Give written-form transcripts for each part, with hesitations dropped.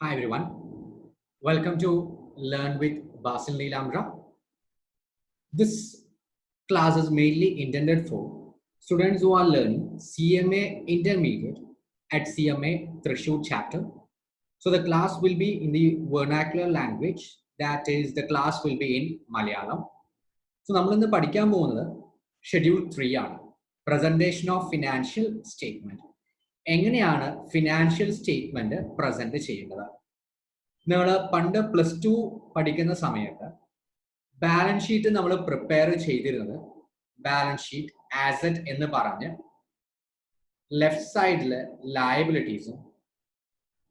Hi everyone, welcome to Learn with Basil Neelamra. This class is mainly intended for students who are learning CMA Intermediate at CMA Thrissur chapter. So the class will be in the vernacular language, that is the class will be in Malayalam. So നമ്മൾ ഇന്ന് പഠിക്കാൻ പോകുന്നത് schedule 3 ആണ്, presentation of financial statement. എങ്ങനെയാണ് financial statement present ചെയ്യേണ്ടത്? നമ്മൾ പണ്ട് +2 പഠിക്കുന്ന സമയത്ത് ബാലൻസ് ഷീറ്റ് നമ്മൾ പ്രിപ്പയർ ചെയ്തിരുന്നത് ബാലൻസ് ഷീറ്റ് ആസറ്റ് എന്ന് പറഞ്ഞ് ലെഫ്റ്റ് സൈഡിൽ ലയബിലിറ്റീസും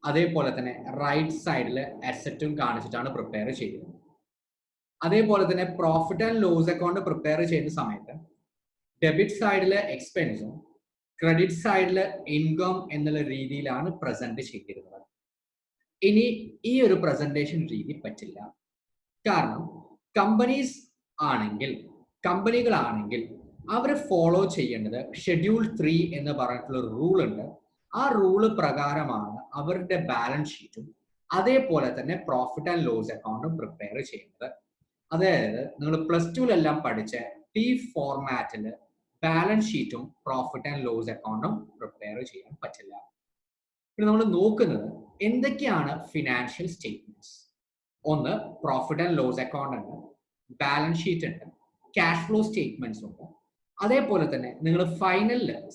അതേപോലെ തന്നെ റൈറ്റ് സൈഡിൽ അസറ്റും കാണിച്ചിട്ടാണ് പ്രിപ്പയർ ചെയ്തത്. അതേപോലെ തന്നെ profit and loss account prepare ചെയ്യുന്ന സമയത്ത് ഡെബിറ്റ് സൈഡിൽ എക്സ്പെൻസും ക്രെഡിറ്റ് സൈഡിൽ ഇൻകം എന്നുള്ള രീതിയിലാണ് പ്രസന്റ് ചെയ്തിരുന്നത്. ഇനി ഈ ഒരു പ്രസന്റേഷൻ രീതി പറ്റില്ല. കാരണം കമ്പനികളാണെങ്കിൽ അവർ ഫോളോ ചെയ്യേണ്ടത് ഷെഡ്യൂൾ 3 എന്ന് പറഞ്ഞിട്ടുള്ള ഒരു റൂൾ ഉണ്ട്. ആ റൂള് പ്രകാരമാണ് അവരുടെ ബാലൻസ് ഷീറ്റും അതേപോലെ തന്നെ പ്രോഫിറ്റ് ആൻഡ് ലോസ് അക്കൗണ്ടും പ്രിപ്പയർ ചെയ്യുന്നത്. അതായത് നിങ്ങൾ +2 പഠിച്ച ടി ഫോർമാറ്റിൽ ബാലൻസ് ഷീറ്റും പ്രോഫിറ്റ് ആൻഡ് ലോസ് അക്കൗണ്ടും പ്രിപ്പയർ ചെയ്യാൻ പറ്റില്ല. പിന്നെ നമ്മൾ നോക്കുന്നത് എന്തൊക്കെയാണ് ഫിനാൻഷ്യൽ സ്റ്റേറ്റ്മെന്റ്സ്. ഒന്ന്, പ്രോഫിറ്റ് ആൻഡ് ലോസ് അക്കൗണ്ട് ഉണ്ട്, ബാലൻസ് ഷീറ്റ് ഉണ്ട്, ക്യാഷ് ഫ്ലോ സ്റ്റേറ്റ്മെന്റ്സ് ഉണ്ട്. അതേപോലെ തന്നെ നിങ്ങൾ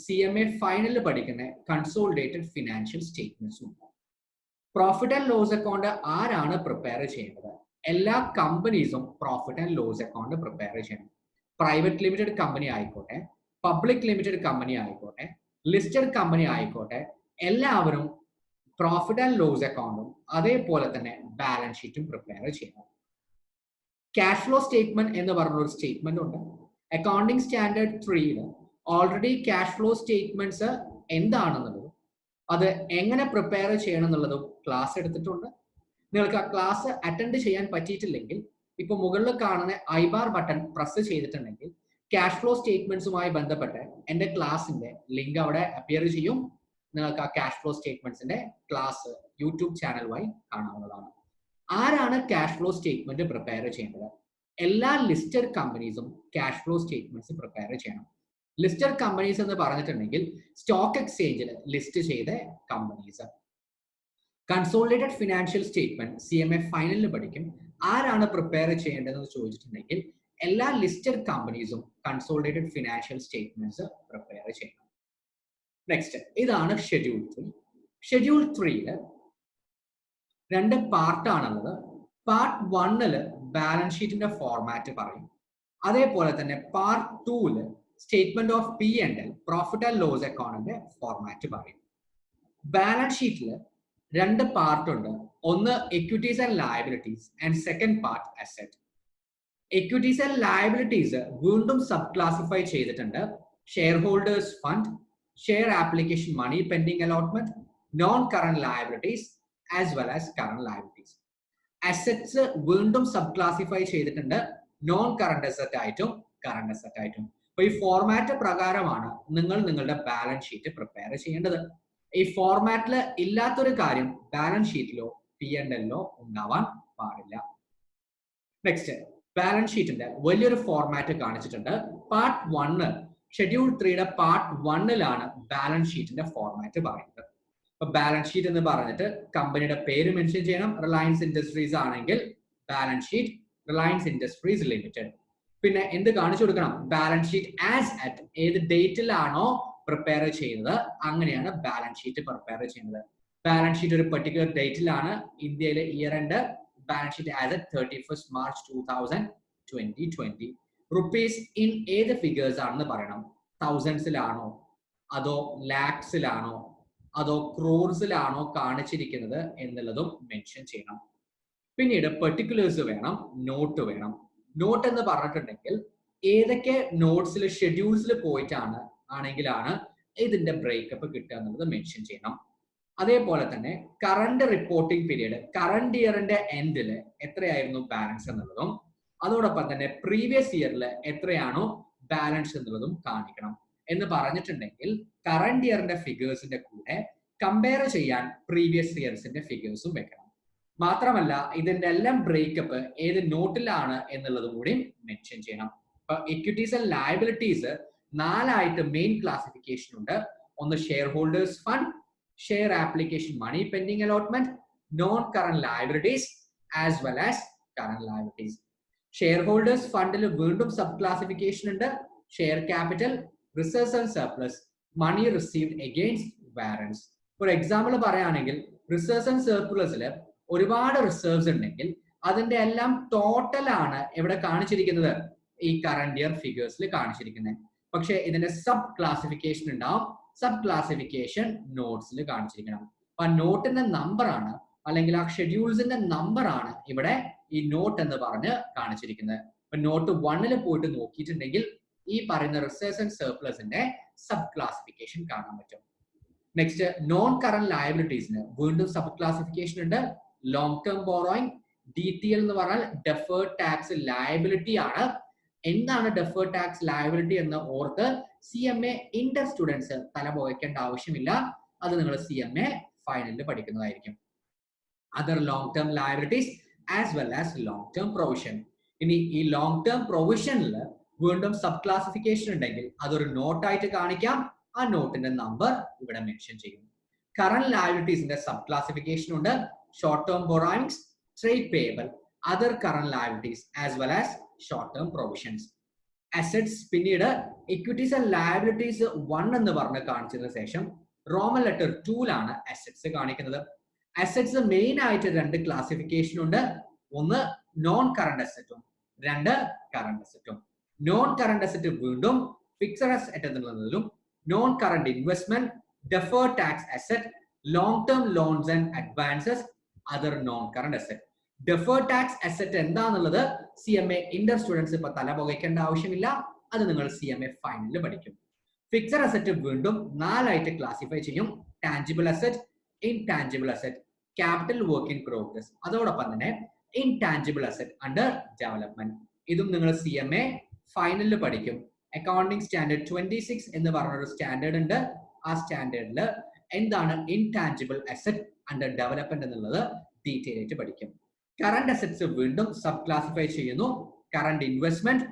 CMA ഫൈനലിൽ പഠിക്കുന്ന കൺസോളിഡേറ്റഡ് ഫിനാൻഷ്യൽ സ്റ്റേറ്റ്മെന്റ്സും ഉണ്ട്. പ്രോഫിറ്റ് ആൻഡ് ലോസ് അക്കൗണ്ട് ആരാണ് പ്രിപ്പയർ ചെയ്യുന്നത്? എല്ലാ കമ്പനീസും profit and loss account prepare ചെയ്യണം. പ്രൈവറ്റ് ലിമിറ്റഡ് കമ്പനി ആയിക്കോട്ടെ, പബ്ലിക് ലിമിറ്റഡ് കമ്പനി ആയിക്കോട്ടെ, ലിസ്റ്റഡ് കമ്പനി ആയിക്കോട്ടെ, എല്ലാവരും പ്രോഫിറ്റ് ആൻഡ് ലോസ് അക്കൗണ്ടും അതേപോലെ തന്നെ ബാലൻസ് ഷീറ്റും പ്രിപ്പയർ ചെയ്യണം. ക്യാഷ് ഫ്ലോ സ്റ്റേറ്റ്മെന്റ് എന്ന് പറഞ്ഞ ഒരു സ്റ്റേറ്റ്മെന്റ് ഉണ്ട്. Accounting standard 3 already cash flow statements എന്താണെന്നുള്ളതും അത് എങ്ങനെ പ്രിപ്പയർ ചെയ്യണം എന്നുള്ളതും ക്ലാസ് എടുത്തിട്ടുണ്ട്. നിങ്ങൾക്ക് ആ ക്ലാസ് അറ്റൻഡ് ചെയ്യാൻ പറ്റിയിട്ടില്ലെങ്കിൽ ഇപ്പൊ മുകളിൽ കാണുന്ന ഐബാർ ബട്ടൺ പ്രസ് ചെയ്തിട്ടുണ്ടെങ്കിൽ ക്യാഷ് ഫ്ലോ സ്റ്റേറ്റ്മെന്റ്സുമായി ബന്ധപ്പെട്ട് എന്റെ ക്ലാസിന്റെ ലിങ്ക് അവിടെ അപ്പിയർ ചെയ്യും. നിങ്ങൾക്ക് ആ ക്യാഷ് ഫ്ലോ സ്റ്റേറ്റ്മെന്റ്സിന്റെ ക്ലാസ് യൂട്യൂബ് ചാനൽ വഴി കാണാവുന്നതാണ്. ആരാണ് ക്യാഷ് ഫ്ലോ സ്റ്റേറ്റ്മെന്റ് പ്രിപ്പയർ ചെയ്യേണ്ടത്? എല്ലാ ലിസ്റ്റഡ് കമ്പനീസും ക്യാഷ് ഫ്ലോ സ്റ്റേറ്റ്മെന്റ്സ് പ്രിപ്പയർ ചെയ്യണം. ലിസ്റ്റഡ് കമ്പനീസ് എന്ന് പറഞ്ഞിട്ടുണ്ടെങ്കിൽ സ്റ്റോക്ക് എക്സ്ചേഞ്ചിൽ ലിസ്റ്റ് ചെയ്ത companies. Consolidated financial statement CMA ഫൈനലിൽ പഠിക്കും. ആരാണ് പ്രിപ്പയർ ചെയ്യേണ്ടതെന്ന് ചോദിച്ചിട്ടുണ്ടെങ്കിൽ എല്ലാ ലിസ്റ്റഡ് കമ്പനീസും കൺസോളിഡേറ്റഡ് ഫിനാൻഷ്യൽ സ്റ്റേറ്റ്മെന്റ്സ് പ്രിപ്പയർ ചെയ്യണം. നെക്സ്റ്റ്, ഇതാണ് ഷെഡ്യൂൾ 3. ഷെഡ്യൂൾ 3 രണ്ട് പാർട്ടാണുള്ളത്. പാർട്ട് 1 ബാലൻസ് ഷീറ്റിന്റെ ഫോർമാറ്റ് പറയും. അതേപോലെ തന്നെ part 2 statement of P&L profit and loss അക്കൗണ്ടിന്റെ ഫോർമാറ്റ് പറയും. ബാലൻസ് ഷീറ്റിൽ രണ്ട് പാർട്ട് ഉണ്ട്. ഒന്ന് equities and liabilities and second part asset. Equities and liabilities വീണ്ടും സബ് ക്ലാസിഫൈ ചെയ്തിട്ടുണ്ട്. Share holders fund, share application money pending allotment, non current liabilities as well as current liabilities. Assets വീണ്ടും sub classify ചെയ്തിട്ടുണ്ട്, non current asset ആയിട്ടും current asset ആയിട്ടും. അപ്പൊ ഈ format പ്രകാരമാണ് നിങ്ങൾ നിങ്ങളുടെ ബാലൻസ് ഷീറ്റ് പ്രിപ്പയർ ചെയ്യേണ്ടത്. ഈ ഫോർമാറ്റിൽ ഇല്ലാത്തൊരു കാര്യം ബാലൻസ് ഷീറ്റിലോ P&L ഉണ്ടാവാൻ പാടില്ല. നെക്സ്റ്റ്, ബാലൻസ് ഷീറ്റിന്റെ വലിയൊരു ഫോർമാറ്റ് കാണിച്ചിട്ടുണ്ട്. പാർട്ട് 1 ഷെഡ്യൂൾ 3 പാർട്ട് 1 ബാലൻസ് ഷീറ്റിന്റെ ഫോർമാറ്റ് പറയുന്നത്. ഇപ്പൊ ബാലൻസ് ഷീറ്റ് എന്ന് പറഞ്ഞിട്ട് കമ്പനിയുടെ പേര് മെൻഷൻ ചെയ്യണം. റിലയൻസ് ഇൻഡസ്ട്രീസ് ആണെങ്കിൽ balance sheet Reliance industries limited. പിന്നെ എന്ത് കാണിച്ചു കൊടുക്കണം? ബാലൻസ് ഷീറ്റ് ആസ് അറ്റ് ഏത് ഡേറ്റിലാണോ പ്രിപ്പയർ ചെയ്യുന്നത് അങ്ങനെയാണ് ബാലൻസ് ഷീറ്റ് പ്രിപ്പയർ ചെയ്യുന്നത്. ബാലൻസ് ഷീറ്റ് ഒരു പെർട്ടിക്കുലർ ഡേറ്റിലാണ് ഇന്ത്യയിലെ year end. Balance sheet as at 31st March 2020. Rupees in ഏത് ഫിഗേഴ്സ് ആണെന്ന് പറയണം. തൗസൻഡ്സിലാണോ അതോ ലാക്സിലാണോ അതോ ക്രോർസിലാണോ കാണിച്ചിരിക്കുന്നത് എന്നുള്ളതും മെൻഷൻ ചെയ്യണം. പിന്നീട് പെർട്ടിക്കുലേഴ്സ് വേണം, നോട്ട് വേണം. നോട്ട് എന്ന് പറഞ്ഞിട്ടുണ്ടെങ്കിൽ ഏതൊക്കെ നോട്ട്സിൽ ഷെഡ്യൂൾസിൽ പോയിട്ടാണ് ആണെങ്കിലാണ് ഇതിന്റെ ബ്രേക്കപ്പ് കിട്ടുക എന്നുള്ളത് മെൻഷൻ ചെയ്യണം. അതേപോലെ തന്നെ കറണ്ട് റിപ്പോർട്ടിംഗ് പീരീഡ്, കറണ്ട് ഇയറിന്റെ എൻഡിൽ എത്രയായിരുന്നു ബാലൻസ് എന്നുള്ളതും അതോടൊപ്പം തന്നെ പ്രീവിയസ് ഇയറിൽ എത്രയാണോ ബാലൻസ് എന്നുള്ളതും കാണിക്കണം. എന്ന് പറഞ്ഞിട്ടുണ്ടെങ്കിൽ കറണ്ട് ഇയറിന്റെ ഫിഗേഴ്സിന്റെ കൂടെ കമ്പയർ ചെയ്യാൻ പ്രീവിയസ് ഇയേഴ്സിന്റെ ഫിഗേഴ്സും വെക്കണം. മാത്രമല്ല ഇതിന്റെ എല്ലാം ബ്രേക്കപ്പ് ഏത് നോട്ടിലാണ് എന്നുള്ളതും കൂടി മെൻഷൻ ചെയ്യണം. അപ്പൊ equities and liabilities 4 main classification ഉണ്ട്. ഒന്ന് share holders fund, share application money pending allotment, non current liabilities as well as current liabilities. Share holders ഫണ്ടിൽ വീണ്ടും സബ് ക്ലാസിഫിക്കേഷൻ ഉണ്ട്. Share capital, reserves and surplus, money received against warrants. ഒരു example പറയുകയാണെങ്കിൽ reserves and സർപ്ലസിൽ ഒരുപാട് reserves ഉണ്ടെങ്കിൽ അതിന്റെ എല്ലാം total ആണ് ഇവിടെ കാണിച്ചിരിക്കുന്നത് ഈ കറന്റ് ഇയർ ഫിഗേഴ്സിൽ കാണിച്ചിരിക്കുന്നത്. പക്ഷെ ഇതിന്റെ സബ് ക്ലാസിഫിക്കേഷൻ ഉണ്ടാവും. സബ് ക്ലാസിഫിക്കേഷൻ നോട്ട്സിൽ കാണിച്ചിരിക്കണം. അപ്പൊ നോട്ടിന്റെ നമ്പർ ആണ് അല്ലെങ്കിൽ ആ ഷെഡ്യൂൾസിന്റെ നമ്പർ ആണ് ഇവിടെ ഈ നോട്ട് എന്ന് പറഞ്ഞ് കാണിച്ചിരിക്കുന്നത്. അപ്പൊ നോട്ട് 1 പോയിട്ട് നോക്കിയിട്ടുണ്ടെങ്കിൽ ഈ പറയുന്ന റിസർവ്സ് ആൻഡ് സർപ്ലസിന്റെ സബ് ക്ലാസിഫിക്കേഷൻ കാണാൻ പറ്റും. നെക്സ്റ്റ് നോൺ കറന്റ് ലയബിലിറ്റീസിന് വീണ്ടും സബ് ക്ലാസിഫിക്കേഷൻ ഉണ്ട്. ലോങ് ടേം ബോറോയിങ്, DTL എന്ന് പറഞ്ഞാൽ ഡെഫേർഡ് ടാക്സ് ലയബിലിറ്റി ആണ്. എന്താണ് ഡെഫേർഡ് ടാക്സ് ലയബിലിറ്റി എന്ന് ഓർത്ത് CMA ഇന്റർ സ്റ്റുഡൻസ് തല പോകേണ്ട ആവശ്യമില്ല. അത് നിങ്ങൾ CMA ഫൈനലിൽ പഠിക്കുന്നതായിരിക്കും. Other long term liabilities as well as long term provision. ഇനി ഈ ലോങ് ടേം പ്രൊവിഷനിൽ വീണ്ടും സബ് ക്ലാസിഫിക്കേഷൻ ഉണ്ടെങ്കിൽ അതൊരു നോട്ടായിട്ട് കാണിക്കാം. ആ നോട്ടിന്റെ നമ്പർ ഇവിടെ മെൻഷൻ ചെയ്യും. കറന്റ് ലയബിലിറ്റീസിന്റെ സബ് ക്ലാസിഫിക്കേഷൻ ഉണ്ട്. Short term borrowings, trade payable, other current liabilities as well as short term provisions. Assets പിന്നീട് ഇക്വിറ്റീസ് ആൻഡ് ലയബിലിറ്റീസ് 1 എന്ന് പറഞ്ഞ് കാണിച്ചതിന് ശേഷം റോമൻ ലെറ്റർ 2ലാണ് അസറ്റ്സ് കാണിക്കുന്നത്. അസറ്റ്സ് മെയിൻ ആയിട്ട് 2 ക്ലാസിഫിക്കേഷൻ ഉണ്ട്. ഒന്ന് നോൺ കറന്റ് അസറ്റും, 2 കറന്റ് അസറ്റും. നോൺ കറന്റ് അസറ്റ് വീണ്ടും ഫിക്സഡ് അസറ്റ് എന്നുള്ളതിലും non current investment, deferred tax asset, long term loans and advances, other non current asset. Deferred tax asset എന്താണെന്നുള്ളത് CMA ഇന്റർ സ്റ്റുഡൻസ് ഇപ്പൊ തല പുകയ്ക്കേണ്ട ആവശ്യമില്ല. അത് നിങ്ങൾ CMA ഫൈനലിൽ പഠിക്കും. ഫിക്സഡ് അസറ്റ് വീണ്ടും 4 ക്ലാസിഫൈ ചെയ്യും. Tangible asset, intangible asset, capital work in progress, അതോടൊപ്പം തന്നെ ഇൻടാഞ്ചിബിൾ അസറ്റ് അണ്ടർ ഡെവലപ്മെന്റ്. ഇതും നിങ്ങൾ CMA ഫൈനലിൽ പഠിക്കും. അക്കൗണ്ടിംഗ് സ്റ്റാൻഡേർഡ് 26 എന്ന് പറഞ്ഞൊരു സ്റ്റാൻഡേർഡ് ഉണ്ട്. ആ സ്റ്റാൻഡേർഡിൽ എന്താണ് ഇൻടാഞ്ചിബിൾ അസറ്റ് അണ്ടർ ഡെവലപ്മെന്റ് എന്നുള്ളത് ഡീറ്റെയിൽ ആയിട്ട് പഠിക്കും. കറന്റ് അസറ്റ്സ് വീണ്ടും സബ് ക്ലാസിഫൈ ചെയ്യുന്നു. Current investment,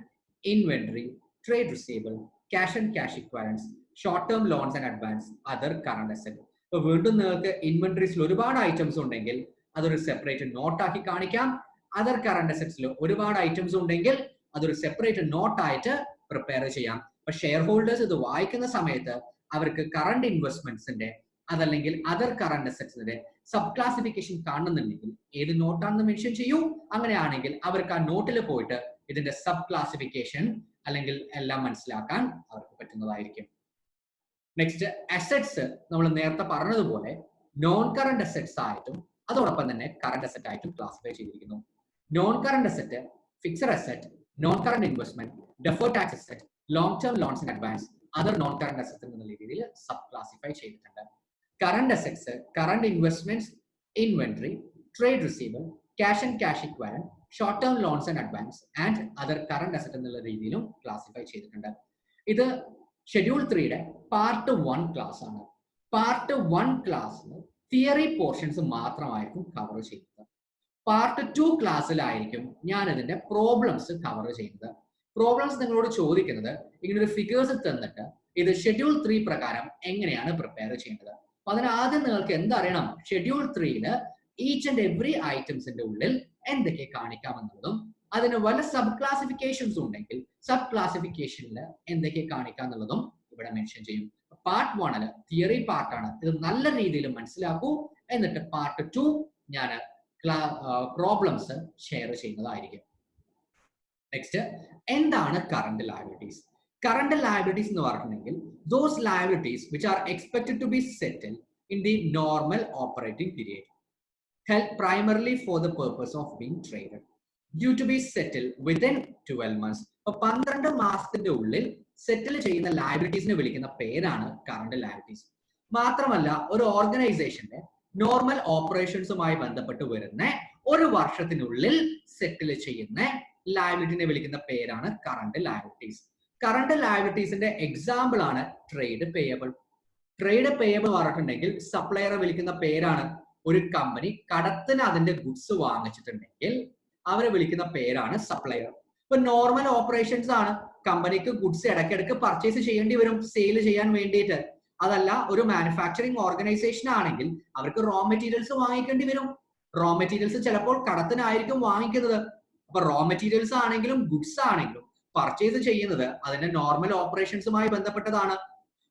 inventory, trade receivable, cash and cash equivalence, short term loans and advance, other current asset. ഇപ്പൊ വീണ്ടും നിങ്ങൾക്ക് ഇൻവെന്ററീസിൽ ഒരുപാട് ഐറ്റംസ് ഉണ്ടെങ്കിൽ അതൊരു സെപ്പറേറ്റ് നോട്ടാക്കി കാണിക്കാം. അതർ കറന്റ് അസറ്റ്സിൽ ഒരുപാട് ഐറ്റംസ് ഉണ്ടെങ്കിൽ അതൊരു സെപ്പറേറ്റ് നോട്ടായിട്ട് പ്രിപ്പയർ ചെയ്യാം. അപ്പൊ ഷെയർ ഹോൾഡേഴ്സ് ഇത് വായിക്കുന്ന സമയത്ത് അവർക്ക് കറന്റ് ഇൻവെസ്റ്റ്മെന്റ്സിന്റെ അതല്ലെങ്കിൽ അതർ കറന്റ് അസറ്റ്സിന്റെ സബ് ക്ലാസിഫിക്കേഷൻ കാണുന്നുണ്ടെങ്കിൽ ഏത് നോട്ടാണെന്ന് മെൻഷൻ ചെയ്യൂ. അങ്ങനെയാണെങ്കിൽ അവർക്ക് ആ നോട്ടിൽ പോയിട്ട് ഇതിന്റെ സബ് ക്ലാസിഫിക്കേഷൻ അല്ലെങ്കിൽ എല്ലാം മനസ്സിലാക്കാൻ അവർക്ക് പറ്റുന്നതായിരിക്കും. നെക്സ്റ്റ് അസറ്റ്സ് നമ്മൾ നേരത്തെ പറഞ്ഞതുപോലെ നോൺ കറന്റ് അസറ്റ്സ് ആയിട്ടും അതോടൊപ്പം തന്നെ കറന്റ് അസറ്റ് ആയിട്ടും ക്ലാസിഫൈ ചെയ്തിരിക്കുന്നു. Non current asset, fixed asset, non current investment, deferred tax asset, long term loans in advance, other non current asset എന്നുള്ള രീതിയിൽ സബ് ക്ലാസിഫൈ ചെയ്തിട്ടുണ്ട്. Current assets, current investments, inventory, trade receivable, cash and cash equivalent, short term loans and advance and other current asset എന്നുള്ള രീതിയിലും classify ചെയ്തിട്ടുണ്ട്. ഇത് schedule 3യുടെ part 1 class ആണ്. Part 1 ക്ലാസ്സിൽ theory portions മാത്രമായിരിക്കും കവർ ചെയ്യുന്നത്. പാർട്ട് 2 ക്ലാസ്സിലായിരിക്കും ഞാൻ ഇതിന്റെ പ്രോബ്ലംസ് കവർ ചെയ്യുന്നത്. പ്രോബ്ലംസ് നിങ്ങളോട് ചോദിക്കുന്നത് ഇങ്ങനെ ഒരു ഫിഗേഴ്സ് തന്നിട്ട് ഇത് ഷെഡ്യൂൾ 3 പ്രകാരം എങ്ങനെയാണ് പ്രിപ്പയർ ചെയ്യേണ്ടത്. അപ്പൊ അതിന് ആദ്യം നിങ്ങൾക്ക് എന്തറിയണം, ഷെഡ്യൂൾ 3യില് ഈച്ച് ആൻഡ് എവറി ഐറ്റംസിന്റെ ഉള്ളിൽ എന്തൊക്കെ കാണിക്കാമെന്നുള്ളതും അതിന് വല്ല സബ് ക്ലാസിഫിക്കേഷൻസ് ഉണ്ടെങ്കിൽ സബ് ക്ലാസിഫിക്കേഷനിൽ എന്തൊക്കെ കാണിക്കാന്നുള്ളതും ഇവിടെ മെൻഷൻ ചെയ്യും. പാർട്ട് 1 തിയറി പാർട്ടാണ്. ഇത് നല്ല രീതിയിൽ മനസ്സിലാക്കൂ. എന്നിട്ട് പാർട്ട് 2 ഞാൻ പ്രോബ്ലംസ് ഷെയർ ചെയ്യുന്നതായിരിക്കും. നെക്സ്റ്റ്, എന്താണ് കറന്റ് ലയബിലിറ്റീസ്? കറന്റ് ലയബിലിറ്റീസ് എന്ന് പറഞ്ഞിട്ടുണ്ടെങ്കിൽ those liabilities which are expected to be settled in the normal operating period held primarily for the purpose of being traded due to be settled within 12 months. അപ്പോൾ 12 മാസത്തിന്റെ ഉള്ളിൽ സെറ്റിൽ ചെയ്യുന്ന ലയബിലിറ്റീസിനെ വിളിക്കുന്ന പേരാണ് current liabilities. മാത്രമല്ല ഒരു ഓർഗനൈസേഷന്റെ നോർമൽ ഓപ്പറേഷൻസുമായി ബന്ധപ്പെട്ട് വരുന്ന ഒരു വർഷത്തിനുള്ളിൽ സെറ്റിൽ ചെയ്യുന്ന ലയബിലിറ്റിനെ വിളിക്കുന്ന പേരാണ് കറന്റ് ലയബിലിറ്റീസ്. കറന്റ് ലയബിലിറ്റീസിന്റെ എക്സാമ്പിൾ ആണ് ട്രേഡ് പേയബിൾ. ട്രേഡ് പേയബിൾ പറഞ്ഞിട്ടുണ്ടെങ്കിൽ സപ്ലയറെ വിളിക്കുന്ന പേരാണ്. ഒരു കമ്പനി കടത്തിന് അതിന്റെ ഗുഡ്സ് വാങ്ങിച്ചിട്ടുണ്ടെങ്കിൽ അവരെ വിളിക്കുന്ന പേരാണ് സപ്ലയർ. ഇപ്പൊ നോർമൽ ഓപ്പറേഷൻസ് ആണ്, കമ്പനിക്ക് ഗുഡ്സ് ഇടയ്ക്കിടയ്ക്ക് പർച്ചേസ് ചെയ്യേണ്ടി വരും സെയിൽ ചെയ്യാൻ വേണ്ടിയിട്ട്. അതല്ല ഒരു മാനുഫാക്ചറിങ് ഓർഗനൈസേഷൻ ആണെങ്കിൽ അവർക്ക് റോ മെറ്റീരിയൽസ് വാങ്ങിക്കേണ്ടി വരും. റോ മെറ്റീരിയൽസ് ചിലപ്പോൾ കടത്തിനായിരിക്കും വാങ്ങിക്കുന്നത്. അപ്പൊ റോ മെറ്റീരിയൽസ് ആണെങ്കിലും ഗുഡ്സ് ആണെങ്കിലും പർച്ചേസ് ചെയ്യുന്നത് അതിന്റെ നോർമൽ ഓപ്പറേഷൻസുമായി ബന്ധപ്പെട്ടതാണ്.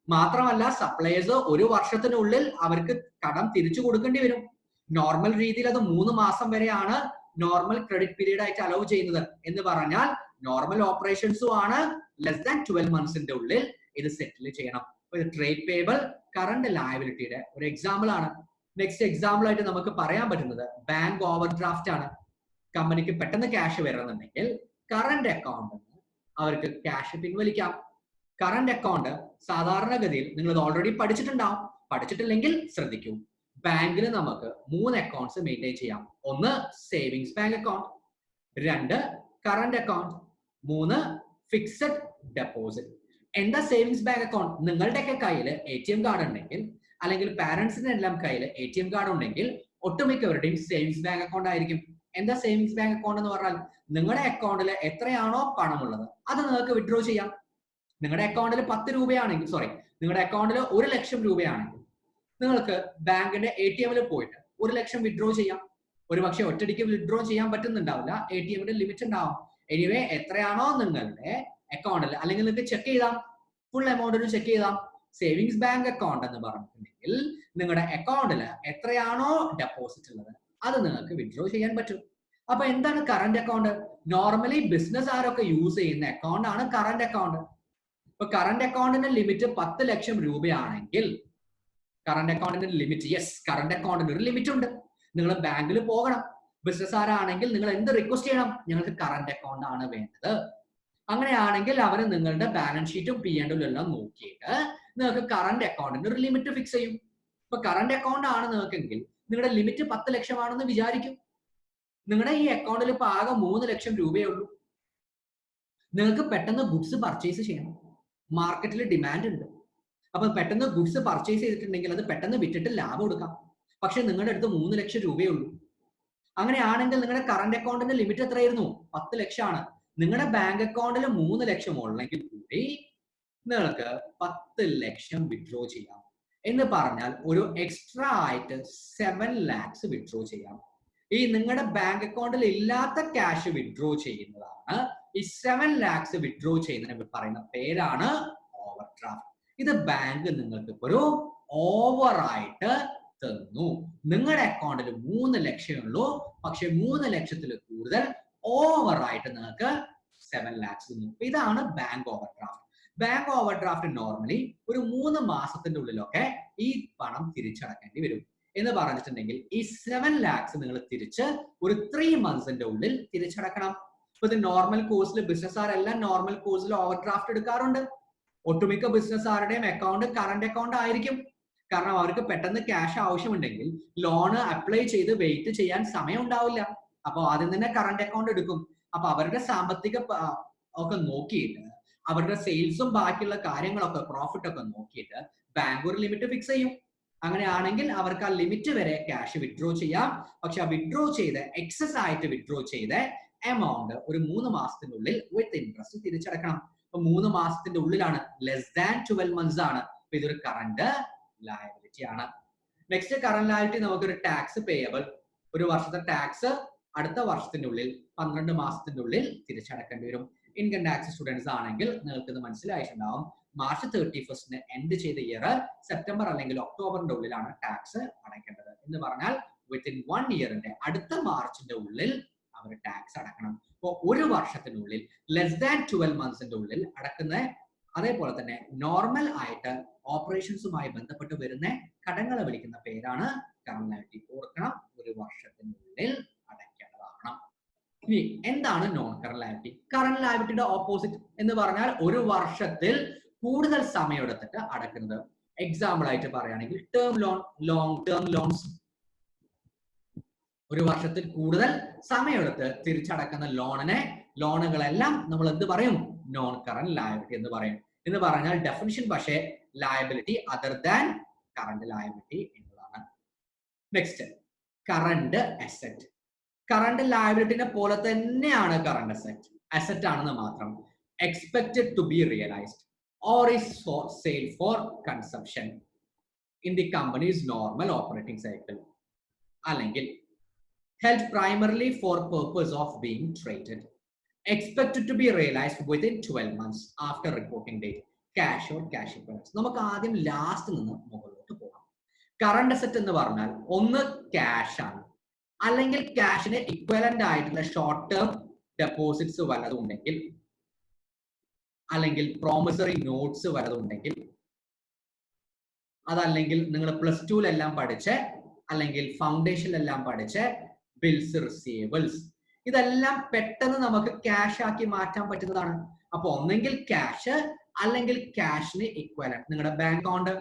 മാത്രമല്ല സപ്ലയേഴ്സ് ഒരു വർഷത്തിനുള്ളിൽ അവർക്ക് കടം തിരിച്ചു കൊടുക്കേണ്ടി വരും. നോർമൽ രീതിയിൽ അത് 3 മാസം വരെയാണ് നോർമൽ ക്രെഡിറ്റ് പീരീഡ് ആയിട്ട് അലൗ ചെയ്യുന്നത്. എന്ന് പറഞ്ഞാൽ നോർമൽ ഓപ്പറേഷൻസും ആണ് ലെസ് ദാൻ 12 മന്ത്സിന്റെ ഉള്ളിൽ ഇത് സെറ്റിൽ ചെയ്യണം. ട്രേഡ് പേബിൾ കറണ്ട് ലയബിലിറ്റിയുടെ ഒരു എക്സാമ്പിൾ ആണ്. നെക്സ്റ്റ് എക്സാമ്പിൾ ആയിട്ട് നമുക്ക് പറയാൻ പറ്റുന്നത് ബാങ്ക് ഓവർ ഡ്രാഫ്റ്റ് ആണ്. കമ്പനിക്ക് പെട്ടെന്ന് ക്യാഷ് വരുന്നുണ്ടെങ്കിൽ കറണ്ട് അക്കൗണ്ട് അവർക്ക് ക്യാഷ് പിൻവലിക്കാം. കറണ്ട് അക്കൗണ്ട് സാധാരണഗതിയിൽ നിങ്ങൾ ഇത് ഓൾറെഡി പഠിച്ചിട്ടുണ്ടാവും. പഠിച്ചിട്ടില്ലെങ്കിൽ ശ്രദ്ധിക്കൂ. ബാങ്കിൽ നമുക്ക് 3 അക്കൗണ്ട്സ് മെയിൻറ്റെയിൻ ചെയ്യാം. ഒന്ന് savings bank account, 2 current account, 3 fixed deposit. എന്താ സേവിങ്സ് ബാങ്ക് അക്കൗണ്ട്? നിങ്ങളുടെയൊക്കെ കയ്യിൽ ATM കാർഡ് ഉണ്ടെങ്കിൽ അല്ലെങ്കിൽ പാരന്റ്സിന്റെ എല്ലാം കയ്യിൽ ATM കാർഡ് ഉണ്ടെങ്കിൽ ഒട്ടുമിക്കവരുടെയും സേവിങ്സ് ബാങ്ക് അക്കൗണ്ട് ആയിരിക്കും. എന്താ സേവിങ്സ് ബാങ്ക് അക്കൗണ്ട് എന്ന് പറഞ്ഞാൽ നിങ്ങളുടെ അക്കൗണ്ടിൽ എത്രയാണോ പണമുള്ളത് അത് നിങ്ങൾക്ക് വിഡ്രോ ചെയ്യാം. നിങ്ങളുടെ അക്കൗണ്ടിൽ 10 രൂപയാണെങ്കിൽ നിങ്ങളുടെ അക്കൗണ്ടിൽ 1 ലക്ഷം രൂപയാണെങ്കിൽ നിങ്ങൾക്ക് ബാങ്കിന്റെ ATM-ൽ പോയിട്ട് 1 ലക്ഷം വിഡ്രോ ചെയ്യാം. ഒരു പക്ഷെ ഒറ്റയടിക്ക് വിഡ്രോ ചെയ്യാൻ പറ്റുന്നുണ്ടാവില്ല, ATM-ന്റെ ലിമിറ്റ് ഉണ്ടാവും. എനിവേ എത്രയാണോ നിങ്ങളുടെ അക്കൗണ്ടിൽ, അല്ലെങ്കിൽ നിങ്ങൾക്ക് ചെക്ക് ചെയ്താം, ഫുൾ എമൗണ്ടിന് ചെക്ക് ചെയ്താം. സേവിങ്സ് ബാങ്ക് അക്കൗണ്ട് എന്ന് പറഞ്ഞിട്ടുണ്ടെങ്കിൽ നിങ്ങളുടെ അക്കൗണ്ടിൽ എത്രയാണോ ഡെപ്പോസിറ്റ് ഉള്ളത് അത് നിങ്ങൾക്ക് വിഡ്രോ ചെയ്യാൻ പറ്റും. അപ്പൊ എന്താണ് കറന്റ് അക്കൗണ്ട്? നോർമലി ബിസിനസ് ആരൊക്കെ യൂസ് ചെയ്യുന്ന അക്കൗണ്ട് ആണ് കറന്റ് അക്കൗണ്ട്. ഇപ്പൊ കറന്റ് അക്കൗണ്ടിന്റെ ലിമിറ്റ് 10 ലക്ഷം രൂപയാണെങ്കിൽ കറന്റ് അക്കൗണ്ടിന്റെ ലിമിറ്റ്, കറന്റ് അക്കൗണ്ടിന് ഒരു ലിമിറ്റ് ഉണ്ട്. നിങ്ങൾ ബാങ്കിൽ പോകണം. ബിസിനസ് ആരാണെങ്കിൽ നിങ്ങൾ എന്ത് റിക്വസ്റ്റ് ചെയ്യണം? ഞങ്ങൾക്ക് കറന്റ് അക്കൗണ്ട് ആണ് വേണ്ടത്. അങ്ങനെയാണെങ്കിൽ അവർ നിങ്ങളുടെ ബാലൻസ് ഷീറ്റും P&L എല്ലാം നോക്കിയിട്ട് നിങ്ങൾക്ക് കറന്റ് അക്കൗണ്ടിന് ഒരു ലിമിറ്റ് ഫിക്സ് ചെയ്യും. ഇപ്പൊ കറന്റ് അക്കൗണ്ട് ആണ് നിങ്ങൾക്കെങ്കിൽ നിങ്ങളുടെ ലിമിറ്റ് 10 ലക്ഷമാണെന്ന് വിചാരിക്കും. നിങ്ങളുടെ ഈ അക്കൗണ്ടിൽ ഇപ്പൊ ആകെ 3 ലക്ഷം രൂപയേ ഉള്ളൂ. നിങ്ങൾക്ക് പെട്ടെന്ന് ഗുഡ്സ് പർച്ചേസ് ചെയ്യണം, മാർക്കറ്റിൽ ഡിമാൻഡ് ഉണ്ട്. അപ്പൊ പെട്ടെന്ന് ഗുഡ്സ് പർച്ചേസ് ചെയ്തിട്ടുണ്ടെങ്കിൽ അത് പെട്ടെന്ന് വിറ്റിട്ട് ലാഭം എടുക്കാം. പക്ഷെ നിങ്ങളുടെ അടുത്ത് 3 ലക്ഷം രൂപയേ ഉള്ളൂ. അങ്ങനെയാണെങ്കിൽ നിങ്ങളുടെ കറന്റ് അക്കൗണ്ടിന്റെ ലിമിറ്റ് എത്രയായിരുന്നു? 10 ലക്ഷമാണ്. നിങ്ങളുടെ ബാങ്ക് അക്കൗണ്ടിൽ 3 ലക്ഷം ഉള്ളെങ്കിൽ കൂടി നിങ്ങൾക്ക് 10 ലക്ഷം വിഡ്രോ ചെയ്യാം. എന്ന് പറഞ്ഞാൽ ഒരു എക്സ്ട്രാ ആയിട്ട് 7 lakhs വിഡ്രോ ചെയ്യാം. ഈ നിങ്ങളുടെ ബാങ്ക് അക്കൗണ്ടിൽ ഇല്ലാത്ത ക്യാഷ് വിഡ്രോ ചെയ്യുന്നതാണ് ഈ 7 lakhs വിഡ്രോ ചെയ്യുന്നതിന് പറയുന്ന പേരാണ് ഓവർ ഡ്രാഫ്റ്റ്. ഇത് ബാങ്ക് നിങ്ങൾക്ക് ഒരു ഓവറായിട്ട് തന്നു. നിങ്ങളുടെ അക്കൗണ്ടിൽ 3 ലക്ഷം ഉള്ളൂ, പക്ഷെ 3 ലക്ഷത്തിൽ കൂടുതൽ ഓവറായിട്ട് നിങ്ങൾക്ക് 7 lakhs തന്നു. ഇതാണ് bank over draft. Bank over draft normally ഒരു 3 മാസത്തിന്റെ ഉള്ളിലൊക്കെ ഈ പണം തിരിച്ചടക്കേണ്ടി വരും. എന്ന് പറഞ്ഞിട്ടുണ്ടെങ്കിൽ ഈ 7 lakhs നിങ്ങൾ തിരിച്ച് ഒരു 3 monthsന്റെ ഉള്ളിൽ തിരിച്ചടക്കണം. ഇപ്പൊ ഇത് നോർമൽ കോഴ്സിൽ ബിസിനസ്സുകാരെല്ലാം നോർമൽ കോഴ്സിൽ ഓവർ ഡ്രാഫ്റ്റ് എടുക്കാറുണ്ട്. ഒട്ടുമിക്ക ബിസിനസ്സുകാരുടെയും അക്കൗണ്ട് കറന്റ് അക്കൗണ്ട് ആയിരിക്കും. കാരണം അവർക്ക് പെട്ടെന്ന് ക്യാഷ് ആവശ്യമുണ്ടെങ്കിൽ ലോണ് അപ്ലൈ ചെയ്ത് വെയിറ്റ് ചെയ്യാൻ സമയം ഉണ്ടാവില്ല. അപ്പൊ ആദ്യം തന്നെ കറന്റ് അക്കൗണ്ട് എടുക്കും. അപ്പൊ അവരുടെ സാമ്പത്തിക ഒക്കെ നോക്കിയിട്ട് അവരുടെ സെയിൽസും ബാക്കിയുള്ള കാര്യങ്ങളൊക്കെ പ്രോഫിറ്റ് ഒക്കെ നോക്കിയിട്ട് ബാങ്ക് ഒരു ലിമിറ്റ് ഫിക്സ് ചെയ്യും. അങ്ങനെയാണെങ്കിൽ അവർക്ക് ആ ലിമിറ്റ് വരെ ക്യാഷ് വിഡ്രോ ചെയ്യാം. പക്ഷെ ആ വിഡ്രോ ചെയ്ത് എക്സസ് ആയിട്ട് വിഡ്രോ ചെയ്ത എമൗണ്ട് ഒരു 3 മാസത്തിനുള്ളിൽ വിത്ത് ഇൻട്രസ്റ്റ് തിരിച്ചടക്കണം. അപ്പൊ 3 മാസത്തിന്റെ ഉള്ളിലാണ്, ലെസ് ദാൻ 12 months ആണ്. അപ്പൊ ഇതൊരു കറന്റ് ലയബിലിറ്റി ആണ്. നെക്സ്റ്റ് കറന്റ് ലയബിലിറ്റി നമുക്കൊരു ടാക്സ് പേയബിൾ. ഒരു വർഷത്തെ ടാക്സ് അടുത്ത വർഷത്തിന്റെ ഉള്ളിൽ 12 മാസത്തിന്റെ ഉള്ളിൽ തിരിച്ചടക്കേണ്ടി വരും. ഇൻകം ടാക്സ് സ്റ്റുഡൻസ് ആണെങ്കിൽ നിങ്ങൾക്ക് ഇത് മനസ്സിലായിട്ടുണ്ടാവും. മാർച്ച് 31 എൻഡ് ചെയ്ത ഇയർ സെപ്റ്റംബർ അല്ലെങ്കിൽ ഒക്ടോബറിന്റെ ഉള്ളിലാണ് ടാക്സ് അടയ്ക്കേണ്ടത്. എന്ന് പറഞ്ഞാൽ വിത്തിൻ 1 ഇയറിന്റെ അടുത്ത മാർച്ചിന്റെ ഉള്ളിൽ അവർ ടാക്സ് അടക്കണം. അപ്പോൾ ഒരു വർഷത്തിനുള്ളിൽ ലെസ് ദാൻ 12 monthsന്റെ ഉള്ളിൽ അടക്കുന്ന, അതേപോലെ തന്നെ നോർമൽ ആയിട്ട് ഓപ്പറേഷൻസുമായി ബന്ധപ്പെട്ട് വരുന്ന കടങ്ങളെ വിളിക്കുന്ന പേരാണ് കറന്റ് ലയബിലിറ്റി. ഓർക്കണം, ഒരു വർഷത്തിനുള്ളിൽ അടയ്ക്കേണ്ടതാണ്. ഇനി എന്താണ് നോൺ കറന്റ് ലയബിലിറ്റി? കറന്റ് ലയബിലിറ്റിയുടെ ഓപ്പോസിറ്റ് എന്ന് പറഞ്ഞാൽ ഒരു വർഷത്തിൽ കൂടുതൽ സമയം എടുത്തിട്ട് അടക്കുന്നത്. എക്സാമ്പിൾ ആയിട്ട് പറയുകയാണെങ്കിൽ term loan, long term loans. ഒരു വർഷത്തിൽ കൂടുതൽ സമയമെടുത്ത് തിരിച്ചടക്കുന്ന ലോണുകളെല്ലാം നമ്മൾ എന്ത് പറയും? നോൺ കറന്റ് ലയബിലിറ്റി എന്ന് പറയും. എന്ന് പറഞ്ഞാൽ ഡെഫിനിഷൻ പക്ഷേ liability other than current liability എന്നതാണ്. Next current asset. കറണ്ട് ലയബിലിറ്റിനെ പോലെ തന്നെയാണ് കറണ്ട് അസറ്റ്, അസറ്റ് ആണെന്ന് മാത്രം. Expected to be realised or is for sale for consumption in the company's normal operating cycle, അല്ലെങ്കിൽ held primarily for purpose of being traded, expected to be realized within 12 months after reporting date, cash or cash equivalents. നമുക്ക് ആദ്യം last നിന്ന് മുകളിലോട്ട് പോകാം. Current asset എന്ന് പറഞ്ഞാൽ ഒന്ന് cash ആണ്, അല്ലെങ്കിൽ ക്യാഷിന് ഇക്വലന്റ് ആയിട്ടുള്ള ഷോർട്ട് ടേം ഡെപ്പോസിറ്റ്സ് വല്ലതും ഉണ്ടെങ്കിൽ, അല്ലെങ്കിൽ പ്രോമിസറി നോട്ട്സ് വല്ലതും ഉണ്ടെങ്കിൽ, അതല്ലെങ്കിൽ നിങ്ങൾ പ്ലസ് ടുവിലെല്ലാം പഠിച്ച് അല്ലെങ്കിൽ ഫൗണ്ടേഷനിലെല്ലാം പഠിച്ച് ബിൽസ്, റിസീവബിൾസ്, ഇതെല്ലാം പെട്ടെന്ന് നമുക്ക് ക്യാഷ് ആക്കി മാറ്റാൻ പറ്റുന്നതാണ്. അപ്പൊ ഒന്നെങ്കിൽ ക്യാഷ് അല്ലെങ്കിൽ ക്യാഷിന് ഇക്വലന്റ് നിങ്ങളുടെ ബാങ്ക് അക്കൗണ്ട്,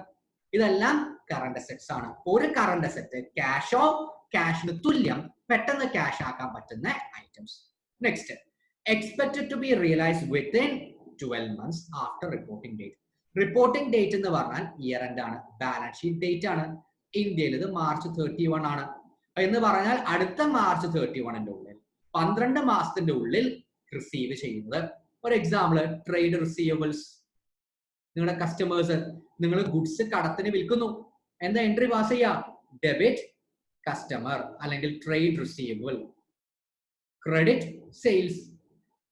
ഇതെല്ലാം കറണ്ട് അസറ്റ്സ് ആണ്. ഒരു കറണ്ട് അസറ്റ് ക്യാഷോ ക്യാഷിന് തുല്യം പെട്ടെന്ന് ക്യാഷ് ആക്കാൻ പറ്റുന്ന items. Next expected to be realised within 12 months after reporting date. Reporting date എന്ന് പറഞ്ഞാൽ ഇയർ എൻഡ് ആണ്, ബാലൻസ് ഷീറ്റ് ഡേറ്റ് ആണ്. ഇന്ത്യയിൽ ഇത് March 31 ആണ് എന്ന് പറഞ്ഞാൽ അടുത്ത March 31 ഉള്ളിൽ 12 മാസത്തിന്റെ ഉള്ളിൽ റിസീവ് ചെയ്യുന്നത്. ഒരു എക്സാമ്പിൾ, ട്രേഡ് റിസീവബിൾസ്. നിങ്ങളുടെ കസ്റ്റമേഴ്സ് നിങ്ങൾ ഗുഡ്സ് കടത്തിന് വിൽക്കുന്നു, എന്താ എൻട്രി പാസ് ചെയ്യാം? ഡെബിറ്റ് കസ്റ്റമർ അല്ലെങ്കിൽ ട്രേഡ് റിസീവബിൾ, ക്രെഡിറ്റ് സെയിൽസ്.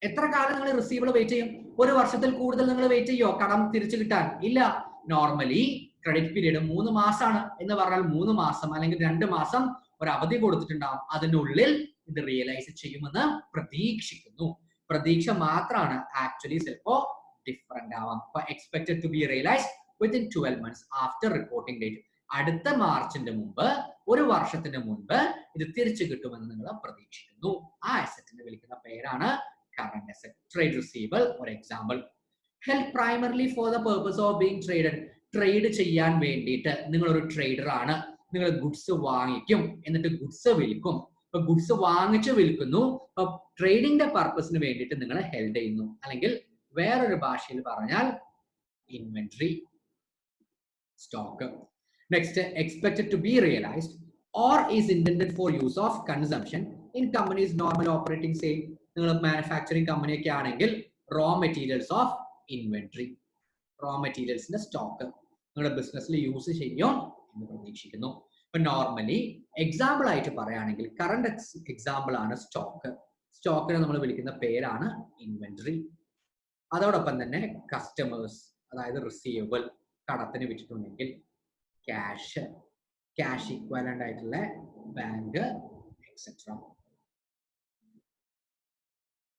എത്ര കാലം നിങ്ങൾ റിസീവബിൾ വെയിറ്റ് ചെയ്യും? ഒരു വർഷത്തിൽ കൂടുതൽ നിങ്ങൾ വെയിറ്റ് ചെയ്യോ കടം തിരിച്ചു കിട്ടാൻ? ഇല്ല. നോർമലി ക്രെഡിറ്റ് പീരീഡ് 3 മാസമാണ് എന്ന് പറഞ്ഞാൽ 3 മാസം അല്ലെങ്കിൽ 2 മാസം ഒരു അവധി കൊടുത്തിട്ടുണ്ടാവും, അതിനുള്ളിൽ ഇത് റിയലൈസ് ചെയ്യുമെന്ന് പ്രതീക്ഷിക്കുന്നു. പ്രതീക്ഷ മാത്രമാണ്, ആക്ച്വലി ചിലപ്പോ ഡിഫറെന്റ് ആവാം. Expected to be realised within 12 months after reporting date. അടുത്ത മാർച്ചിന്റെ മുമ്പ്, ഒരു വർഷത്തിന് മുൻപ് ഇത് തിരിച്ചു കിട്ടുമെന്ന് നിങ്ങൾ പ്രതീക്ഷിക്കുന്നു. ആ അസറ്റിനെ വിളിക്കുന്ന പേരാണ് കറണ്ട് അസറ്റ്. ട്രേഡ് റിസീവബിൾ ഒരു example. Held primarily for the purpose of being traded. Trade ചെയ്യാൻ വേണ്ടിയിട്ട് നിങ്ങൾ ഒരു ട്രേഡർ ആണ്, നിങ്ങൾ ഗുഡ്സ് വാങ്ങിക്കും എന്നിട്ട് ഗുഡ്സ് വിൽക്കും. അപ്പൊ ഗുഡ്സ് വാങ്ങിച്ചു വിൽക്കുന്നു, അപ്പൊ ട്രേഡിംഗിന്റെ പർപ്പസിന് വേണ്ടിയിട്ട് നിങ്ങൾ ഹെൽഡ് ചെയ്യുന്നു, അല്ലെങ്കിൽ വേറൊരു ഭാഷയിൽ പറഞ്ഞാൽ inventory, stock. Next expected to be realised or is intended for use of consumption in company's normal operating sale. നിങ്ങൾ മാനുഫാക്ചറിങ് കമ്പനിയൊക്കെ ആണെങ്കിൽ raw materials of inventory, raw മെറ്റീരിയൽസിന്റെ സ്റ്റോക്ക് നിങ്ങളുടെ ബിസിനസ്സിൽ യൂസ് ചെയ്യും എന്ന് പ്രതീക്ഷിക്കുന്നു. ഇപ്പൊ നോർമലി എക്സാമ്പിൾ ആയിട്ട് പറയുകയാണെങ്കിൽ കറണ്ട് എക്സാമ്പിൾ ആണ് സ്റ്റോക്ക്. സ്റ്റോക്കിനെ നമ്മൾ വിളിക്കുന്ന പേരാണ് ഇൻവെന്ററി. അതോടൊപ്പം തന്നെ കസ്റ്റമേഴ്സ്, അതായത് റിസീവബിൾ, കടത്തിന് വിറ്റിട്ടുണ്ടെങ്കിൽ ക്യാഷ്, ക്യാഷ് ഇക്വലന്റ് ആയിട്ടുള്ള ബാങ്ക്, എക്സെട്ര.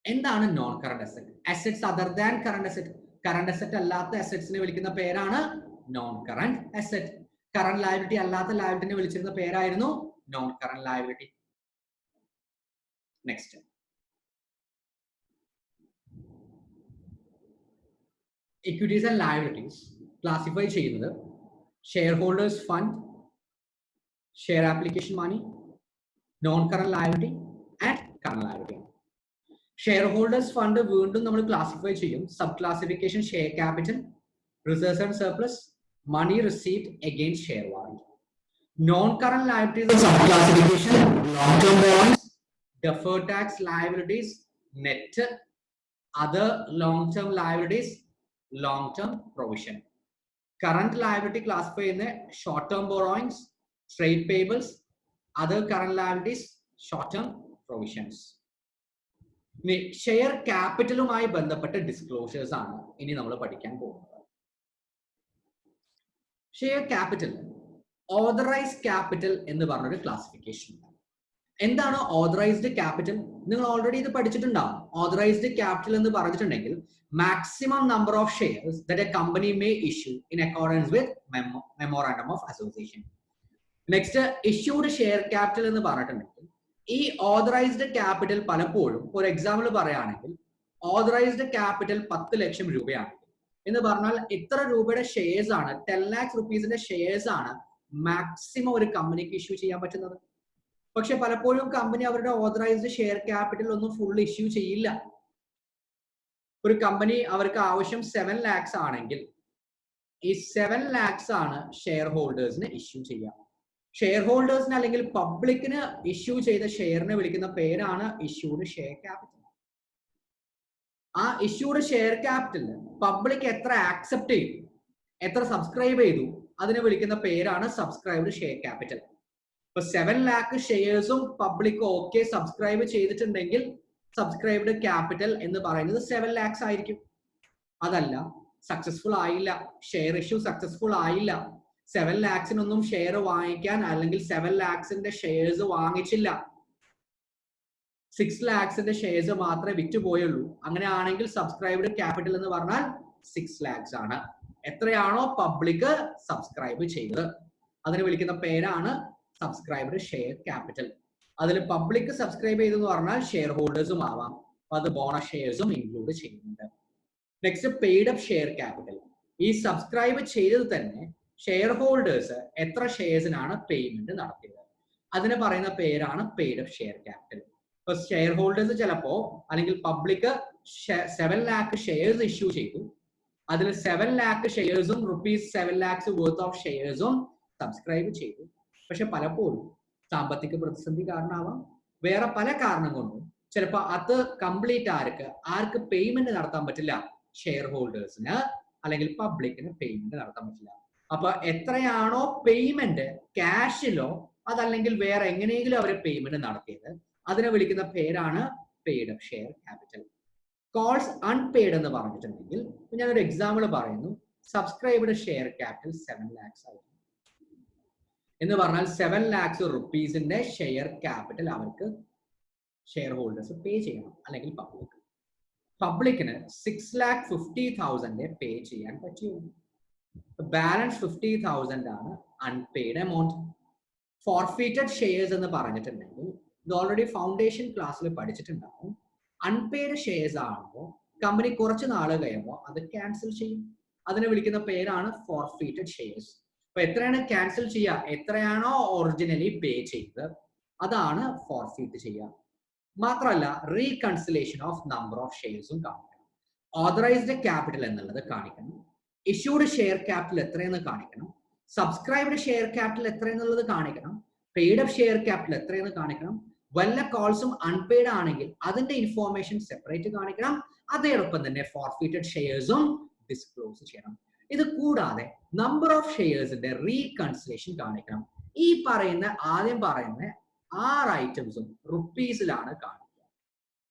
എന്താണ് non current asset? Assets other than current asset. Current asset അല്ലാത്ത അസറ്റ്സിനെ വിളിക്കുന്ന പേരാണ് non current asset. Current liability അല്ലാത്ത ലയബിലിറ്റിനെ വിളിച്ചിരുന്ന പേരായിരുന്നു non current liability. Next equities and liabilities classify ചെയ്യുന്നത് share holders fund, share application money, non current liability and current liability. Share holders fund വീണ്ടും നമ്മൾ ക്ലാസിഫൈ ചെയ്യും. Sub classification share capital, reserves and surplus, money received against share warrant. Non current liabilities sub classification long term bonds, deferred tax liabilities, net, other long term liabilities, long term provision. Current liability classify in short term borrowings, trade payables, other current liabilities, short term provisions. Share ക്യാപിറ്റലുമായി ബന്ധപ്പെട്ട disclosures ആണ് ഇനി നമ്മൾ പഠിക്കാൻ പോകുന്നത്. Share capital, authorised capital എന്ന് പറഞ്ഞൊരു classification ഉണ്ട്. എന്താണ് ഓതറൈസ്ഡ് ക്യാപിറ്റൽ? നിങ്ങൾ ഓൾറെഡി ഇത് പഠിച്ചിട്ടുണ്ടാവും. ഓതറൈസ്ഡ് ക്യാപിറ്റൽ എന്ന് പറഞ്ഞിട്ടുണ്ടെങ്കിൽ maximum number of shares that A company may issue in accordance with memorandum of association. Next issued share capital എന്ന് പറഞ്ഞിട്ടുണ്ടെങ്കിൽ ഈ ഓതറൈസ്ഡ് ക്യാപിറ്റൽ പലപ്പോഴും, ഒരു എക്സാമ്പിൾ പറയുകയാണെങ്കിൽ ഓതറൈസ്ഡ് ക്യാപിറ്റൽ 10 ലക്ഷം രൂപയാണെങ്കിൽ എന്ന് പറഞ്ഞാൽ ഇത്ര രൂപയുടെ ഷെയർസ് ആണ്, 10 lakhs rupeesന്റെ ഷെയർസ് ആണ് മാക്സിമം ഒരു കമ്പനിക്ക് ഇഷ്യൂ ചെയ്യാൻ പറ്റുന്നത്. പക്ഷെ പലപ്പോഴും കമ്പനി അവരുടെ ഓതറൈസ്ഡ് ഷെയർ ക്യാപിറ്റൽ ഒന്നും ഫുൾ ഇഷ്യൂ ചെയ്യില്ല. ഒരു കമ്പനി അവർക്ക് ആവശ്യം 7 lakhs ആണെങ്കിൽ ഈ 7 lakhs ആണ് ഷെയർ ഹോൾഡേഴ്സിന് ഇഷ്യൂ ചെയ്യാം. ഷെയർ ഹോൾഡേഴ്സിന് അല്ലെങ്കിൽ പബ്ലിക്കിന് ഇഷ്യൂ ചെയ്ത ഷെയറിനെ വിളിക്കുന്ന പേരാണ് ഇഷ്യൂഡ് ഷെയർ ക്യാപിറ്റൽ. ആ ഇഷ്യൂഡ് ഷെയർ ക്യാപിറ്റൽ പബ്ലിക് എത്ര ആക്സെപ്റ്റ് ചെയ്തു, എത്ര സബ്സ്ക്രൈബ് ചെയ്തു, അതിനെ വിളിക്കുന്ന പേരാണ് സബ്സ്ക്രൈബ്ഡ് ഷെയർ ക്യാപിറ്റൽ. ഇപ്പൊ 7 lakh ഷെയർസും പബ്ലിക് ഓക്കെ സബ്സ്ക്രൈബ് ചെയ്തിട്ടുണ്ടെങ്കിൽ സബ്സ്ക്രൈബ്ഡ് ക്യാപിറ്റൽ എന്ന് പറയുന്നത് 7 lakhs ആയിരിക്കും. അതല്ല, സക്സസ്ഫുൾ ആയില്ല, ഷെയർ ഇഷ്യൂ സക്സസ്ഫുൾ ആയില്ല, 7 lakhsനൊന്നും ഷെയർ വാങ്ങിക്കാൻ അല്ലെങ്കിൽ 7 lakhsന്റെ ഷെയർസ് വാങ്ങിച്ചില്ല, 6 lakhsന്റെ ഷെയർസ് മാത്രമേ വിറ്റുപോയുള്ളൂ, അങ്ങനെയാണെങ്കിൽ സബ്സ്ക്രൈബ്ഡ് ക്യാപിറ്റൽ എന്ന് പറഞ്ഞാൽ 6 lakhs ആണ്. എത്രയാണോ പബ്ലിക് സബ്സ്ക്രൈബ് ചെയ്തത് അതിന് വിളിക്കുന്ന പേരാണ് സബ്സ്ക്രൈബ്ഡ് ഷെയർ ക്യാപിറ്റൽ. അതിൽ പബ്ലിക് സബ്സ്ക്രൈബ് ചെയ്തെന്ന് പറഞ്ഞാൽ ഷെയർ ഹോൾഡേഴ്സും ആവാം, അത് ബോണസ് ഷെയർസും ഇൻക്ലൂഡ് ചെയ്യുന്നുണ്ട്. Next paid up share capital. ഈ സബ്സ്ക്രൈബ് ചെയ്തത് തന്നെ ഷെയർ ഹോൾഡേഴ്സ് എത്ര ഷെയർസിനാണ് പേയ്മെന്റ് നടത്തിയത് അതിന് പറയുന്ന പേരാണ് പെയ്ഡ് അപ്പ് ഷെയർ ക്യാപിറ്റൽ. ഇപ്പൊ ഷെയർ ഹോൾഡേഴ്സ് ചിലപ്പോ അല്ലെങ്കിൽ പബ്ലിക് 7 lakh ഷെയർസ് ഇഷ്യൂ ചെയ്തു, അതിൽ 7 lakh ഷെയർസും ₹7 lakhs വർത്ത് ഓഫ് ഷെയർസും സബ്സ്ക്രൈബ് ചെയ്തു. പക്ഷെ പലപ്പോഴും സാമ്പത്തിക പ്രതിസന്ധി കാരണമാവാം, വേറെ പല കാരണം കൊണ്ടും ചിലപ്പോൾ അത് കംപ്ലീറ്റ് ആർക്ക് പേയ്മെന്റ് നടത്താൻ പറ്റില്ല, ഷെയർ ഹോൾഡേഴ്സിന് അല്ലെങ്കിൽ പബ്ലിക്കിന് പേയ്മെന്റ് നടത്താൻ പറ്റില്ല. അപ്പൊ എത്രയാണോ പേയ്മെന്റ് ക്യാഷിലോ അതല്ലെങ്കിൽ വേറെ എങ്ങനെയെങ്കിലും അവർ പേയ്മെന്റ് നടത്തിയത് അതിനെ വിളിക്കുന്ന പേരാണ് paid up share capital. Calls unpaid എന്ന് പറഞ്ഞിട്ടുണ്ടെങ്കിൽ ഞാനൊരു എക്സാമ്പിൾ പറയുന്നു. സബ്സ്ക്രൈബ്ഡ് ഷെയർ ക്യാപിറ്റൽ 7 lakhs ആയിരുന്നു എന്ന് പറഞ്ഞാൽ 7 lakhs റുപ്പീസിന്റെ ഷെയർ ക്യാപിറ്റൽ അവർക്ക് ഷെയർ ഹോൾഡേഴ്സ് പേ ചെയ്യണം, അല്ലെങ്കിൽ പബ്ലിക്കിന് 6,50,000 പേ ചെയ്യാൻ പറ്റിയുള്ളൂ. ബാലൻസ് 50,000 ആണ് അൺപെയ്ഡ് എമൗണ്ട്. ഫോർഫീറ്റഡ് ഷെയർസ് എന്ന് പറഞ്ഞിട്ടുണ്ടെങ്കിൽ ഇത് ഓൾറെഡി ഫൗണ്ടേഷൻ ക്ലാസ്സിൽ പഠിച്ചിട്ടുണ്ടാവും. അൺപെയ്ഡ് ഷെയർസ് ആകുമ്പോൾ കമ്പനി കുറച്ച് നാൾ കഴിയുമ്പോൾ അത് ക്യാൻസൽ ചെയ്യും, അതിനെ വിളിക്കുന്ന പേരാണ് ഫോർഫീറ്റഡ് ഷെയർസ്. അപ്പൊ എത്രയാണ് ക്യാൻസൽ ചെയ്യുക, എത്രയാണോ ഒറിജിനലി പേ ചെയ്തത് അതാണ് ഫോർഫീറ്റ് ചെയ്യുക. മാത്രമല്ല റീകൺസിലേഷൻ ഓഫ് നമ്പർ ഓഫ് ഷെയർസും കാണിക്കണം, ഓതറൈസ്ഡ് ക്യാപിറ്റൽ എന്നുള്ളത് കാണിക്കണം, ഇഷ്യൂഡ് ഷെയർ ക്യാപിറ്റൽ എത്രയെന്ന് കാണിക്കണം, സബ്സ്ക്രൈബ്ഡ് ഷെയർ ക്യാപിറ്റൽ എത്രയെന്നുള്ളത് കാണിക്കണം, പെയ്ഡ് അപ്പ് ഷെയർ ക്യാപിറ്റൽ എത്രയെന്ന് കാണിക്കണം, വല്ല കോൾസും അൺപെയ്ഡ് ആണെങ്കിൽ അതിന്റെ ഇൻഫോർമേഷൻ സെപ്പറേറ്റ് കാണിക്കണം, അതോടൊപ്പം തന്നെ ഫോർഫീറ്റഡ് ഷെയർസും ഡിസ്ക്ലോസ് ചെയ്യണം. ഇത് കൂടാതെ നമ്പർ ഓഫ് ഷെയർസിന്റെ റീകൺസിലേഷൻ കാണിക്കണം. ഈ ആദ്യം പറയുന്ന 6 ഐറ്റംസും റുപ്പീസിലാണ് കാണിക്കുക.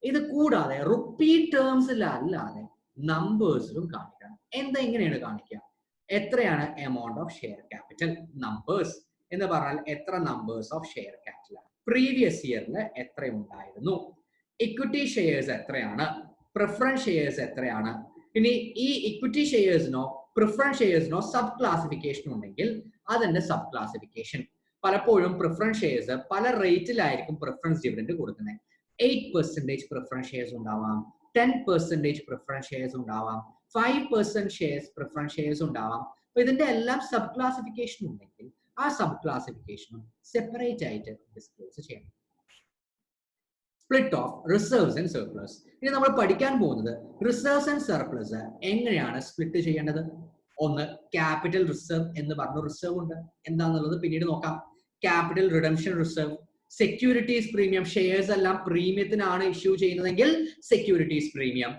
ഇത് കൂടാതെ റുപ്പി ടേംസിലല്ലാതെ നമ്പേഴ്സിലും കാണിക്കണം. എങ്ങനെയാണ് കാണിക്കുക, എത്രയാണ് amount of share capital, numbers എന്ന് പറഞ്ഞാൽ എത്ര numbers of share capital, previous ഇയറിൽ എത്ര ഉണ്ടായിരുന്നു, ഇക്വിറ്റി ഷെയർസ് എത്രയാണ്, പ്രിഫറൻസ് ഷെയർസ് എത്രയാണ്. ഇനി ഈ ഇക്വിറ്റി ഷെയർസിനോ പ്രിഫറൻസ് ഷെയർസിനോ സബ് ക്ലാസിഫിക്കേഷൻ ഉണ്ടെങ്കിൽ അതിന്റെ സബ് ക്ലാസിഫിക്കേഷൻ. പലപ്പോഴും പ്രിഫറൻസ് ഷെയർസ് പല റേറ്റിലായിരിക്കും പ്രിഫറൻസ് ഡിവിഡൻഡ് കൊടുക്കുന്നത്. 8% പ്രിഫറൻസ് ഷെയർസ് ഉണ്ടാവാം, 10% പ്രിഫറൻസ് ഷെയർസ് ഉണ്ടാവാം, 5% ഷെയർസ് പ്രിഫറൻസ് ഷെയർസ് ഉണ്ടാവാം. അപ്പൊ ഇതിന്റെ എല്ലാം സബ് ക്ലാസിഫിക്കേഷൻ ഉണ്ടെങ്കിൽ ആ സബ് ക്ലാസിഫിക്കേഷനും സെപ്പറേറ്റ് ആയിട്ട് ഡിസ്ക്ലോസ് ചെയ്യണം. Split of reserves and surplus. ഇനി നമ്മൾ പഠിക്കാൻ പോകുന്നത് റിസർവ്സ് ആൻഡ് സർപ്ലസ് എങ്ങനെയാണ് സ്പ്ലിറ്റ് ചെയ്യേണ്ടത്. ഒന്ന്, ക്യാപിറ്റൽ റിസർവ് എന്ന് പറഞ്ഞ റിസർവ് ഉണ്ട്, എന്താണെന്നുള്ളത് പിന്നീട് നോക്കാം. Capital redemption reserve, securities premium, shares എല്ലാം പ്രീമിയത്തിനാണ് ഇഷ്യൂ ചെയ്യുന്നതെങ്കിൽ securities premium.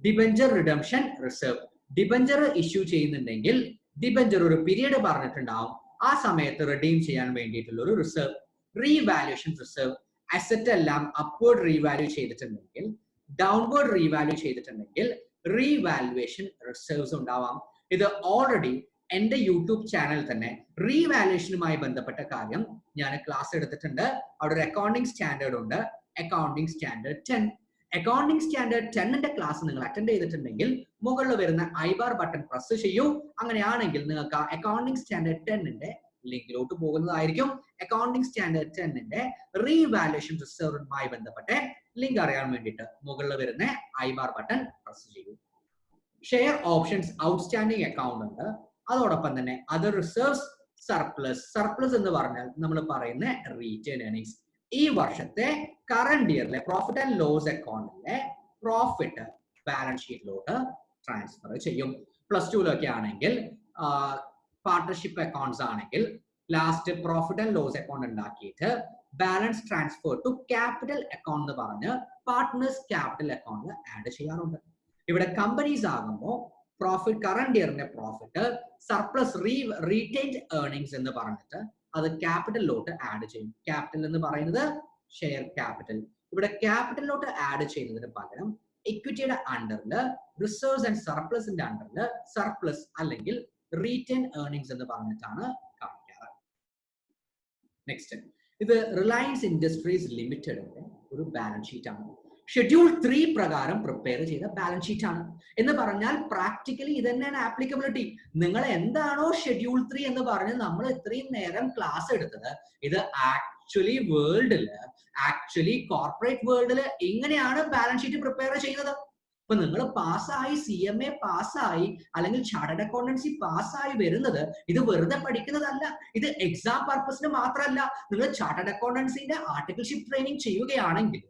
Debenture redemption reserve, debenture issue ചെയ്യുന്നുണ്ടെങ്കിൽ ഡിബഞ്ചർ ഒരു പീരീഡ് പറഞ്ഞിട്ടുണ്ടാവും, ആ സമയത്ത് റിഡീം ചെയ്യാൻ വേണ്ടിയിട്ടുള്ള ഒരു റിസർവ്. റീവാല്യൂഷൻ റിസർവ്, അസറ്റ് എല്ലാം അപ്വേർഡ് റീവാല്യൂ ചെയ്തിട്ടുണ്ടെങ്കിൽ ഡൗൺവേർഡ് റീവാല്യൂ ചെയ്തിട്ടുണ്ടെങ്കിൽ റീവാലുവേഷൻ റിസർവ്സ് ഉണ്ടാവാം. ഇത് ഓൾറെഡി എന്റെ യൂട്യൂബ് ചാനൽ തന്നെ റീവാലുവേഷനുമായി ബന്ധപ്പെട്ട കാര്യം ഞാൻ ക്ലാസ് എടുത്തിട്ടുണ്ട്. അവിടെ ഒരു അക്കൗണ്ടിങ് സ്റ്റാൻഡേർഡ് ഉണ്ട്, അക്കൗണ്ടിങ് സ്റ്റാൻഡേർഡ് 10. അക്കൗണ്ടിങ് സ്റ്റാൻഡേർഡ് 10ന്റെ ക്ലാസ് നിങ്ങൾ അറ്റൻഡ് ചെയ്തിട്ടുണ്ടെങ്കിൽ മുകളിൽ വരുന്ന ഐബാർ ബട്ടൺ പ്രസ് ചെയ്യൂ. അങ്ങനെയാണെങ്കിൽ നിങ്ങൾക്ക് ആ അക്കൗണ്ടിങ് സ്റ്റാൻഡേർഡ് 10ന്റെ ലിങ്കിലോട്ട് പോകുന്നതായിരിക്കും. അക്കൗണ്ടിങ് സ്റ്റാൻഡേർഡ് 10ന്റെ റീവാലുവേഷൻ റിസർവുമായി ബന്ധപ്പെട്ട ലിങ്ക് അറിയാൻ വേണ്ടിയിട്ട് മുകളിൽ വരുന്ന ഐബാർ ബട്ടൺ പ്രസ് ചെയ്യൂ. ഷെയർ ഓപ്ഷൻസ് ഔട്ട്സ്റ്റാൻഡിംഗ് അക്കൗണ്ട് ഉണ്ട്, അതോടൊപ്പം തന്നെ അതർ റിസർവ്സ്, സർപ്ലസ് എന്ന് പറഞ്ഞാൽ നമ്മൾ പറയുന്ന റീറ്റെയിൻ ഏർണിംഗ്സ്. ഈ വർഷത്തെ കറന്റ് ഇയറിലെ പ്രോഫിറ്റ് ആൻഡ് ലോസ് അക്കൗണ്ടിലെ പ്രോഫിറ്റ് ബാലൻസ് ഷീറ്റിലോട്ട് ട്രാൻസ്ഫർ ചെയ്യും. +2 ആണെങ്കിൽ പാർട്ണർഷിപ്പ് അക്കൗണ്ട്സ് ആണെങ്കിൽ last profit and loss account ഉണ്ടാക്കിയിട്ട് balance transfer to capital account എന്ന് പറഞ്ഞ് പാർട്ട്നേഴ്സ് ക്യാപിറ്റൽ അക്കൗണ്ടിൽ ആഡ് ചെയ്യാറുണ്ട്. ഇവിടെ കമ്പനീസ് ആകുമ്പോൾ പ്രോഫിറ്റ് കറന്റ് ഇയറിന്റെ പ്രോഫിറ്റ് സർപ്ലസ് റീറ്റെയിൻഡ് ഏർണിംഗ്സ് എന്ന് പറഞ്ഞിട്ട് അത് ക്യാപിറ്റലിലോട്ട് ആഡ് ചെയ്യും. ക്യാപിറ്റൽ എന്ന് പറയുന്നത് ഷെയർ ക്യാപിറ്റൽ. ഇവിടെ ക്യാപിറ്റലിലോട്ട് ആഡ് ചെയ്യുന്നതിന് പകരം ഇക്വിറ്റിയുടെ അണ്ടറിൽ റിസർവ്സ് ആൻഡ് സർപ്ലസിന്റെ അണ്ടറിൽ സർപ്ലസ് അല്ലെങ്കിൽ റീറ്റെയിൻ ഏർണിംഗ്സ് എന്ന് പറഞ്ഞിട്ടാണ് കാണിക്കാറ്. നെക്സ്റ്റ്, ഇത് റിലയൻസ് ഇൻഡസ്ട്രീസ് ലിമിറ്റഡിന്റെ ഒരു ബാലൻസ് ഷീറ്റ് ആണ്. ഷെഡ്യൂൾ 3 പ്രകാരം പ്രിപ്പയർ ചെയ്ത ബാലൻസ് ഷീറ്റ് ആണ്. എന്ന് പറഞ്ഞാൽ പ്രാക്ടിക്കലി ഇത് തന്നെയാണ് ആപ്ലിക്കബിലിറ്റി. നിങ്ങൾ എന്താണോ ഷെഡ്യൂൾ 3 എന്ന് പറഞ്ഞ് നമ്മൾ ഇത്രയും നേരം ക്ലാസ് എടുത്തത്, ഇത് ആക്ച്വലി കോർപ്പറേറ്റ് വേൾഡില് എങ്ങനെയാണ് ബാലൻസ് ഷീറ്റ് പ്രിപ്പയർ ചെയ്യുന്നത്. ഇപ്പൊ നിങ്ങൾ പാസ്സായി, CMA പാസ്സായി, അല്ലെങ്കിൽ ചാർട്ടേഡ് അക്കൗണ്ടൻസി പാസ്സായി വരുന്നത് ഇത് വെറുതെ പഠിക്കുന്നതല്ല. ഇത് എക്സാം പർപ്പസിന് മാത്രമല്ല. നിങ്ങൾ ചാർട്ടേഡ് അക്കൗണ്ടൻസിന്റെ ആർട്ടിക്കിൾഷിപ്പ് ട്രെയിനിങ് ചെയ്യുകയാണെങ്കിലും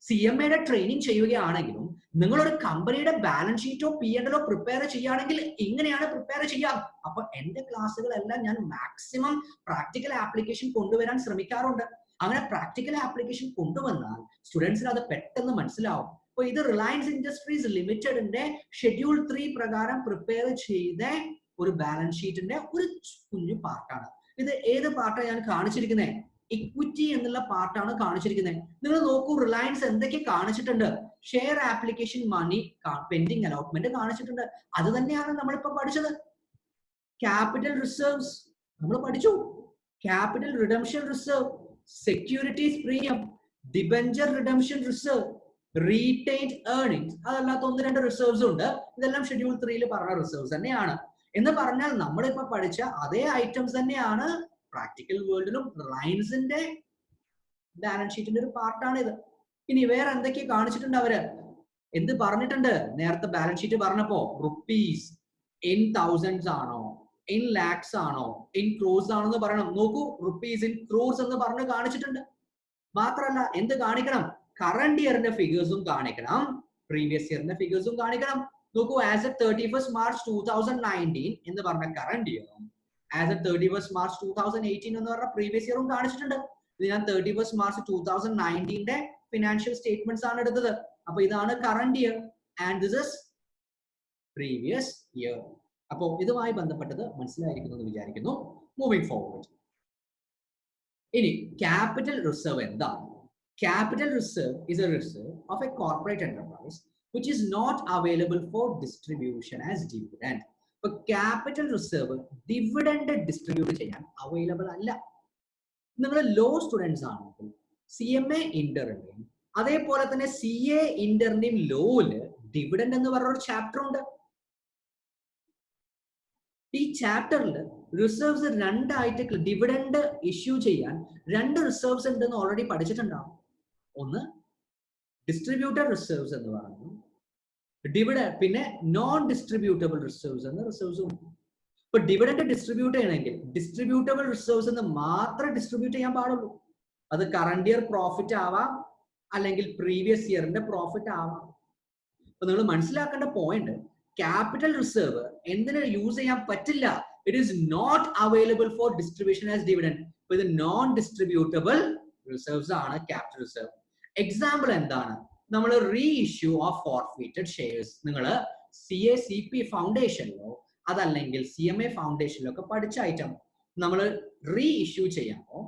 CMAയുടെ ട്രെയിനിങ് ചെയ്യുകയാണെങ്കിലും നിങ്ങളൊരു കമ്പനിയുടെ ബാലൻസ് ഷീറ്റോ P&L പ്രിപ്പയർ ചെയ്യുകയാണെങ്കിൽ ഇങ്ങനെയാണ് പ്രിപ്പയർ ചെയ്യാം. അപ്പൊ എന്റെ ക്ലാസ്സുകളെല്ലാം ഞാൻ മാക്സിമം പ്രാക്ടിക്കൽ ആപ്ലിക്കേഷൻ കൊണ്ടുവരാൻ ശ്രമിക്കാറുണ്ട്. അങ്ങനെ പ്രാക്ടിക്കൽ ആപ്ലിക്കേഷൻ കൊണ്ടുവന്നാൽ സ്റ്റുഡൻസിന് അത് പെട്ടെന്ന് മനസ്സിലാവും. അപ്പൊ ഇത് റിലയൻസ് ഇൻഡസ്ട്രീസ് ലിമിറ്റഡിന്റെ ഷെഡ്യൂൾ 3 പ്രകാരം പ്രിപ്പയർ ചെയ്ത ഒരു ബാലൻസ് ഷീറ്റിന്റെ ഒരു കുഞ്ഞു പാർട്ടാണ്. ഇത് ഏത് പാർട്ടാണ് ഞാൻ കാണിച്ചിരിക്കുന്നത്? ഇക്വിറ്റി എന്നുള്ള പാർട്ടാണ് കാണിച്ചിരിക്കുന്നത്. നിങ്ങൾ നോക്കൂ, റിലയൻസ് എന്തൊക്കെ കാണിച്ചിട്ടുണ്ട്. Share application money pending allotment കാണിച്ചിട്ടുണ്ട്. അത് തന്നെയാണ് നമ്മളിപ്പോ പഠിച്ചത്. ക്യാപിറ്റൽ റിസർവ്സ് നമ്മൾ പഠിച്ചു. Capital redemption reserve, securities premium, debenture redemption reserve, retained earnings, അതല്ലാത്ത 1-2 റിസർവ്സ് ഉണ്ട്. ഇതെല്ലാം ഷെഡ്യൂൾ 3 പറഞ്ഞ റിസർവ്സ് തന്നെയാണ്. എന്ന് പറഞ്ഞാൽ നമ്മളിപ്പോ പഠിച്ച അതേ ഐറ്റംസ് തന്നെയാണ് പ്രാക്ടിക്കൽ വേൾഡിലും റിലയൻസിന്റെ ബാലൻസ് ഷീറ്റിന്റെ ഒരു പാർട്ടാണ് ഇത്. ഇനി വേറെ എന്തൊക്കെ കാണിച്ചിട്ടുണ്ട് അവര്? എന്ത് പറഞ്ഞിട്ടുണ്ട്? നേരത്തെ ബാലൻസ് ഷീറ്റ് പറഞ്ഞപ്പോ റുപ്പീസ് ഇൻ തൗസൻഡ്സ് ആണോ, ഇൻ ലാക്സ് ആണോ, ഇൻ ക്രോസ് ആണോ എന്ന് പറയണം. നോക്കൂ, റുപ്പീസ് ഇൻ ക്രോസ് എന്ന് പറഞ്ഞ് കാണിച്ചിട്ടുണ്ട്. മാത്രമല്ല എന്ത് കാണിക്കണം? കറന്റ് ഇയറിന്റെ ഫിഗേഴ്സും കാണിക്കണം, പ്രീവിയസ് ഇയറിന്റെ ഫിഗേഴ്സും കാണിക്കണം. നോക്കൂ, ആസ് എ 31st March 2019 എന്ന് പറഞ്ഞ കറന്റ് ഇയറും ആസ് എ 31st March 2018 എന്ന് പറഞ്ഞ പ്രീവിയസ് ഇയറും കാണിച്ചിട്ടുണ്ട്. ഇത് ഞാൻ 31st March 2019 ഫിനാൻഷ്യൽ സ്റ്റേറ്റ്മെന്റ്സ് ആണ് എടുത്തത്. അപ്പൊ ഇതാണ് current year and this is previous year. അപ്പോ ഇതുമായി ബന്ധപ്പെട്ടത് മനസ്സിലായിരിക്കുന്നു എന്ന് വിചാരിക്കുന്നു. മൂവിംഗ് ഫോർവേഡ്, ഇനി ക്യാപിറ്റൽ റിസർവ് എന്താണ്? Capital reserve is a reserve of a corporate enterprise which is not available for distribution as dividend. But capital reserve dividend distribute ചെയ്യാൻ available അല്ല. നിങ്ങൾ ലോ സ്റ്റുഡൻസ് ആണെങ്കിൽ CMA ഇന്ററിന്റെയും അതേപോലെ തന്നെ CA ഇന്ററിന്റെയും ലോയില് ഡിവിഡൻഡ് എന്ന് പറഞ്ഞ ഒരു ചാപ്റ്റർ ഉണ്ട്. ഈ ചാപ്റ്ററിൽ റിസർവ്സ് രണ്ടായിട്ട് ഡിവിഡൻഡ് ഇഷ്യൂ ചെയ്യാൻ 2 റിസർവ്സ് ഉണ്ടെന്ന് ഓൾറെഡി പഠിച്ചിട്ടുണ്ടാവും. ഒന്ന് ഡിസ്ട്രിബ്യൂട്ടഡ് റിസർവ്സ് എന്ന് പറഞ്ഞു, ഡിവിഡൻഡ്, പിന്നെ നോൺ ഡിസ്ട്രിബ്യൂട്ടബിൾ റിസർവ്സ് എന്ന റിസർവ്സും. ഇപ്പൊ ഡിവിഡൻഡ് ഡിസ്ട്രിബ്യൂട്ട് ചെയ്യണമെങ്കിൽ ഡിസ്ട്രിബ്യൂട്ടബിൾ റിസർവ്സ് എന്ന് മാത്രമേ ഡിസ്ട്രിബ്യൂട്ട് ചെയ്യാൻ പാടുള്ളൂ. അത് കറന്റ് ഇയർ പ്രോഫിറ്റ് ആവാം, അല്ലെങ്കിൽ പ്രീവിയസ് ഇയറിന്റെ പ്രോഫിറ്റ് ആവാം. അപ്പൊ നിങ്ങൾ മനസ്സിലാക്കേണ്ട പോയിന്റ്, ക്യാപിറ്റൽ റിസർവ് എന്തിനു യൂസ് ചെയ്യാൻ പറ്റില്ല? It is not available for distribution as dividend. അപ്പൊ ഇത് നോൺ ഡിസ്ട്രിബ്യൂട്ടബിൾ റിസർവ്സ് ആണ് ക്യാപിറ്റൽ റിസർവ്. എക്സാമ്പിൾ എന്താണ്? നമ്മൾ re issue of forfeited shares നിങ്ങൾ CACP ഫൗണ്ടേഷനിലോ അതല്ലെങ്കിൽ CMA ഫൗണ്ടേഷനിലോ ഒക്കെ പഠിച്ച ഐറ്റം. നമ്മൾ റീ ഇഷ്യൂ ചെയ്യുമ്പോൾ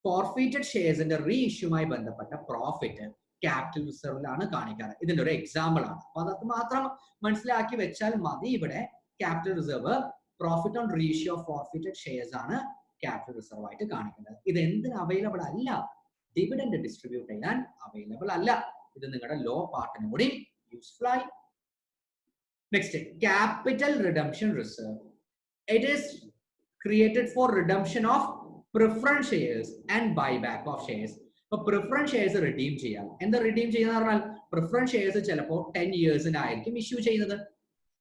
ഫോർഫീറ്റഡ് ഷെയർസിന്റെ റീ ഇഷ്യൂമായി ബന്ധപ്പെട്ട പ്രോഫിറ്റ് ക്യാപിറ്റൽ റിസർവിലാണ് കാണിക്കാറ്. ഇതിന്റെ ഒരു എക്സാമ്പിൾ ആണ്. അപ്പൊ അത് മാത്രം മനസ്സിലാക്കി വെച്ചാൽ മതി. ഇവിടെ capital reserve profit on re issue of forfeited shares ആണ് ക്യാപിറ്റൽ റിസർവ് ആയിട്ട് കാണിക്കുന്നത്. ഇത് എന്തിന് അവൈലബിൾ അല്ല? ഡിവിഡൻഡ് ഡിസ്ട്രിബ്യൂട്ട് ചെയ്യാൻ അവൈലബിൾ അല്ല. ഇത് നിങ്ങളുടെ ലോ പാർട്ടിനും കൂടി യൂസ്ഫുൾ ആയി. Next, capital redemption reserve. It is created for redemption of preference shares and buyback of shares. ഇപ്പൊ പ്രിഫറൻസ് ഷെയർസ് റിഡീം ചെയ്യാം. എന്താ റിഡീം ചെയ്യുന്ന പറഞ്ഞാൽ, പ്രിഫറൻസ് ഷെയർസ് ചിലപ്പോൾ 10 ഇയേഴ്സിനായിരിക്കും ഇഷ്യൂ ചെയ്യുന്നത്.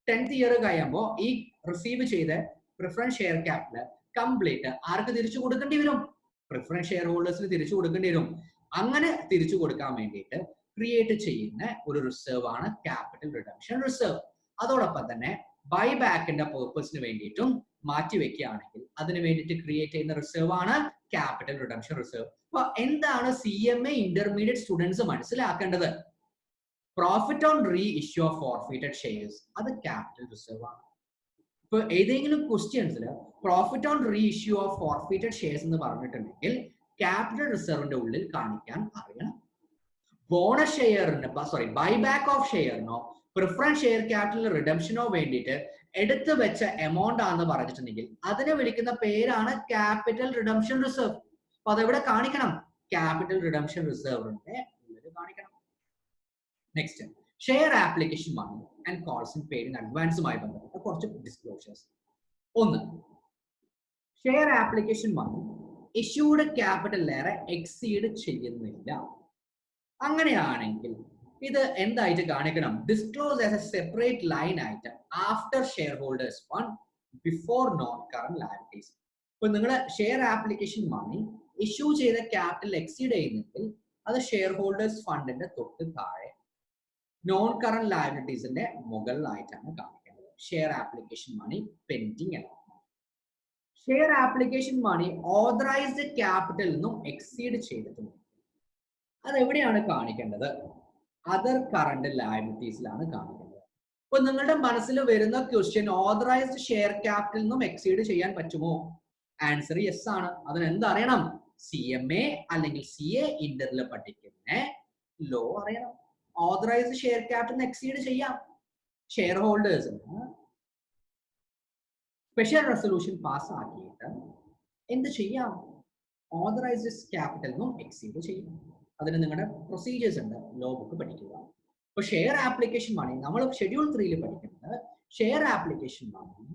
10th ഇയർ കഴിയുമ്പോൾ ഈ റിസീവ് ചെയ്ത പ്രിഫറൻസ് ഷെയർ ക്യാപിറ്റൽ കംപ്ലീറ്റ് ആർക്ക് തിരിച്ചു കൊടുക്കേണ്ടി വരും? പ്രിഫറൻസ് ഷെയർ ഹോൾഡേഴ്സിന് തിരിച്ചു കൊടുക്കേണ്ടി വരും. അങ്ങനെ തിരിച്ചു കൊടുക്കാൻ വേണ്ടിയിട്ട് ക്രിയേറ്റ് ചെയ്യുന്ന ഒരു റിസർവ് ആണ് ക്യാപിറ്റൽ റിഡംഷൻ റിസർവ്. അതോടൊപ്പം തന്നെ ബൈബാക്കിന്റെ പേർപ്പസിന് വേണ്ടിയിട്ടും മാറ്റി വെക്കുകയാണെങ്കിൽ അതിന് വേണ്ടിയിട്ട് ക്രിയേറ്റ് ചെയ്യുന്ന റിസർവ് ആണ് ക്യാപിറ്റൽ റിഡംഷൻ റിസർവ്. അപ്പൊ എന്താണ് CMA ഇന്റർമീഡിയറ്റ് സ്റ്റുഡൻസ് മനസ്സിലാക്കേണ്ടത്? Profit on re issue of forfeited shares അത് ക്യാപിറ്റൽ റിസർവ് ആണ്. ഇപ്പൊ ഏതെങ്കിലും ക്വസ്റ്റ്യൻസിൽ profit on re issue of forfeited shares എന്ന് പറഞ്ഞിട്ടുണ്ടെങ്കിൽ ക്യാപിറ്റൽ റിസർവിന്റെ ഉള്ളിൽ കാണിക്കാൻ അറിയണം. ബോണസ് ഷെയറിന് ബൈബാക്ക് ഓഫ് ഷെയറിനോ പ്രിഫറൻസ് ഷെയർ ക്യാപിറ്റൽ റിഡംഷനോ വേണ്ടിയിട്ട് എടുത്തു വെച്ച എമൗണ്ട് ആണെന്ന് പറഞ്ഞിട്ടുണ്ടെങ്കിൽ അതിനെ വിളിക്കുന്ന പേരാണ് ക്യാപിറ്റൽ റിഡംഷൻ റിസർവ്. അപ്പൊ അതെവിടെ കാണിക്കണം? ക്യാപിറ്റൽ റിഡംഷൻ റിസർവിന്റെ ഉള്ളിൽ കാണിക്കണം. Next, share application money and calls in paid in അഡ്വാൻസുമായി ബന്ധപ്പെട്ട കുറച്ച് ഡിസ്ക്ലോഷേഴ്സ്. ഒന്ന്, ഷെയർ ആപ്ലിക്കേഷൻ മണി ഇഷ്യൂഡ് ക്യാപിറ്റലിലേറെ എക്സീഡ് ചെയ്യുന്നില്ല. അങ്ങനെയാണെങ്കിൽ ഇത് എന്തായിട്ട് കാണിക്കണം? Disclose as a separate line ആയിട്ട് after share holders fund before non current liabilities. ഇപ്പൊ നിങ്ങൾ ഷെയർ ആപ്ലിക്കേഷൻ മണി ഇഷ്യൂ ചെയ്ത ക്യാപിറ്റൽ എക്സീഡ് ചെയ്യുന്നെങ്കിൽ അത് ഷെയർ ഹോൾഡേഴ്സ് ഫണ്ടിന്റെ തൊട്ട് താഴെ നോൺ കറന്റ് ലയബിലിറ്റീസിന്റെ മുകളിലായിട്ടാണ് കാണിക്കേണ്ടത്. Share application money pending allotment. Share application money authorised capital നിന്നും എക്സീഡ് ചെയ്തിട്ടുണ്ട്. അതെവിടെയാണ് കാണിക്കേണ്ടത്? അതർ കറന്റ് ലയബിലിറ്റീസിലാണ് കാണിക്കേണ്ടത്. ഇപ്പൊ നിങ്ങളുടെ മനസ്സിൽ വരുന്ന ക്വസ്റ്റ്യൻ ഓതറൈസ്ഡ് ഷെയർ ക്യാപിറ്റൽ നിന്നും എക്സീഡ് ചെയ്യാൻ പറ്റുമോ? ആൻസർ യെസ് ആണ്. അതിന് എന്തറിയണം? CMA അല്ലെങ്കിൽ CA ഇന്ററിൽ പഠിക്കുന്ന ലോ അറിയണം. ഓതറൈസ്ഡ് ഷെയർ ക്യാപിറ്റൽ എക്സീഡ് ചെയ്യാം. ഷെയർ ഹോൾഡേഴ്സിന് സ്പെഷ്യൽ റെസൊല്യൂഷൻ പാസ് ആക്കിയിട്ട് എന്ത് ചെയ്യാം? ഓതറൈസ്ഡ് ക്യാപിറ്റൽ നിന്നും എക്സീഡ് ചെയ്യും. അതിന് നിങ്ങളുടെ പ്രൊസീജിയേഴ്സ് ഉണ്ട്, ലോ ബുക്ക് പഠിക്കുക. ഇപ്പൊ ഷെയർ ആപ്ലിക്കേഷൻ മണി നമ്മൾ ഷെഡ്യൂൾ 3 പഠിക്കുന്നത് share application money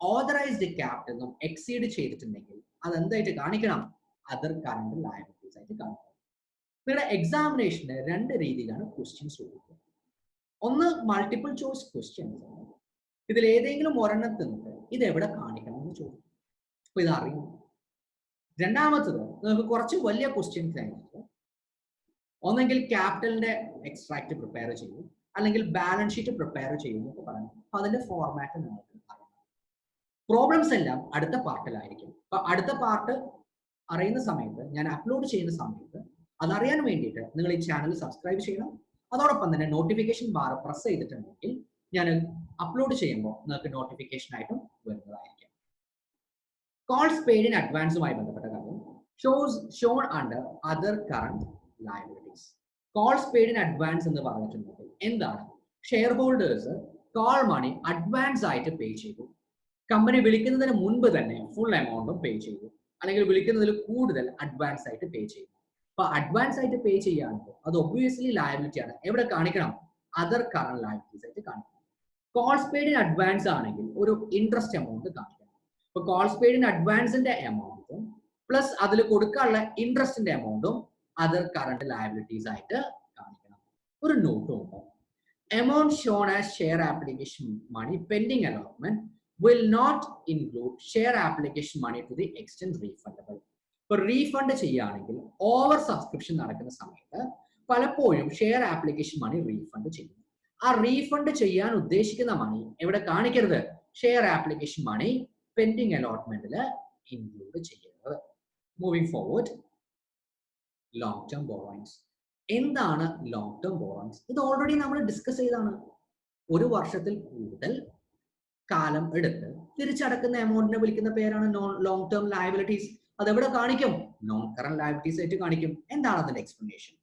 authorised capital നിന്നും എക്സീഡ് ചെയ്തിട്ടുണ്ടെങ്കിൽ അത് എന്തായിട്ട് കാണിക്കണം? അതർ കറന്റ് ലയബിലിറ്റീസ് ആയിട്ട് കാണിക്കണം. നിങ്ങളുടെ എക്സാമിനേഷന് രണ്ട് രീതിയിലാണ് ക്വസ്റ്റ്യൻസ് ചോദിക്കുക. ഒന്ന് മൾട്ടിപ്പിൾ ചോയ്സ് ക്വസ്റ്റ്യൻസ്. ഇതിൽ ഏതെങ്കിലും ഒരെണ്ണത്തിൽ നിന്ന് ഇത് എവിടെ കാണിക്കണം എന്ന് ചോദിക്കും. അപ്പൊ ഇത് അറിയും. രണ്ടാമത്തത് നിങ്ങൾക്ക് കുറച്ച് വലിയ ക്വസ്റ്റ്യൻസ് ആയിട്ട് ഒന്നെങ്കിൽ ക്യാപിറ്റലിന്റെ എക്സ്ട്രാക്ട് പ്രിപ്പയർ ചെയ്യും, അല്ലെങ്കിൽ ബാലൻസ് ഷീറ്റ് പ്രിപ്പയർ ചെയ്യും എന്നൊക്കെ പറഞ്ഞു. അപ്പൊ അതിന്റെ ഫോർമാറ്റ് നിങ്ങൾക്ക് അറിയാം. പ്രോബ്ലംസ് എല്ലാം അടുത്ത പാർട്ടിലായിരിക്കും. അപ്പൊ അടുത്ത പാർട്ട് അറിയുന്ന സമയത്ത്, ഞാൻ അപ്ലോഡ് ചെയ്യുന്ന സമയത്ത് അതറിയാൻ വേണ്ടിയിട്ട് നിങ്ങൾ ഈ ചാനൽ സബ്സ്ക്രൈബ് ചെയ്യണം. അതോടൊപ്പം തന്നെ നോട്ടിഫിക്കേഷൻ ബാർ പ്രസ് ചെയ്തിട്ടുണ്ടെങ്കിൽ ഞാൻ അപ്ലോഡ് ചെയ്യുമ്പോൾ നിങ്ങൾക്ക് നോട്ടിഫിക്കേഷൻ ആയിട്ടും വരുന്നതായിരിക്കും. കോൾസ് പെയ്ഡ് ഇൻ അഡ്വാൻസുമായി ബന്ധപ്പെട്ട കാര്യം shown under other current liabilities. Calls paid in advance എന്ന് പറഞ്ഞിട്ടുണ്ടെങ്കിൽ എന്താണ്? Shareholders call money advance ആയിട്ട് പേ ചെയ്തു. കമ്പനി വിളിക്കുന്നതിന് മുൻപ് തന്നെ ഫുൾ എമൗണ്ടും പേ ചെയ്തു, അല്ലെങ്കിൽ വിളിക്കുന്നതിൽ കൂടുതൽ അഡ്വാൻസ് ആയിട്ട് പേ ചെയ്തു. അപ്പൊ അഡ്വാൻസ് ആയിട്ട് പേ ചെയ്യുകയാണെങ്കിൽ അത് ഒബ്വിയസ്ലി ലയബിലിറ്റി ആണ്. എവിടെ കാണിക്കണം? അതർ കറന്റ് ലയബിലിറ്റീസ് ആയിട്ട് കാണിക്കണം. കോൾസ് പെയ്ഡ് ഇൻ അഡ്വാൻസ് ആണെങ്കിൽ ഒരു ഇൻട്രസ്റ്റ് എമൗണ്ട് കാണിക്കണം. ഇപ്പൊ കോൾസ് പെയ്ഡ് ഇൻ അഡ്വാൻസിന്റെ എമൗണ്ടും പ്ലസ് അതിൽ കൊടുക്കാനുള്ള ഇൻട്രസ്റ്റിന്റെ എമൗണ്ടും അതർ കറന്റ് ലയബിലിറ്റീസ് ആയിട്ട് കാണിക്കണം. ഒരു നോട്ടും ഉണ്ട്. Amount shown as share application money pending allotment will not include share application money to the extent refundable. ഇപ്പൊ റീഫണ്ട് ചെയ്യുകയാണെങ്കിൽ ഓവർ സബ്സ്ക്രിപ്ഷൻ നടക്കുന്ന സമയത്ത് പലപ്പോഴും ഷെയർ ആപ്ലിക്കേഷൻ മണി റീഫണ്ട് ചെയ്യും. ആ റീഫണ്ട് ചെയ്യാൻ ഉദ്ദേശിക്കുന്ന മണി എവിടെ കാണിക്കരുത്? ഷെയർ ആപ്ലിക്കേഷൻ മണി പെൻഡിങ് അലോട്ട്മെന്റിൽ ഇൻക്ലൂഡ് ചെയ്യരുത്. Moving forward, long term borrowings. എന്താണ് ലോങ് ടേം ബോറോയിങ്സ്? ഇത് ഓൾറെഡി നമ്മൾ ഡിസ്കസ് ചെയ്താണ്. ഒരു വർഷത്തിൽ കൂടുതൽ കാലം എടുത്ത് തിരിച്ചടക്കുന്ന എമൗണ്ടിനെ വിളിക്കുന്ന പേരാണ് ലോങ് ടേം ലയബിലിറ്റീസ്. അതെവിടെ കാണിക്കും? നോൺ കറന്റ് ലയബിലിറ്റീസ് ആയിട്ട് കാണിക്കും. എന്താണ് അതിന്റെ explanation?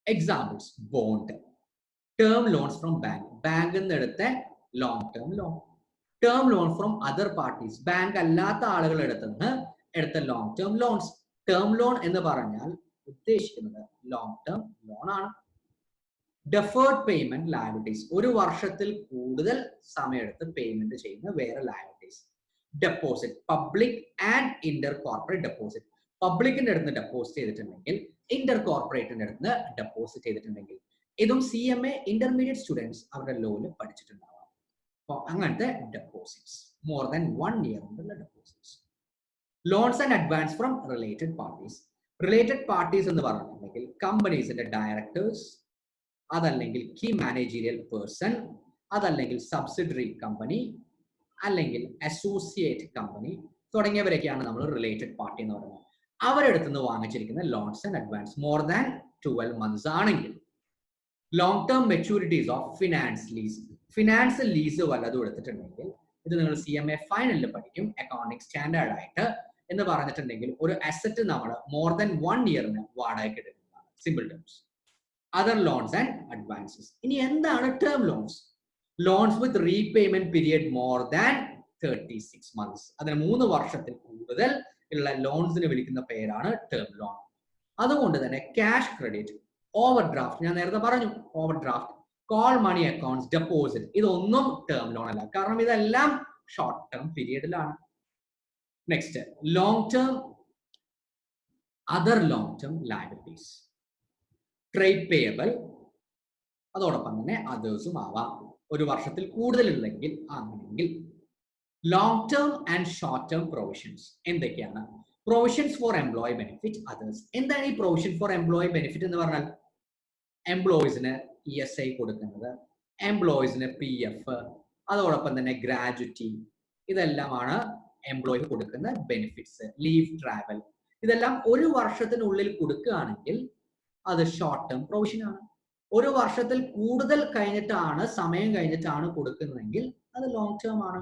Examples: bond, term loans from bank, ബാങ്കിൽ നിന്ന് എടുത്ത long term loan, term loan from other parties, bank അല്ലാത്ത ആളുകൾ എടുത്ത long term loans. Term loan എന്ന് പറഞ്ഞാൽ ഉദ്ദേശിക്കുന്നത് ലോങ് ടേം ലോൺ ആണ്. ഡെഫേർഡ് പേയ്മെന്റ് ലയബിലിറ്റീസ്, ഒരു വർഷത്തിൽ കൂടുതൽ സമയമെടുത്ത് പേയ്മെന്റ് ചെയ്യുന്ന വേറെ liabilities. Deposit, public and inter corporate deposit, പബ്ലിക്കിന്റെ അടുത്ത് ഡെപ്പോസിറ്റ് ചെയ്തിട്ടുണ്ടെങ്കിൽ ഇന്റർ കോർപ്പറേറ്റിന്റെ അടുത്ത് ഡെപ്പോസിറ്റ് ചെയ്തിട്ടുണ്ടെങ്കിൽ ഇതും CMA ഇന്റർമീഡിയറ്റ് സ്റ്റുഡൻസ് അവരുടെ ലോയിൽ പഠിച്ചിട്ടുണ്ടാവാം. അപ്പോൾ അങ്ങനത്തെ ഡെപ്പോസിറ്റ്സ് മോർ ദാൻ 1 year ഉള്ള deposits. Loans and advance from related parties. Related parties എന്ന് പറഞ്ഞിട്ടുണ്ടെങ്കിൽ കമ്പനീസിന്റെ ഡയറക്ടേഴ്സ്, അതല്ലെങ്കിൽ കീ മാനേജീരിയൽ പേഴ്സൺ, അതല്ലെങ്കിൽ സബ്സിഡറി കമ്പനി, അല്ലെങ്കിൽ അസോസിയേറ്റ് കമ്പനി തുടങ്ങിയവരൊക്കെയാണ് നമ്മൾ റിലേറ്റഡ് പാർട്ടി എന്ന് പറയുന്നത്. അവരെടുത്ത് നിന്ന് വാങ്ങിച്ചിരിക്കുന്ന loans and advance more than 12 months ആണെങ്കിൽ long term maturities of finance lease, finance lease വല്ലതും എടുത്തിട്ടുണ്ടെങ്കിൽ ഇത് നിങ്ങൾ CMA ഫൈനലിൽ പഠിക്കും, അക്കൗണ്ടിങ് സ്റ്റാൻഡേർഡ് ആയിട്ട് എന്ന് പറഞ്ഞിട്ടുണ്ടെങ്കിൽ ഒരു അസറ്റ് നമ്മൾ മോർ ദാൻ 1 year വാടകയ്ക്ക് എടുക്കുന്നതാണ്. Simple terms. Other loans and advances. ഇനി എന്താണ് term loans? Loans with repayment period more than 36 months. അതിന് 3 വർഷത്തിൽ കൂടുതൽ ഉള്ള ലോൺസിന് വിളിക്കുന്ന പേരാണ് ടേം ലോൺ. അതുകൊണ്ട് തന്നെ ക്യാഷ് ക്രെഡിറ്റ്, ഓവർ ഡ്രാഫ്റ്റ്, ഞാൻ നേരത്തെ പറഞ്ഞു over draft, call money accounts, deposit, ഇതൊന്നും ടേം ലോൺ അല്ല, കാരണം ഇതെല്ലാം ഷോർട്ട് ടേം പീരിയഡിലാണ്. Next long term, other long term liabilities, trade payable, അതോടൊപ്പം തന്നെ അതേഴ്സും ആവാം, ഒരു വർഷത്തിൽ കൂടുതലുണ്ടെങ്കിൽ ആണെങ്കിൽ. Long term and short term provisions എന്തൊക്കെയാണ്? Provisions for employee benefit, others. എന്താണ് ഈ പ്രൊവിഷൻ ഫോർ എംപ്ലോയി ബെനിഫിറ്റ് എന്ന് പറഞ്ഞാൽ? എംപ്ലോയീസിന് ESI കൊടുക്കുന്നത്, എംപ്ലോയീസിന് PF, അതോടൊപ്പം തന്നെ ഗ്രാജുറ്റി, ഇതെല്ലാമാണ് എംപ്ലോയി കൊടുക്കുന്ന ബെനിഫിറ്റ്സ്. ലീവ്, ട്രാവൽ, ഇതെല്ലാം ഒരു വർഷത്തിനുള്ളിൽ കൊടുക്കുകയാണെങ്കിൽ അത് ഷോർട്ട് ടേം പ്രൊവിഷൻ ആണ്. ഒരു വർഷത്തിൽ കൂടുതൽ കഴിഞ്ഞിട്ടാണ്, സമയം കഴിഞ്ഞിട്ടാണ് കൊടുക്കുന്നതെങ്കിൽ അത് ലോങ് ടേം ആണ്.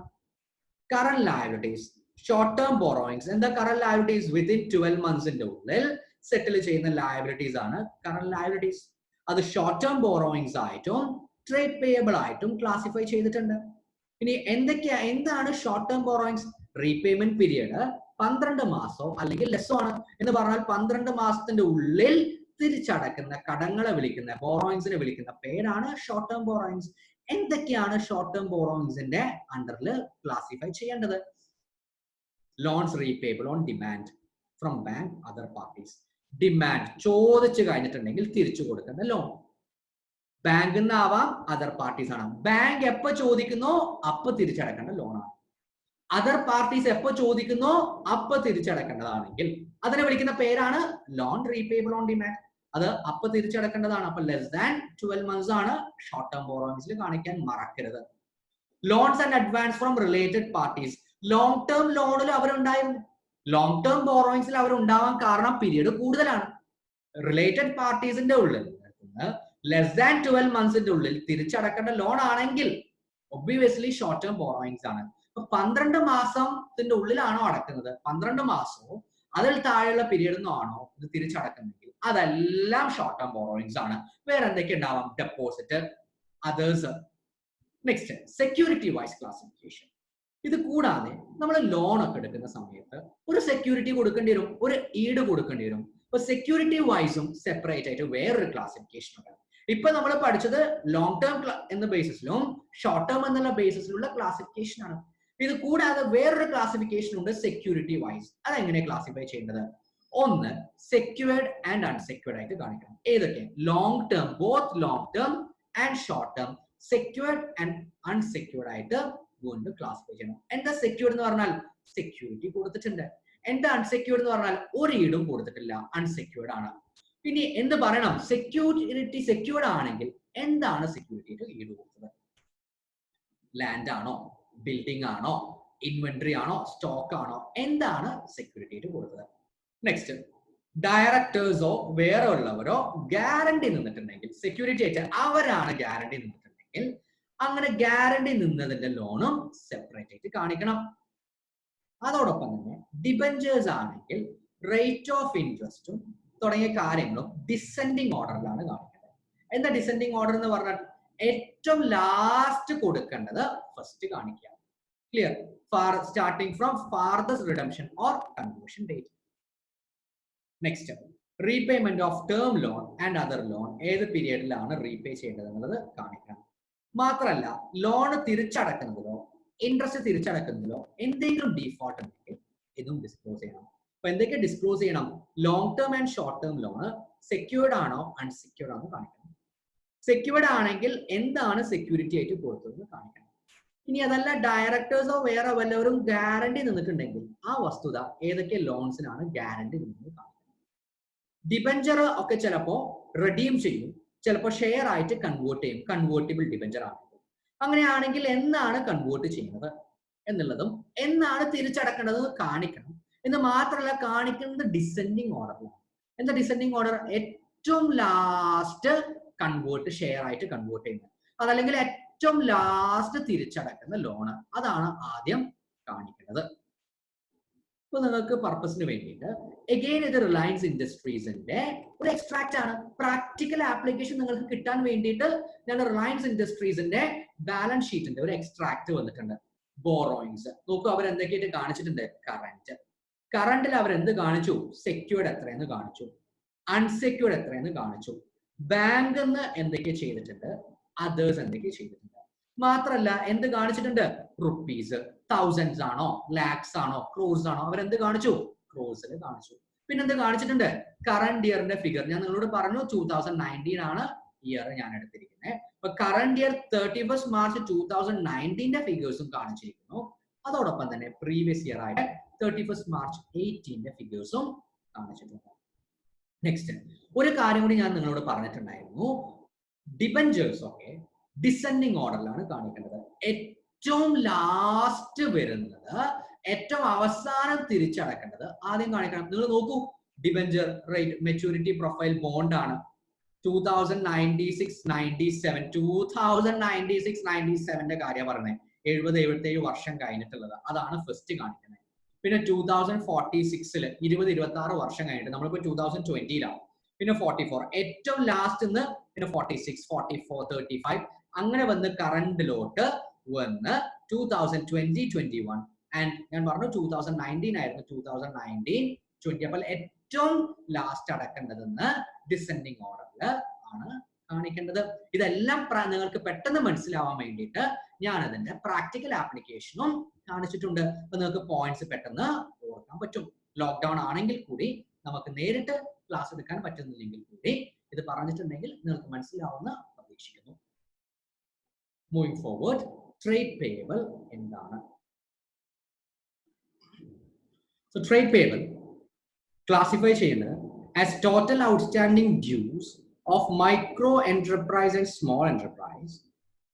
Current liabilities, short term borrowings. എന്താ കറന്റ് ലയബിലിറ്റീസ്? വിത്തിൻ 12 months ഉള്ളിൽ സെറ്റിൽ ചെയ്യുന്ന ലയബിലിറ്റീസ് ആണ് കറന്റ് ലയബിലിറ്റീസ്. അത് ഷോർട്ട് ടേം ബോറോയിങ്സ് ആയിട്ടും ട്രേഡ് പേയബിൾ ആയിട്ടും ക്ലാസിഫൈ ചെയ്തിട്ടുണ്ട്. ഇനി എന്താണ് short term borrowings? Repayment period 12 മാസോ അല്ലെങ്കിൽ ലെസ്സോ ആണ്. എന്ന് പറഞ്ഞാൽ 12 മാസത്തിന്റെ ഉള്ളിൽ തിരിച്ചടക്കുന്ന കടങ്ങളെ വിളിക്കുന്ന, ബോറോയിങ്സിനെ വിളിക്കുന്ന പേരാണ് ഷോർട്ട് ടേം ബോറോയിങ്സ്. എന്തൊക്കെയാണ് ഷോർട്ട് ടേം ബോറോയിങ്സിന്റെ അണ്ടറിൽ ക്ലാസിഫൈ ചെയ്യേണ്ടത്? Loans repayable on demand from bank, other parties. Demand, ചോദിച്ചു കഴിഞ്ഞിട്ടുണ്ടെങ്കിൽ തിരിച്ചു കൊടുക്കുന്ന ലോൺ. ബാങ്കിൽ നിന്നാവാം, അതർ പാർട്ടീസ് ആണ്. ബാങ്ക് എപ്പോ ചോദിക്കുന്നോ അപ്പൊ തിരിച്ചടക്കേണ്ട ലോണാണ്. അതർ പാർട്ടീസ് എപ്പോ ചോദിക്കുന്നോ അപ്പൊ തിരിച്ചടക്കേണ്ടതാണെങ്കിൽ അതിനെ വിളിക്കുന്ന പേരാണ് ലോൺ റീപേബിൾ ഓൺ ഡിമാൻഡ്. അത് അപ്പൊ തിരിച്ചടക്കേണ്ടതാണ്. അപ്പൊ ലെസ് ദാൻ 12 months ആണ് ഷോർട്ട് ടേം ബോറോയിങ്സിൽ കാണിക്കാൻ മറക്കരുത്. Loans and advance from related parties. Long term ലോണിൽ അവരുണ്ടായിരുന്നു, ലോങ് ടേം ബോറോയിങ്സിൽ അവരുണ്ടാവാൻ കാരണം പീരീഡ് കൂടുതലാണ്. റിലേറ്റഡ് പാർട്ടീസിന്റെ ഉള്ളിൽ ലെസ് ദാൻ 12 months ഉള്ളിൽ തിരിച്ചടക്കേണ്ട ലോൺ ആണെങ്കിൽ ഒബ്വിയസ്ലി ഷോർട്ട് ടേം ബോറോയിങ്സ് ആണ്. 12 മാസത്തിന്റെ ഉള്ളിലാണോ അടക്കുന്നത്, 12 മാസമോ അതിൽ താഴെയുള്ള പീരീഡ് ആണോ ഇത് തിരിച്ചടക്കുന്നെങ്കിൽ അതെല്ലാം ഷോർട്ട് ടേം ബോറോയിങ്സ് ആണ്. വേറെ എന്തൊക്കെ ഉണ്ടാവാം? Deposit, others. Next security wise classification. ഇത് കൂടാതെ നമ്മൾ ലോൺ ഒക്കെ എടുക്കുന്ന സമയത്ത് ഒരു സെക്യൂരിറ്റി കൊടുക്കേണ്ടി വരും, ഒരു ഈട് കൊടുക്കേണ്ടി വരും. അപ്പൊ സെക്യൂരിറ്റി വൈസും സെപ്പറേറ്റ് ആയിട്ട് വേറൊരു ക്ലാസിഫിക്കേഷൻ ഉണ്ട്. ഇപ്പൊ നമ്മൾ പഠിച്ചത് ലോങ് ടേം എന്ന ബേസിസിലും ഷോർട്ട് ടേം എന്നുള്ള ബേസിസിലുള്ള ക്ലാസിഫിക്കേഷൻ ആണ്. ഇത് കൂടാതെ വേറൊരു ക്ലാസിഫിക്കേഷൻ ഉണ്ട് സെക്യൂരിറ്റി വൈസ്. അതെങ്ങനെ ക്ലാസിഫൈ ചെയ്യേണ്ടത്? ഒന്ന് സെക്യൂർഡ് ആൻഡ് അൺസെക്യൂർഡ് ആയിട്ട് കാണിക്കണം. ഏതൊക്കെ? Long term, both long term and short term, secured and unsecured ആയിട്ട് വീണ്ടും ക്ലാസിഫൈ ചെയ്യണം. എന്താ സെക്യൂർഡ് എന്ന് പറഞ്ഞാൽ? സെക്യൂരിറ്റി കൊടുത്തിട്ടുണ്ട്. എന്താ അൺസെക്യൂർഡ് എന്ന് പറഞ്ഞാൽ? ഒരു ഈടും കൊടുത്തിട്ടില്ല, അൺസെക്യൂർഡ് ആണ്. പിന്നെ എന്ത് പറയണം? സെക്യൂരിറ്റി സെക്യൂർഡ് ആണെങ്കിൽ എന്താണ് സെക്യൂരിറ്റി ഈട് കൊടുത്തത്? ലാൻഡ് ആണോ, ബിൽഡിംഗ് ആണോ, ഇൻവെന്ററി ആണോ, സ്റ്റോക്ക് ആണോ? എന്താണ് സെക്യൂരിറ്റി കൊടുത്തത്? നെക്സ്റ്റ് ഡയറക്ടേഴ്സോ വേറെ ഉള്ളവരോ ഗ്യാരണ്ടി നിന്നിട്ടുണ്ടെങ്കിൽ, സെക്യൂരിറ്റി ആയിട്ട് അവരാണ് ഗ്യാരണ്ടി നിന്നിട്ടുണ്ടെങ്കിൽ അങ്ങനെ ഗ്യാരണ്ടി നിന്നതിന്റെ ലോണും സെപ്പറേറ്റ് ആയിട്ട് കാണിക്കണം. അതോടൊപ്പം തന്നെ ഡിബഞ്ചേഴ്സ് ആണെങ്കിൽ റേറ്റ് ഓഫ് ഇൻട്രസ്റ്റും തുടങ്ങിയ കാര്യങ്ങളും ഡിസെൻഡിങ് ഓർഡറിലാണ് കാണിക്കുന്നത്. എന്താ ഡിസെൻഡിങ് ഓർഡർ എന്ന് പറഞ്ഞാൽ? ഏറ്റവും ലാസ്റ്റ് കൊടുക്കേണ്ടത് ഫസ്റ്റ് കാണിക്കുക. Clear? Starting from farthest redemption or conversion date. Next repayment of term loan and other loan, ഏത് പീരിയഡിലാണ് റീപേ ചെയ്യേണ്ടത് എന്നുള്ളത് കാണിക്കണം. മാത്രമല്ല ലോൺ തിരിച്ചടക്കുന്നതിലോ ഇൻട്രസ്റ്റ് തിരിച്ചടക്കുന്നതിലോ എന്തെങ്കിലും ഡീഫോൾട്ട് ഉണ്ടെങ്കിൽ ഇതും ഡിസ്ക്ലോസ് ചെയ്യണം. അപ്പൊ എന്തൊക്കെ ഡിസ്ക്ലോസ് ചെയ്യണം? Long term and short term loan secured ആണോ അൺസെക്യൂർഡ് ആണോ കാണിക്കണം. സെക്യൂർഡ് ആണെങ്കിൽ എന്താണ് സെക്യൂരിറ്റി ആയിട്ട് കൊടുത്തതെന്ന് കാണിക്കണം. ഇനി അതല്ല ഡയറക്ടേഴ്സോ വേറെ വല്ലവരും ഗ്യാരണ്ടി നിന്നിട്ടുണ്ടെങ്കിൽ ആ വസ്തുത ഏതൊക്കെ ലോൺസിനാണ് ഗ്യാരണ്ടി നിന്നത് കാണിക്കണം. ഡിബഞ്ചർ ഒക്കെ ചിലപ്പോ റെഡീം ചെയ്യും, ചിലപ്പോൾ ഷെയർ ആയിട്ട് കൺവേർട്ട് ചെയ്യും, കൺവേർട്ടിബിൾ ഡിബഞ്ചർ ആണെങ്കിൽ. അങ്ങനെയാണെങ്കിൽ എന്നാണ് കൺവേർട്ട് ചെയ്യുന്നത്? എന്നുള്ളതും എന്നാണ് തിരിച്ചടക്കേണ്ടത് കാണിക്കണം. എന്ന് മാത്രമല്ല കാണിക്കുന്നത് ഡിസെൻഡിങ് ഓർഡറിലാണ്. എന്താ ഡിസെൻഡിങ് ഓർഡർ? ഏറ്റവും ലാസ്റ്റ് ഷെയർ ആയിട്ട് കൺവേർട്ട് ചെയ്യുന്നത്, അതല്ലെങ്കിൽ ഏറ്റവും ലാസ്റ്റ് തിരിച്ചടക്കുന്ന ലോണ്, അതാണ് ആദ്യം കാണിക്കുന്നത്. ഇപ്പൊ നിങ്ങൾക്ക് പർപ്പസിന് വേണ്ടിയിട്ട് എഗെയിൻ ഇത് റിലയൻസ് ഇൻഡസ്ട്രീസിന്റെ ഒരു എക്സ്ട്രാക്ട് ആണ്. പ്രാക്ടിക്കൽ ആപ്ലിക്കേഷൻ നിങ്ങൾക്ക് കിട്ടാൻ വേണ്ടിയിട്ട് ഞാൻ റിലയൻസ് ഇൻഡസ്ട്രീസിന്റെ ബാലൻസ് ഷീറ്റിന്റെ ഒരു എക്സ്ട്രാക്ട് വന്നിട്ടുണ്ട്. ബോറോയിങ്സ് നോക്കൂ, അവർ എന്തൊക്കെയായിട്ട് കാണിച്ചിട്ടുണ്ട്? കറണ്ടിൽ അവർ എന്ത് കാണിച്ചു? സെക്യൂർഡ് എത്രയെന്ന് കാണിച്ചു, അൺസെക്യൂർഡ് എത്രയെന്ന് കാണിച്ചു, ബാങ്ക് എന്ന് എന്തൊക്കെ ചെയ്തിട്ടുണ്ട്, അതേഴ്സ് എന്തൊക്കെ ചെയ്തിട്ടുണ്ട്. മാത്രല്ല എന്ത് കാണിച്ചിട്ടുണ്ട്? റുപ്പീസ്, തൗസൻഡ്സ് ആണോ, ലാക്സ് ആണോ, ക്രോർസ് ആണോ, അവരെന്ത് കാണിച്ചു? ക്രോർസിൽ കാണിച്ചു. പിന്നെന്ത് കാണിച്ചിട്ടുണ്ട്? കറണ്ട് ഇയറിന്റെ ഫിഗർ ഞാൻ നിങ്ങളോട് പറഞ്ഞു 2019 ആണ് ഇയർ ഞാൻ എടുത്തിരിക്കുന്നത്. അപ്പൊ കറണ്ട് ഇയർ 31 മാർച്ച് 2019 ഫിഗേഴ്സും കാണിച്ചിരിക്കുന്നു. അതോടൊപ്പം തന്നെ പ്രീവിയസ് ഇയർ ആയിട്ട് 31 മാർച്ച് 2018 ഫിഗേഴ്സും കാണിച്ചിട്ടുണ്ട്. നെക്സ്റ്റ് ഒരു കാര്യം കൂടി ഞാൻ നിങ്ങളോട് പറഞ്ഞിട്ടുണ്ടായിരുന്നു, ഡിബഞ്ചേഴ്സ് ഒക്കെ ഡിസെൻഡിങ് ഓർഡറിലാണ് കാണിക്കേണ്ടത്. ഏറ്റവും ലാസ്റ്റ് വരുന്നത്, ഏറ്റവും അവസാനം തിരിച്ചടക്കേണ്ടത് ആദ്യം കാണിക്കണം. നിങ്ങൾ നോക്കൂ, debenture rate maturity profile bond ആണ് 2096-97 2096-97 കാര്യം പറഞ്ഞത്, 70-77 വർഷം കഴിഞ്ഞിട്ടുള്ളത്, അതാണ് ഫസ്റ്റ് കാണിക്കുന്നത്. പിന്നെ 2046 20-26 വർഷം കഴിഞ്ഞിട്ട്, നമ്മളിപ്പോ 2020 പിന്നെ 44, ഏറ്റവും ലാസ്റ്റ് പിന്നെ 46, 44, 35 അങ്ങനെ വന്ന് കറണ്ടിലോട്ട് വന്ന് 2020-21 ആൻഡ് ഞാൻ പറഞ്ഞു 2019 ആയിരുന്നു, 2019-20. അപ്പോൾ ഏറ്റവും ലാസ്റ്റ് അടക്കേണ്ടതെന്ന് ഡിസെൻഡിങ് ഓർഡറിൽ ആണ് കാണിക്കേണ്ടത്. ഇതെല്ലാം നിങ്ങൾക്ക് പെട്ടെന്ന് മനസ്സിലാവാൻ വേണ്ടിയിട്ട് ഞാൻ അതിന്റെ പ്രാക്ടിക്കൽ ആപ്ലിക്കേഷനും കാണിച്ചിട്ടുണ്ട്. അപ്പൊ നിങ്ങൾക്ക് പോയിന്റ്സ് പെട്ടെന്ന് ഓർക്കാൻ പറ്റും. ലോക്ക്ഡൌൺ ആണെങ്കിൽ കൂടി നമുക്ക് നേരിട്ട് ക്ലാസ് എടുക്കാൻ പറ്റുന്നില്ലെങ്കിൽ കൂടി ഇത് പറഞ്ഞിട്ടുണ്ടെങ്കിൽ നിങ്ങൾക്ക് മനസ്സിലാവുന്ന പ്രതീക്ഷിക്കുന്നു. മൂവിങ് ഫോർവേഡ്, ട്രേഡ് പേയബിൾ എന്താണ്? So trade payable classify ചെയ്യുന്നത് as total outstanding dues of micro enterprise and small enterprise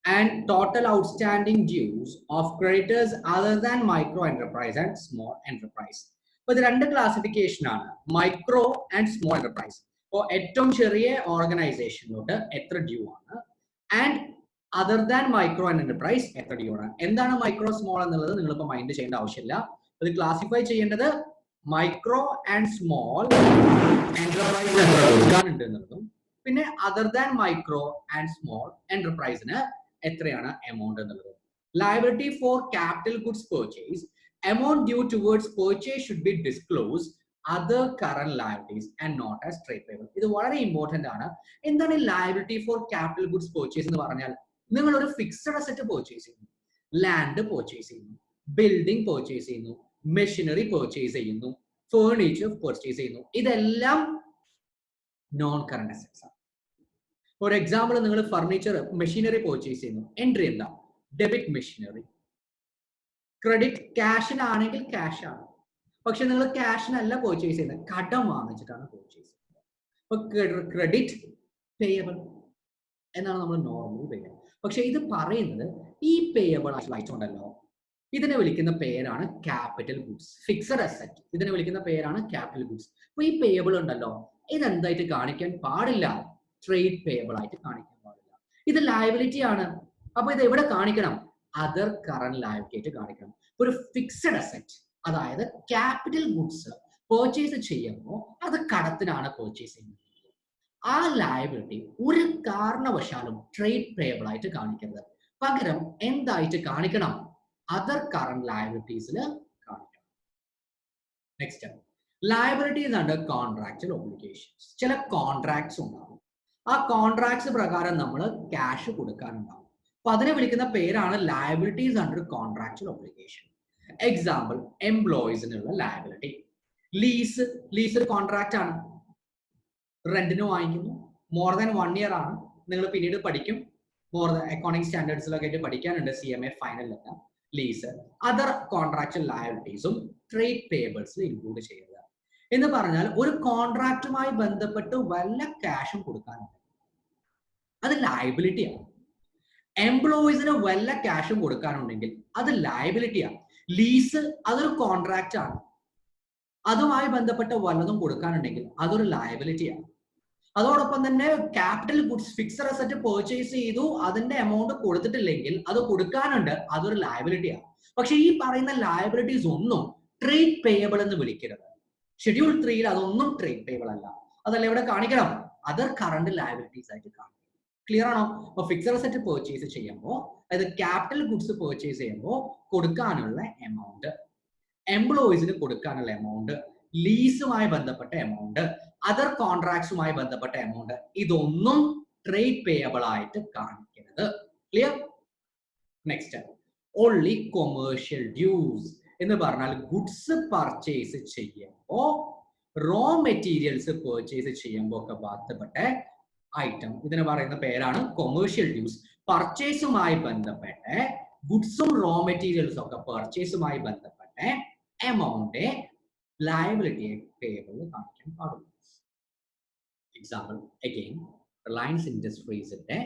and total outstanding dues of creditors other than micro enterprise and small enterprise. അപ്പോൾ ഇത് രണ്ട് classification ആണ്, micro and small enterprise. അപ്പോൾ ഏറ്റവും ചെറിയ ഓർഗനൈസേഷനിലോട്ട് എത്ര due ആണ്, and other than micro and enterprise എത്ര ഡ്യൂ ആണ്. എന്താണ് മൈക്രോ സ്മോൾ എന്നുള്ളത് നിങ്ങളിപ്പോൾ മൈൻഡ് ചെയ്യേണ്ട ആവശ്യമില്ല. ഇത് ക്ലാസിഫൈ ചെയ്യേണ്ടത് മൈക്രോ ആൻഡ് സ്മോൾ എന്റർപ്രൈസ് കൊടുക്കാനുണ്ട് എന്നുള്ളതും, പിന്നെ other than micro and small എന്റർപ്രൈസിന് എത്രയാണ് എമൗണ്ട് എന്നുള്ളതും. Liability for capital goods purchase, amount due towards purchase should be disclosed other current liabilities and not as trade payable. ഇത് വളരെ important ആണ്. എന്താണ് liability for capital goods purchase എന്ന് പറഞ്ഞാൽ, നിങ്ങൾ ഒരു ഫിക്സഡ് അസറ്റ് പർച്ചേസ് ചെയ്യുന്നു, ലാൻഡ് പർച്ചേസ് ചെയ്യുന്നു, ബിൽഡിംഗ് പർച്ചേസ് ചെയ്യുന്നു, മെഷീനറി പർച്ചേസ് ചെയ്യുന്നു, ഫേർണിച്ചർ പർച്ചേസ് ചെയ്യുന്നു, ഇതെല്ലാം നോൺ കറന്റ് അസറ്റ്സ് ആണ്. ഫോർ എക്സാമ്പിൾ, നിങ്ങൾ ഫർണിച്ചർ മെഷീനറി പർച്ചേസ് ചെയ്യുന്നു, എൻട്രി എന്താ? Debit machinery. ക്രെഡിറ്റ് ക്യാഷിനാണെങ്കിൽ ക്യാഷ് ആണ്, പക്ഷെ നിങ്ങൾ ക്യാഷിനല്ല പർച്ചേസ് ചെയ്യുന്നത്, കടം വാങ്ങിച്ചിട്ടാണ് പർച്ചേസ് ചെയ്യുന്നത്. അപ്പൊ ക്രെഡിറ്റ് പേയബിൾ എന്നാണ് നമ്മൾ നോർമലി പറയുന്നത്. പക്ഷെ ഇത് പറയുന്നത് ഈ പേയബിൾ ആയിട്ട് ഉണ്ടല്ലോ, ഇതിനെ വിളിക്കുന്ന പേരാണ് ക്യാപിറ്റൽ ഗുഡ്സ്. ഫിക്സഡ് അസറ്റ് ഇതിനെ വിളിക്കുന്ന പേരാണ് ക്യാപിറ്റൽ ഗുഡ്സ്. അപ്പൊ ഈ പേയബിൾ ഉണ്ടല്ലോ, ഇതെന്തായിട്ട് കാണിക്കാൻ പാടില്ല? ട്രേഡ് പേയബിൾ ആയിട്ട് കാണിക്കാൻ പാടില്ല. ഇത് ലയബിലിറ്റി ആണ്. അപ്പൊ ഇത് എവിടെ കാണിക്കണം? അതർ കറന്റ് ലയബിലിറ്റി ആയിട്ട് കാണിക്കണം. ഒരു ഫിക്സഡ് അസറ്റ്, അതായത് ക്യാപിറ്റൽ ഗുഡ്സ് പർച്ചേസ് ചെയ്യുമ്പോൾ അത് കടത്തിനാണ് പർച്ചേസ് ചെയ്യുന്നത്. ആ ലയബിലിറ്റി ഒരു കാരണവശാലും ട്രേഡ് പേയബിൾ ആയിട്ട് കാണിക്കരുത്. പകരം എന്തായിട്ട് കാണിക്കണം? അതർ കറന്റ് ലയബിലിറ്റീസിൽ കാണിക്കണം. Next, liabilities under contractual obligations. ചില കോൺട്രാക്ട്സ് ഉണ്ടാവും, ആ കോൺട്രാക്ട്സ് പ്രകാരം നമ്മൾ ക്യാഷ് കൊടുക്കാനുണ്ടാവും. അപ്പൊ അതിനെ വിളിക്കുന്ന പേരാണ് liabilities under contractual obligation. Example, എംപ്ലോയീസിനുള്ള ലയബിലിറ്റി. ലീസ് ഒരു കോൺട്രാക്ട് ആണ്, റെന്റിന് വാങ്ങിക്കുന്നു, മോർ ദാൻ 1 ഇയർ ആണ്. നിങ്ങൾ പിന്നീട് പഠിക്കും, മോർ ദാൻ അക്കൗണ്ടിങ് സ്റ്റാൻഡേർഡ്സിലൊക്കെ ആയിട്ട് പഠിക്കാനുണ്ട്, CMA ഫൈനലിലൊക്കെ. ലീസ് അതർ കോൺട്രാക്ച്വൽ ലയബിലിറ്റീസും ട്രേഡ് പേയബിൾസിൽ ഇൻക്ലൂഡ് ചെയ്യുക എന്ന് പറഞ്ഞാൽ, ഒരു കോൺട്രാക്റ്റുമായി ബന്ധപ്പെട്ട് വല്ല ക്യാഷും കൊടുക്കാനുണ്ട്, അത് ലയബിലിറ്റി ആണ്. എംപ്ലോയീസിന് വല്ല ക്യാഷും കൊടുക്കാനുണ്ടെങ്കിൽ അത് ലയബിലിറ്റിയാണ്. ലീസ് അതൊരു കോൺട്രാക്റ്റ് ആണ്. അതുമായി ബന്ധപ്പെട്ട വല്ലതും കൊടുക്കാനുണ്ടെങ്കിൽ അതൊരു ലയബിലിറ്റിയാണ്. അതോടൊപ്പം തന്നെ capital goods fixed asset purchase ചെയ്തു, അതിന്റെ എമൗണ്ട് കൊടുത്തിട്ടില്ലെങ്കിൽ അത് കൊടുക്കാനുണ്ട്, അതൊരു ലയബിലിറ്റിയാണ്. പക്ഷെ ഈ പറയുന്ന ലയബിലിറ്റീസ് ഒന്നും ട്രേഡ് പേയബിൾ എന്ന് വിളിക്കരുത്. ഷെഡ്യൂൾ 3 അതൊന്നും ട്രേഡ് പേയബിൾ അല്ല. അതല്ല ഇവിടെ കാണിക്കണം, അതർ കറണ്ട് ലയബിലിറ്റീസ് ആയിട്ട് കാണിക്കണം. ക്ലിയർ ആണോ? അപ്പൊ ഫിക്സഡ് അസറ്റ് പർച്ചേസ് ചെയ്യുമ്പോൾ, അതായത് ക്യാപിറ്റൽ ഗുഡ്സ് പർച്ചേസ് ചെയ്യുമ്പോൾ കൊടുക്കാനുള്ള എമൗണ്ട്, എംപ്ലോയീസിന് കൊടുക്കാനുള്ള എമൗണ്ട്, ലീസുമായി ബന്ധപ്പെട്ട എമൗണ്ട്, അതർ കോൺട്രാക്ട്സുമായി ബന്ധപ്പെട്ട എമൗണ്ട്, ഇതൊന്നും ട്രേഡ് പേയബിൾ ആയിട്ട് കാണിക്കരുത്. Clear? Next, only commercial dues എന്ന് പറഞ്ഞാൽ ഗുഡ്സ് പർച്ചേസ് ചെയ്യുമ്പോൾ, റോ മെറ്റീരിയൽസ് പർച്ചേസ് ചെയ്യുമ്പോൾ ഒക്കെ ബന്ധപ്പെട്ട ഐറ്റം, ഇതിന് പറയുന്ന പേരാണ് കൊമേഴ്ഷ്യൽ ഡ്യൂസ്. പർച്ചേസുമായി ബന്ധപ്പെട്ട ഗുഡ്സും റോ മെറ്റീരിയൽസും ഒക്കെ പർച്ചേസുമായി ബന്ധപ്പെട്ട എമൗണ്ട് ലയബിലിറ്റി പേയബിൾ കാണിക്കാൻ പാടുള്ളൂ. എക്സാമ്പിൾ അഗെയിൻ റിലയൻസ് ഇൻഡസ്ട്രീസിന്റെ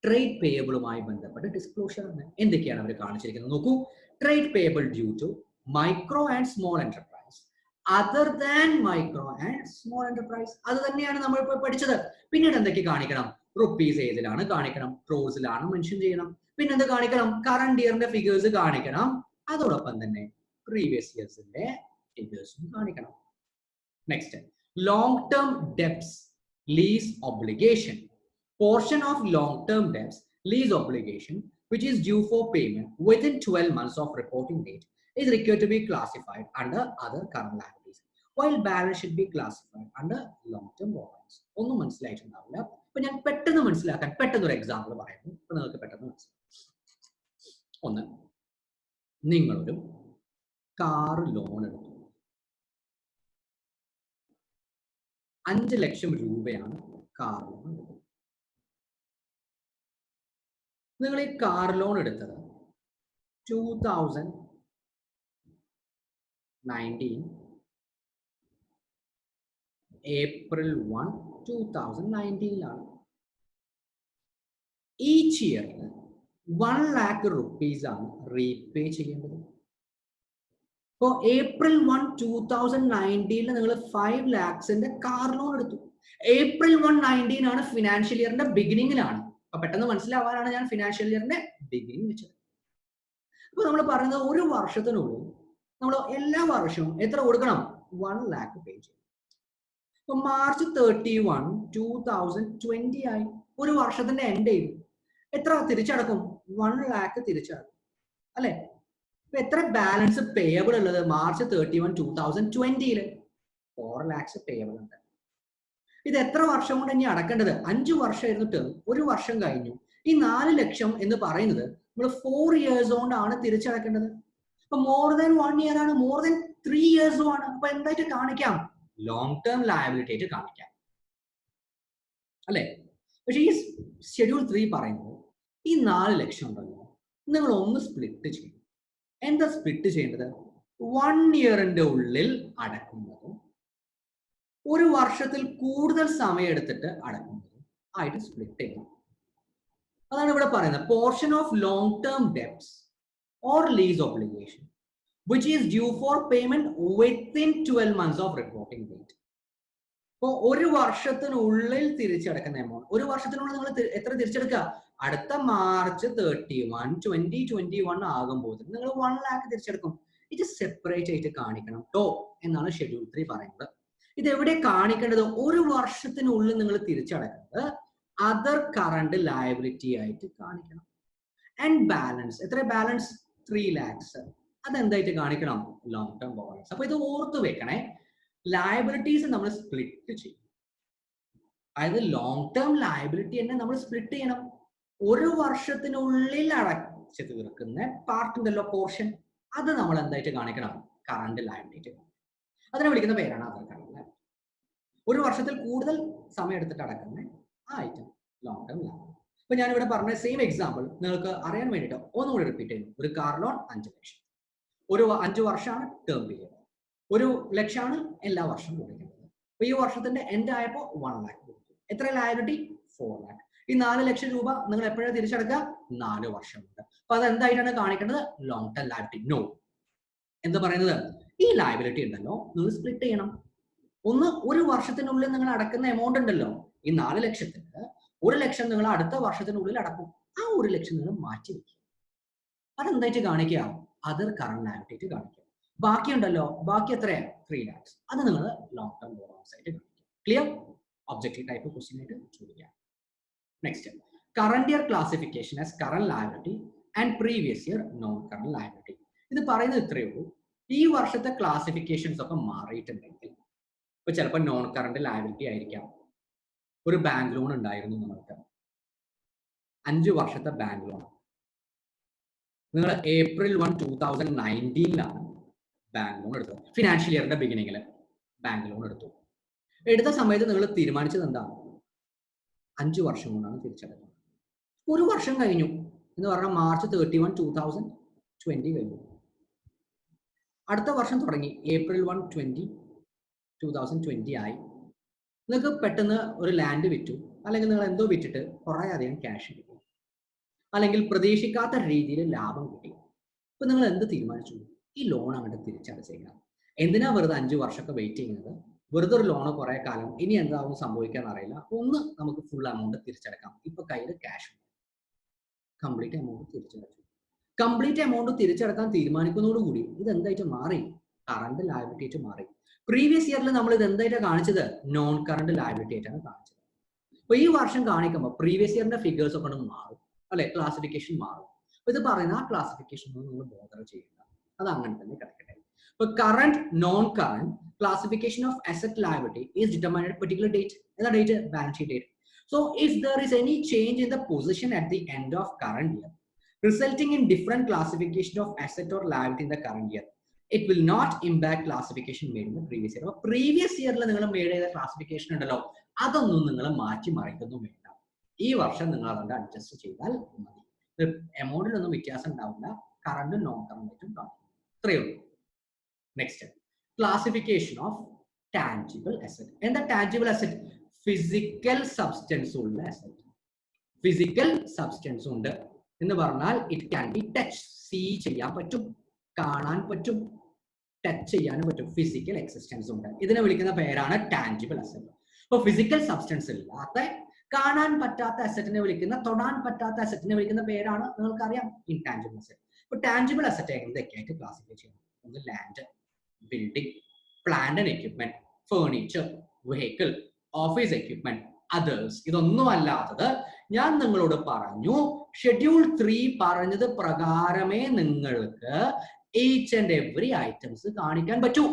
ട്രേഡ് പേയബിളുമായി ബന്ധപ്പെട്ട ഡിസ്ക്ലോഷർ ആണ്. എന്തൊക്കെയാണ് അവർ കാണിച്ചിരിക്കുന്നത് നോക്കൂ. Trade payable due to micro and small enterprise, other than micro and small enterprise. അത് തന്നെയാണ് നമ്മൾ ഇപ്പോൾ പഠിച്ചത്. പിന്നീട് എന്തൊക്കെ കാണിക്കണം? റുപ്പീസ് ഏതിലാണ് കാണിക്കണം, ക്രോസിലാണ് മെൻഷൻ ചെയ്യണം. പിന്നെ എന്ത് കാണിക്കണം? കറണ്ട് ഇയറിന്റെ ഫിഗേഴ്സ് കാണിക്കണം. അതോടൊപ്പം തന്നെ പ്രീവിയസ് ഇയേഴ്സിന്റെ ഫിഗേഴ്സും കാണിക്കണം. Next, long term debts lease obligation. Portion of long-term debts lease obligation which is due for payment within 12 months of reporting date is required to be classified under other current liabilities, while balance should be classified under long-term borrowings. ഒന്നും മനസ്സിലായിട്ടുണ്ടാവില്ല. അപ്പൊ ഞാൻ പെട്ടെന്ന് മനസ്സിലാക്കാൻ പെട്ടെന്നൊരു example പറയുന്നു. അപ്പൊ നിങ്ങൾക്ക് പെട്ടെന്ന് മനസ്സിലാവും. ഒന്ന്, നിങ്ങളൊരു കാർ ലോൺ എടുത്തു. 5 ലക്ഷം രൂപയാണ് കാർ ലോൺ എടുത്തത്. നിങ്ങൾ ഈ കാർ ലോൺ എടുത്തത് 2019 ഏപ്രിൽ 1, 2019 ഈച്ച് ഇയറിൽ 1 lakh rupees ആണ് റീപേ ചെയ്യേണ്ടത്. ഇപ്പോൾ ഏപ്രിൽ 1, 2019 നിങ്ങൾ 5 lakhsന്റെ കാർ ലോൺ എടുത്തു. ഏപ്രിൽ 1, 2019 ആണ് ഫിനാൻഷ്യൽ ഇയറിന്റെ ബിഗിനിങ്ങിലാണ്. അപ്പൊ പെട്ടെന്ന് മനസ്സിലാവാനാണ് ഞാൻ ഫിനാൻഷ്യൽ ഇയറിന്റെ ബിഗിനിങ് വെച്ചത്. അപ്പൊ നമ്മൾ പറയുന്നത് ഒരു വർഷത്തിനുള്ളിൽ നമ്മൾ എല്ലാ വർഷവും എത്ര കൊടുക്കണം? 1 lakh പേ ചെയ്യും. ഇപ്പൊ മാർച്ച് 31, 2020 ആയി. ഒരു വർഷത്തിന്റെ എൻഡ് ചെയ്തു. എത്ര തിരിച്ചടക്കും? 1 lakh തിരിച്ചടക്കും അല്ലെ? ഇപ്പൊ എത്ര ബാലൻസ് പേയബിൾ ഉള്ളത് മാർച്ച് 31, 2020? 4 lakhs പേയബിൾ ഉണ്ട്. ഇത് എത്ര വർഷം കൊണ്ട് ഇനി അടക്കേണ്ടത്? 5 വർഷമായിരുന്നു ടേം. ഒരു വർഷം കഴിഞ്ഞു. ഈ 4 ലക്ഷം എന്ന് പറയുന്നത് നമ്മൾ 4 years കൊണ്ടാണ് തിരിച്ചടക്കേണ്ടത്. അപ്പൊ മോർ ദാൻ 1 year ആണ്, മോർ ദാൻ 3 years ആണ്. അപ്പൊ എന്തായിട്ട് കാണിക്കാം? ലോങ് ടേം ലയബിലിറ്റി ആയിട്ട് കാണിക്കാം അല്ലെ? പക്ഷെ ഈ ഷെഡ്യൂൾ 3 പറയുന്നത് ഈ 4 ലക്ഷം ഉണ്ടല്ലോ, നിങ്ങൾ ഒന്ന് സ്പ്ലിറ്റ് ചെയ്യും. എന്താ സ്പ്ലിറ്റ് ചെയ്യേണ്ടത്? 1 yearന്റെ ഉള്ളിൽ അടക്കുന്നതും ഒരു വർഷത്തിൽ കൂടുതൽ സമയം എടുത്തിട്ട് അടക്കുന്നതും ആയിട്ട് സ്പ്ലിറ്റ് ചെയ്യണം. അതാണ് ഇവിടെ പറയുന്നത്. Portion of long term debts or lease obligation which is due for payment within 12 months of reporting date. അപ്പോൾ ഒരു വർഷത്തിനുള്ളിൽ തിരിച്ചടക്കുന്ന എമൗണ്ട്, ഒരു വർഷത്തിനുള്ളിൽ നിങ്ങൾ എത്ര തിരിച്ചെടുക്കുക? അടുത്ത മാർച്ച് 31, 2021 ആകുമ്പോൾ നിങ്ങൾ 1 lakh തിരിച്ചെടുക്കും. ഇത് സെപ്പറേറ്റ് ആയിട്ട് കാണിക്കണം കേട്ടോ എന്നാണ് ഷെഡ്യൂൾ 3 പറയുന്നത്. ഇത് എവിടെ കാണിക്കേണ്ടത്? ഒരു വർഷത്തിനുള്ളിൽ നിങ്ങൾ തിരിച്ചടക്കുന്നത് അതർ കറണ്ട് ലയബിലിറ്റി ആയിട്ട് കാണിക്കണം. ആൻഡ് ബാലൻസ്, എത്ര ബാലൻസ്? 3 lakhs. അതെന്തായിട്ട് കാണിക്കണം? Long term borrowings. അപ്പൊ ഇത് ഓർത്ത് വെക്കണേ. ലയബിലിറ്റീസ് നമ്മൾ സ്പ്ലിറ്റ് ചെയ്യും. അതായത് ലോങ് ടേം ലയബിലിറ്റി തന്നെ നമ്മൾ സ്പ്ലിറ്റ് ചെയ്യണം. ഒരു വർഷത്തിനുള്ളിൽ അടച്ചു തീർക്കുന്ന പാർട്ട് ഉണ്ടല്ലോ, പോർഷൻ, അത് നമ്മൾ എന്തായിട്ട് കാണിക്കണം? Current liability. അതിനെ വിളിക്കുന്ന പേരാണ് അതർ കറണ്ട് ലയബിലിറ്റി. ഒരു വർഷത്തിൽ കൂടുതൽ സമയം എടുത്തിട്ട് അടക്കുന്ന ആ ഐറ്റം ലോങ് ടേം ലയബിലിറ്റി. അപ്പൊ ഞാനിവിടെ പറഞ്ഞ സെയിം എക്സാമ്പിൾ നിങ്ങൾക്ക് അറിയാൻ വേണ്ടിയിട്ട് ഒന്നുകൂടി റിപ്പീറ്റ് ചെയ്യുന്നു. ഒരു കാർ ലോൺ 5 ലക്ഷം, ഒരു 5 വർഷമാണ് ടേം പീരിയഡ്, 1 ലക്ഷമാണ് എല്ലാ വർഷവും കൊടുക്കുന്നത്. അപ്പൊ ഈ വർഷത്തിന്റെ എൻഡ് ആയപ്പോൾ 1 lakh കൊടുക്കും. എത്ര ലയബിലിറ്റി? 4 lakh. ഈ 4 ലക്ഷം രൂപ നിങ്ങൾ എപ്പോഴാണ് തിരിച്ചടക്കുക? 4 വർഷം കൊണ്ട്. അപ്പൊ അതെന്തായിട്ടാണ് കാണിക്കേണ്ടത്? Long term liability. നോ. എന്താ പറയുന്നത്? ഈ ലയബിലിറ്റി ഉണ്ടല്ലോ നിങ്ങൾ സ്പ്ലിറ്റ് ചെയ്യണം. ഒരു വർഷത്തിനുള്ളിൽ നിങ്ങൾ അടക്കുന്ന എമൗണ്ട് ഉണ്ടല്ലോ, ഈ 4 ലക്ഷത്തിന് 1 ലക്ഷം നിങ്ങൾ അടുത്ത വർഷത്തിനുള്ളിൽ അടക്കും. ആ 1 ലക്ഷം നിങ്ങൾ മാറ്റി വെക്കുക. അതെന്തായിട്ട് കാണിക്കുക? അതർ കറന്റ് ലയബിലിറ്റി കാണിക്കുക. ബാക്കിയുണ്ടല്ലോ, ബാക്കി എത്രയാണ്? 3 lakhs. അത് നിങ്ങൾ ലോങ് ടേം ബോറോസ് ആയിട്ട് കാണിക്കുക. ക്ലിയർ? ഒബ്ജക്റ്റീവ് ടൈപ്പ് ക്വസ്റ്റ്യൻ ആയിട്ട് ചോദിക്കാം. Next, current year classification as current liability and previous year non current liability. ഇത് പറയുന്നത് ഇത്രയേ ഉള്ളൂ. ഈ വർഷത്തെ ക്ലാസിഫിക്കേഷൻസ് ഒക്കെ മാറിയിട്ടുണ്ടെങ്കിൽ ഇപ്പൊ ചിലപ്പോൾ നോൺ കറന്റ് ലയബിലിറ്റി ആയിരിക്കാം. ഒരു ബാങ്ക് ലോൺ ഉണ്ടായിരുന്നു നിങ്ങൾക്ക്, 5 വർഷത്തെ ബാങ്ക് ലോൺ. നിങ്ങൾ April 1, 2019 ബാങ്ക് ലോൺ എടുത്തത്. ഫിനാൻഷ്യൽ ഇയറിന്റെ ബിഗിനിങ്ങിൽ ബാങ്ക് ലോൺ എടുത്തു. എടുത്ത സമയത്ത് നിങ്ങൾ തീരുമാനിച്ചത് എന്താണ്? 5 വർഷം കൊണ്ടാണ് തിരിച്ചടക്കുന്നത്. 1 വർഷം കഴിഞ്ഞു എന്ന് പറഞ്ഞാൽ March 31, 2020 കഴിഞ്ഞു. അടുത്ത വർഷം തുടങ്ങി April 1, 2020 ആയി. നിങ്ങൾക്ക് പെട്ടെന്ന് ഒരു ലാൻഡ് വിറ്റു, അല്ലെങ്കിൽ നിങ്ങൾ എന്തോ വിറ്റിട്ട് കുറേ അധികം ക്യാഷ് കിട്ടി, അല്ലെങ്കിൽ പ്രതീക്ഷിക്കാത്ത രീതിയിൽ ലാഭം കിട്ടി. ഇപ്പൊ നിങ്ങൾ എന്ത് തീരുമാനിച്ചു? ഈ ലോൺ അങ്ങോട്ട് തിരിച്ചടച്ചേക്കാം. എന്തിനാ വെറുതെ 5 വർഷമൊക്കെ വെയിറ്റ് ചെയ്യുന്നത്? വെറുതെ ഒരു ലോണ് കുറെ കാലം, ഇനി എന്താവും സംഭവിക്കാൻ അറിയില്ല. നമുക്ക് ഫുൾ എമൗണ്ട് തിരിച്ചടക്കാം. ഇപ്പൊ കയ്യിൽ ക്യാഷ് ഉണ്ട്. കംപ്ലീറ്റ് എമൗണ്ട് തിരിച്ചടച്ചു. കംപ്ലീറ്റ് എമൗണ്ട് തിരിച്ചടക്കാൻ തീരുമാനിക്കുന്നതോടുകൂടി ഇത് എന്തായിട്ട് മാറി? കറണ്ട് ലയബിലിറ്റി ആയിട്ട് മാറി. പ്രീവിയസ് ഇയറിൽ നമ്മൾ ഇത് എന്തായിട്ടാണ് കാണിച്ചത്? നോൺ കറണ്ട് ലയബിലിറ്റി ആയിട്ടാണ് കാണിച്ചത്. അപ്പൊ ഈ വർഷം കാണിക്കുമ്പോൾ പ്രീവിയസ് ഇയറിന്റെ ഫിഗേഴ്സ് ഒക്കെ മാറും, അല്ലെ? ക്ലാസിഫിക്കേഷൻ മാറും. അപ്പൊ ഇത് പറയുന്ന ആ ക്ലാസിഫിക്കേഷൻ നിങ്ങൾ ബോധർ ചെയ്യില്ല, അത് അങ്ങനെ തന്നെ കിടക്കട്ടെ. ഇപ്പൊ current, non current classification of asset liability is determined at a particular date. Is the date balance sheet date. So if there is any change in the position at the end of current year, resulting in different classification of asset or liability in the current year, it will not impact classification made in the previous year. Previous year നിങ്ങൾ made ചെയ്ത classification ഉണ്ടല്ലോ, അതൊന്നും നിങ്ങൾ മാറ്റി മറിക്കൊന്നും വേണ്ട. ഈ വർഷം നിങ്ങൾ അതുകൊണ്ട് അഡ്ജസ്റ്റ് ചെയ്താൽ മതി. എമൗണ്ടിലൊന്നും വ്യത്യാസം ഉണ്ടാവില്ല. കറണ്ട്, നോൺ കറണ്ടും കാണും. ഇത്രയേ ഉള്ളൂ. Next, classification of tangible asset. And the tangible asset, physical substance ഉള്ള asset. Physical substance ഉണ്ട് എന്ന് പറഞ്ഞാൽ it can be touched, see ചെയ്യാൻ പറ്റും, കാണാൻ പറ്റും, ടച്ച് ചെയ്യാനും പറ്റും. ഫിസിക്കൽ എക്സിസ്റ്റൻസ് ഉണ്ട്. ഇതിനെ വിളിക്കുന്ന പേരാണ് ടാൻജിബിൾ അസറ്റ്. അപ്പൊ ഫിസിക്കൽ സബ്സ്റ്റൻസ് ഇല്ലാത്ത, കാണാൻ പറ്റാത്ത അസറ്റിനെ വിളിക്കുന്ന, തൊടാൻ പറ്റാത്ത അസറ്റിനെ വിളിക്കുന്ന പേരാണ് നിങ്ങൾക്കറിയാം ഇൻടാൻജിബിൾ അസറ്റ്. അപ്പൊ ടാൻജിബിൾ അസറ്റ് എന്തൊക്കെയായിട്ട് ക്ലാസിഫൈ ചെയ്യണം? ഒന്ന് land, building, plant and equipment, furniture, vehicle, office equipment, others. ഇതൊന്നും അല്ലാത്തത് ഞാൻ നിങ്ങളോട് പറഞ്ഞു, ഷെഡ്യൂൾ 3 പറഞ്ഞത് പ്രകാരമേ നിങ്ങൾക്ക് ഈച്ച് ആൻഡ് എവറി ഐറ്റംസ് കാണിക്കാൻ പറ്റൂ.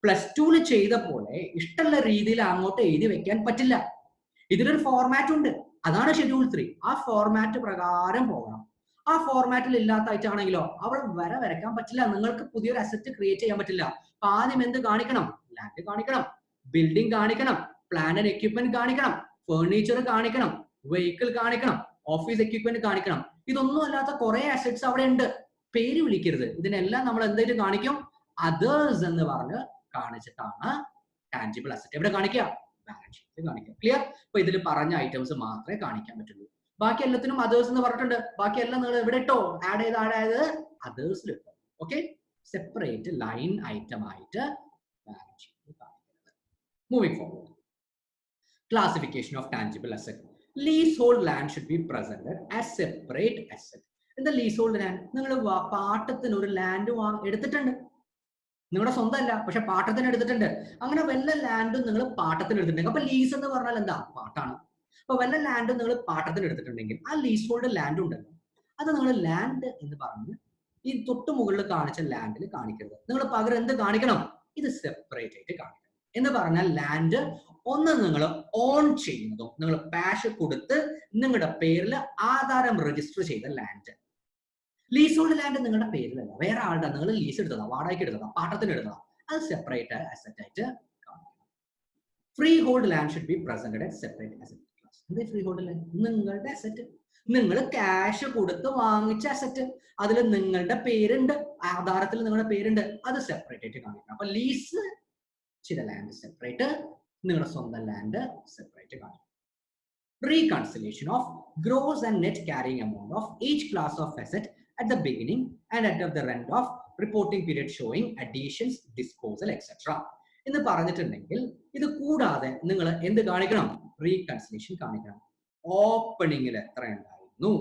+2 ചെയ്ത പോലെ ഇഷ്ടമുള്ള രീതിയിൽ അങ്ങോട്ട് എഴുതി വെക്കാൻ പറ്റില്ല. ഇതിലൊരു ഫോർമാറ്റ് ഉണ്ട്, അതാണ് ഷെഡ്യൂൾ 3. ആ ഫോർമാറ്റ് പ്രകാരം പോകണം. ആ ഫോർമാറ്റിൽ ഇല്ലാത്തായിട്ടാണെങ്കിലോ അവൾ വരയ്ക്കാൻ പറ്റില്ല. നിങ്ങൾക്ക് പുതിയൊരു അസറ്റ് ക്രിയേറ്റ് ചെയ്യാൻ പറ്റില്ല. അപ്പൊ ആദ്യം എന്ത് കാണിക്കണം? ലാൻഡ് കാണിക്കണം, ബിൽഡിംഗ് കാണിക്കണം, പ്ലാന്റ് ആൻഡ് എക്യുപ്മെന്റ് കാണിക്കണം, ഫർണിച്ചർ കാണിക്കണം, വെഹിക്കിൾ കാണിക്കണം, ഓഫീസ് എക്യുപ്മെന്റ് കാണിക്കണം. ഇതൊന്നും അല്ലാത്ത കുറെ അസറ്റ്സ് അവിടെ ഉണ്ട്. പേര് വിളിക്കരുത്. ഇതിനെല്ലാം നമ്മൾ എന്തായിട്ട് കാണിക്കും? അതേഴ്സ് എന്ന് പറഞ്ഞ് കാണിച്ചിട്ടാണ് ടാൻജിബിൾ അസറ്റ് എവിടെ കാണിക്കുക? ബാലൻസ് ഷീറ്റിൽ കാണിക്കുക. ക്ലിയർ? അപ്പൊ ഇതിൽ പറഞ്ഞ ഐറ്റംസ് മാത്രമേ കാണിക്കാൻ പറ്റുള്ളൂ. ബാക്കി എല്ലാത്തിനും അതേഴ്സ് എന്ന് പറഞ്ഞിട്ടുണ്ട്. ബാക്കി എല്ലാം നിങ്ങൾ എവിടെ ഇട്ടോ? ആഡ് ചെയ്ത് അതേഴ്സിൽ ഇട്ടോ. ഓക്കെ, സെപ്പറേറ്റ് ലൈൻ ഐറ്റം ആയിട്ട് ബാലൻസ് ഷീറ്റിൽ കാണിക്കുന്നത്. Moving forward, classification of tangible asset. Lease hold land should be presented as separate asset. എന്താ ലീസ് ഹോൾഡ് ലാൻഡ്? നിങ്ങൾ പാട്ടത്തിന് ഒരു ലാൻഡ് എടുത്തിട്ടുണ്ട്, നിങ്ങളുടെ സ്വന്തമല്ല, പക്ഷെ പാട്ടത്തിന് എടുത്തിട്ടുണ്ട്. അങ്ങനെ വല്ല ലാൻഡും നിങ്ങൾ പാട്ടത്തിന് എടുത്തിട്ടുണ്ടെങ്കിൽ, അപ്പൊ ലീസ് എന്ന് പറഞ്ഞാൽ എന്താ? പാട്ടാണ്. അപ്പൊ വല്ല ലാൻഡും നിങ്ങൾ പാട്ടത്തിന് എടുത്തിട്ടുണ്ടെങ്കിൽ ആ ലീസ് ഹോൾഡ് ലാൻഡ് ഉണ്ടല്ലോ, അത് നിങ്ങൾ ലാൻഡ് എന്ന് പറഞ്ഞ് ഈ തൊട്ട് മുകളിൽ കാണിച്ച ലാൻഡിൽ കാണിക്കരുത്. നിങ്ങൾ പകരം എന്ത് കാണിക്കണം? ഇത് സെപ്പറേറ്റ് ആയിട്ട് കാണിക്കണം. എന്ന് പറഞ്ഞാൽ ലാൻഡ് ഒന്ന് നിങ്ങൾ ഓൺ ചെയ്യുന്നതും, നിങ്ങൾ പാഷ് കൊടുത്ത് നിങ്ങളുടെ പേരിൽ ആധാരം രജിസ്റ്റർ ചെയ്ത ലാൻഡ്. ലീസ് ഹോൾഡ് ലാൻഡ് നിങ്ങളുടെ പേരിലല്ല, വേറെ ആളുടെ, നിങ്ങൾ ലീസ് എടുത്തതാ, വാടകയ്ക്ക് എടുത്തതാ, പാട്ടത്തിന് എടുത്തതാ, അത് സെപ്പറേറ്റ് അസറ്റ് ആയിട്ട് കാണിക്കണം. Free hold land should be presented as separate asset class. എന്താ ഫ്രീ ഹോൾഡ് ലാൻഡ്? നിങ്ങളുടെ അസറ്റ്, നിങ്ങൾ ക്യാഷ് കൊടുത്ത് വാങ്ങിച്ച അസറ്റ്, അതിൽ നിങ്ങളുടെ പേരുണ്ട്, ആധാരത്തിൽ നിങ്ങളുടെ പേരുണ്ട്, അത് സെപ്പറേറ്റ് ആയിട്ട് കാണിക്കണം. അപ്പൊ ലീസ് ചില ലാൻഡ് സെപ്പറേറ്റ്, നിങ്ങളുടെ സ്വന്തം ലാൻഡ് സെപ്പറേറ്റ് കാണിക്കണം. reconciliation of gross and net carrying amount of each class of asset at the beginning and at the end of reporting period showing additions, disposal, etc. എന്ന് പറഞ്ഞിട്ടുണ്ടെങ്കിൽ ഇത് കൂടാതെ നിങ്ങൾ എന്ത് കാണിക്കണം? റീകൺസിലേഷൻ കാണിക്കണം. ഓപ്പണിംഗിൽ എത്ര ഉണ്ടായിരുന്നു,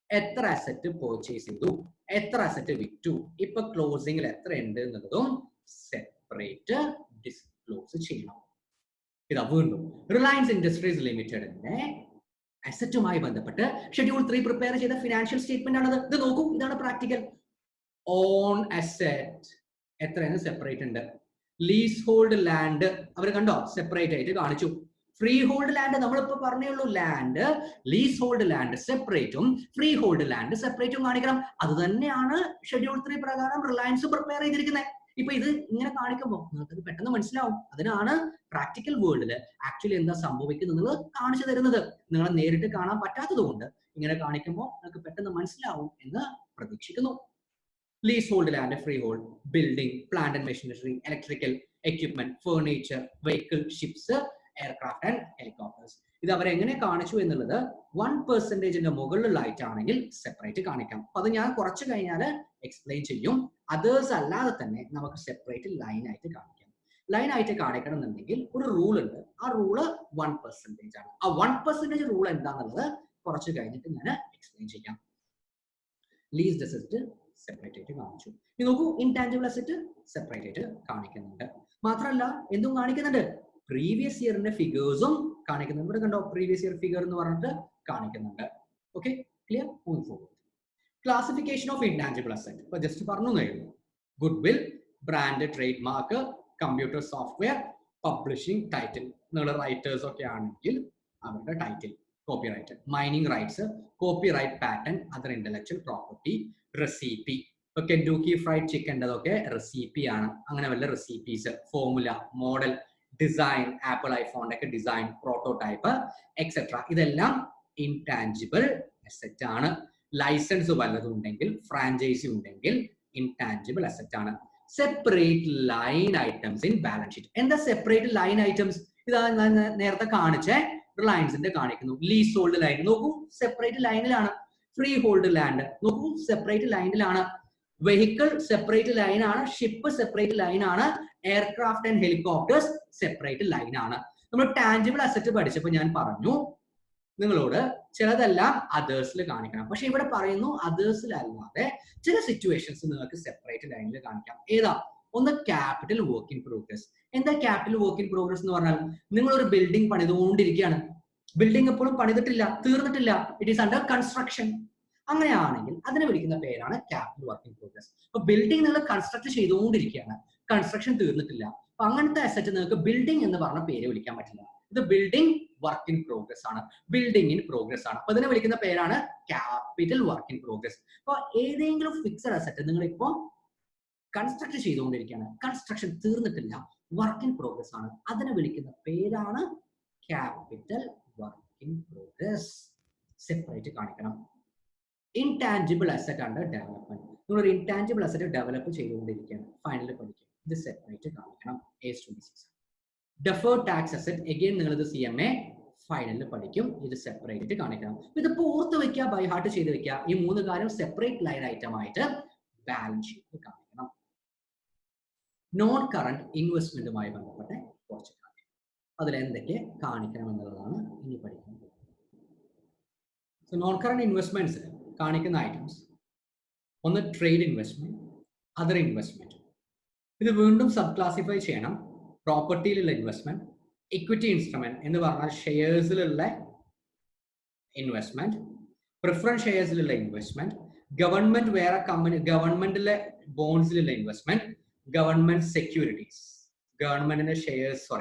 എത്ര അസറ്റ് പർച്ചേസ് ചെയ്തു, എത്ര അസറ്റ് വിറ്റു, ഇപ്പൊ ക്ലോസിംഗിൽ എത്ര ഉണ്ട് എന്നുള്ളതും സെപ്പറേറ്റ് ഡിസ്ക്ലോസ് ചെയ്യണം. ഇതാ വീണ്ടും റിലയൻസ് ഇൻഡസ്ട്രീസ് ലിമിറ്റഡിന്റെ അസറ്റുമായി ബന്ധപ്പെട്ട് ഷെഡ്യൂൾ 3 പ്രിപ്പയർ ചെയ്ത ഫിനാൻഷ്യൽ സ്റ്റേറ്റ്മെന്റ് ആണത്. ഇത് നോക്കൂ, ഇതാണ് പ്രാക്ടിക്കൽ. ഓൺ അസറ്റ് എത്രയാണ് സെപ്പറേറ്റ് ഉണ്ട്. ലീസ് ഹോൾഡ് ലാൻഡ് അവർ കണ്ടോ സെപ്പറേറ്റ് ആയിട്ട് കാണിച്ചു. ഫ്രീ ഹോൾഡ് ലാൻഡ് നമ്മളിപ്പോ പറഞ്ഞുള്ളൂ, ലാൻഡ് ലീസ് ഹോൾഡ് ലാൻഡ് സെപ്പറേറ്റും ഫ്രീ ഹോൾഡ് ലാൻഡ് സെപ്പറേറ്റും കാണിക്കണം. അത് തന്നെയാണ് ഷെഡ്യൂൾ 3 പ്രകാരം റിലയൻസ് പ്രിപ്പയർ ചെയ്തിരിക്കുന്നത്. ഇപ്പൊ ഇത് ഇങ്ങനെ കാണിക്കുമ്പോൾ നിങ്ങൾക്ക് പെട്ടെന്ന് മനസ്സിലാവും. അതിനാണ് പ്രാക്ടിക്കൽ വേൾഡിൽ ആക്ച്വലി എന്താ സംഭവിക്കുന്നത് കാണിച്ചു തരുന്നത്. നിങ്ങളെ നേരിട്ട് കാണാൻ പറ്റാത്തത് കൊണ്ട് ഇങ്ങനെ കാണിക്കുമ്പോൾ നിങ്ങൾക്ക് പെട്ടെന്ന് മനസ്സിലാവും എന്ന് പ്രതീക്ഷിക്കുന്നു. Leasehold land, freehold, building, plant and machinery, electrical equipment, furniture, vehicle, ships, aircraft and helicopters. ഇത് അവർ എങ്ങനെ കാണിച്ചു എന്നുള്ളത് 1% മുകളിലായിട്ടാണെങ്കിൽ സെപ്പറേറ്റ് കാണിക്കാം. അത് ഞാൻ കുറച്ച് കഴിഞ്ഞാൽ എക്സ്പ്ലെയിൻ ചെയ്യും. അതേഴ്സ് അല്ലാതെ തന്നെ നമുക്ക് സെപ്പറേറ്റ് ലൈൻ ആയിട്ട് കാണിക്കാം. ലൈൻ ആയിട്ട് കാണിക്കണം എന്നുണ്ടെങ്കിൽ ഒരു റൂൾ ഉണ്ട്. ആ റൂള് 1% ആണ്. ആ 1% റൂൾ എന്താണെന്നുള്ളത് കുറച്ച് കഴിഞ്ഞിട്ട് ഞാൻ എക്സ്പ്ലെയിൻ ചെയ്യാം. ലീസ്ഡ് അസറ്റ് സെപ്പറേറ്റ് ആയിട്ട് കാണിച്ചു. ഇനി നോക്കൂ, ഇൻടാഞ്ചിബിൾ അസറ്റ് സെപ്പറേറ്റ് ആയിട്ട് കാണിക്കുന്നുണ്ട്. മാത്രമല്ല എന്തും കാണിക്കുന്നുണ്ട്, പ്രീവിയസ് ഇയറിന്റെ ഫിഗേഴ്സും കാണിക്കുന്നുണ്ട്. ഇവിടെ കണ്ടോ പ്രീവിയസ് ഇയർ ഫിഗർ എന്ന് പറഞ്ഞിട്ട് കാണിക്കുന്നുണ്ട്. Okay, clear? Move forward. Classification of intangible asset ഇപ്പൊ ജസ്റ്റ് പറഞ്ഞു കഴിഞ്ഞു. Goodwill, brand, trademark, computer software, publishing, title. നിങ്ങൾ റൈറ്റേഴ്സ് ഒക്കെ ആണെങ്കിൽ അവരുടെ title, copyright, mining rights, copyright patent, other intellectual property, recipe. ഇപ്പൊ കെൻഡൂക്കി ഫ്രൈഡ് ചിക്കൻ്റെതൊക്കെ recipe ആണ്. അങ്ങനെ വല്ല recipes, formula, model, design, Apple ഐഫോണിന്റെ ഒക്കെ ഡിസൈൻ, പ്രോട്ടോടൈപ്പ് എക്സെട്ര, ഇതെല്ലാം ഇൻടാഞ്ചിബിൾ അസറ്റ് ആണ്. ലൈസൻസ് വല്ലതും ഉണ്ടെങ്കിൽ, ഫ്രാഞ്ചൈസി ഉണ്ടെങ്കിൽ ഇൻടാഞ്ചിബിൾ അസറ്റ് ആണ്. Separate line items in balance sheet. എന്താ സെപ്പറേറ്റ് ലൈൻ ഐറ്റംസ്? ഇതാ ഞാൻ നേരത്തെ കാണിച്ചേ റിലയൻസിന്റെ കാണിക്കുന്നു. ലീസ് ഹോൾഡ് ലൈൻ നോക്കൂ, സെപ്പറേറ്റ് ലൈനിലാണ്. ഫ്രീ ഹോൾഡ് ലാൻഡ് നോക്കൂ, സെപ്പറേറ്റ് ലൈനിലാണ്. വെഹിക്കിൾ സെപ്പറേറ്റ് ലൈൻ ആണ്. ഷിപ്പ് സെപ്പറേറ്റ് ലൈൻ ആണ്. Aircraft and helicopters separate line ആണ്. നമ്മൾ ടാഞ്ചിബിൾ അസറ്റ് പഠിച്ചപ്പോൾ ഞാൻ പറഞ്ഞു നിങ്ങളോട് ചിലതെല്ലാം അതേഴ്സിൽ കാണിക്കണം. പക്ഷെ ഇവിടെ പറയുന്നു അതേഴ്സിൽ അല്ലാതെ ചില സിറ്റുവേഷൻസ് നിങ്ങൾക്ക് സെപ്പറേറ്റ് ലൈനിൽ കാണിക്കാം. ഏതാ? ഒന്ന് ക്യാപിറ്റൽ വർക്ക് ഇൻ പ്രോഗ്രസ്. എന്താ ക്യാപിറ്റൽ വർക്ക് ഇൻ പ്രോഗ്രസ് എന്ന് പറഞ്ഞാൽ? നിങ്ങൾ ഒരു ബിൽഡിംഗ് പണിതുകൊണ്ടിരിക്കുകയാണ്. ബിൽഡിംഗ് എപ്പോഴും പണിതിട്ടില്ല, തീർന്നിട്ടില്ല, ഇറ്റ് ഈസ് അണ്ടർ കൺസ്ട്രക്ഷൻ. അങ്ങനെയാണെങ്കിൽ അതിനെ വിളിക്കുന്ന പേരാണ് ക്യാപിറ്റൽ വർക്ക് ഇൻ പ്രോഗ്രസ്. അപ്പൊ ബിൽഡിംഗ് നിങ്ങൾ കൺസ്ട്രക്ട് ചെയ്തുകൊണ്ടിരിക്കുകയാണ്, കൺസ്ട്രക്ഷൻ തീർന്നിട്ടില്ല. അപ്പൊ അങ്ങനത്തെ അസറ്റ് നിങ്ങൾക്ക് ബിൽഡിംഗ് എന്ന് പറഞ്ഞ പേര് വിളിക്കാൻ പറ്റില്ല. ഇത് ബിൽഡിംഗ് വർക്ക് ഇൻ പ്രോഗ്രസ് ആണ്, ബിൽഡിംഗ് ഇൻ പ്രോഗ്രസ് ആണ്. അപ്പൊ ഇതിനെ വിളിക്കുന്ന പേരാണ് ക്യാപിറ്റൽ വർക്ക് ഇൻ പ്രോഗ്രസ്. അപ്പൊ ഏതെങ്കിലും ഫിക്സഡ് അസറ്റ് നിങ്ങൾ ഇപ്പോ കൺസ്ട്രക്ട് ചെയ്തുകൊണ്ടിരിക്കുകയാണ്, കൺസ്ട്രക്ഷൻ തീർന്നിട്ടില്ല, വർക്ക് ഇൻ പ്രോഗ്രസ് ആണ്, അതിനെ വിളിക്കുന്ന പേരാണ് capital work in progress. Separate കാണിക്കണം. Intangible asset under development. നിങ്ങളൊരു ഇൻടാഞ്ചിബിൾ അസറ്റ് ഡെവലപ്പ് ചെയ്തുകൊണ്ടിരിക്കുകയാണ്, ഫൈനലിൽ പഠിക്കും, ഇത് സെപ്പറേറ്റ് കാണിക്കണം. A26. Deferred tax asset, again നിങ്ങൾ ഇത് CMA ഫൈനലിൽ പഠിക്കും, ഇത് സെപ്പറേറ്റ് കാണിക്കണം. ഇതിപ്പോ ഓർത്ത് വെക്കുക, ബൈ ഹാർട്ട് ചെയ്ത് വെക്കുക. ഈ 3 കാര്യം സെപ്പറേറ്റ് ലൈൻ ഐറ്റം ആയിട്ട് ബാലൻസ് ഷീറ്റിൽ കാണിക്കണം. നോൺ കറന്റ് ഇൻവെസ്റ്റ്മെന്റുമായി ബന്ധപ്പെട്ട കുറച്ച് കാര്യം, അതിൽ എന്തൊക്കെ കാണിക്കണം എന്നുള്ളതാണ് ഇനി പഠിക്കുന്നത്. നോൺ കറന്റ് ഇൻവെസ്റ്റ്മെന്റ്സ് കാണിക്കുന്ന ഐറ്റംസ് ഒന്ന് ട്രേഡ് ഇൻവെസ്റ്റ്മെന്റ്, അതർ ഇൻവെസ്റ്റ്മെന്റ്. ഇത് വീണ്ടും സബ് ക്ലാസിഫൈ ചെയ്യണം. പ്രോപ്പർട്ടിയിലുള്ള ഇൻവെസ്റ്റ്മെന്റ്, ഇക്വിറ്റി ഇൻസ്ട്രുമെന്റ് എന്ന് പറഞ്ഞാൽ ഷെയർസിലുള്ള ഇൻവെസ്റ്റ്മെന്റ്, പ്രിഫറൻസ് ഷെയർസിലുള്ള ഇൻവെസ്റ്റ്മെന്റ്, ഗവൺമെന്റ് വേറെ കമ്പനി ഗവൺമെന്റിലെ ബോൺസിലുള്ള ഇൻവെസ്റ്റ്മെന്റ്, ഗവൺമെന്റ് സെക്യൂരിറ്റീസ്, ഗവൺമെന്റിന്റെ ഷെയർസ്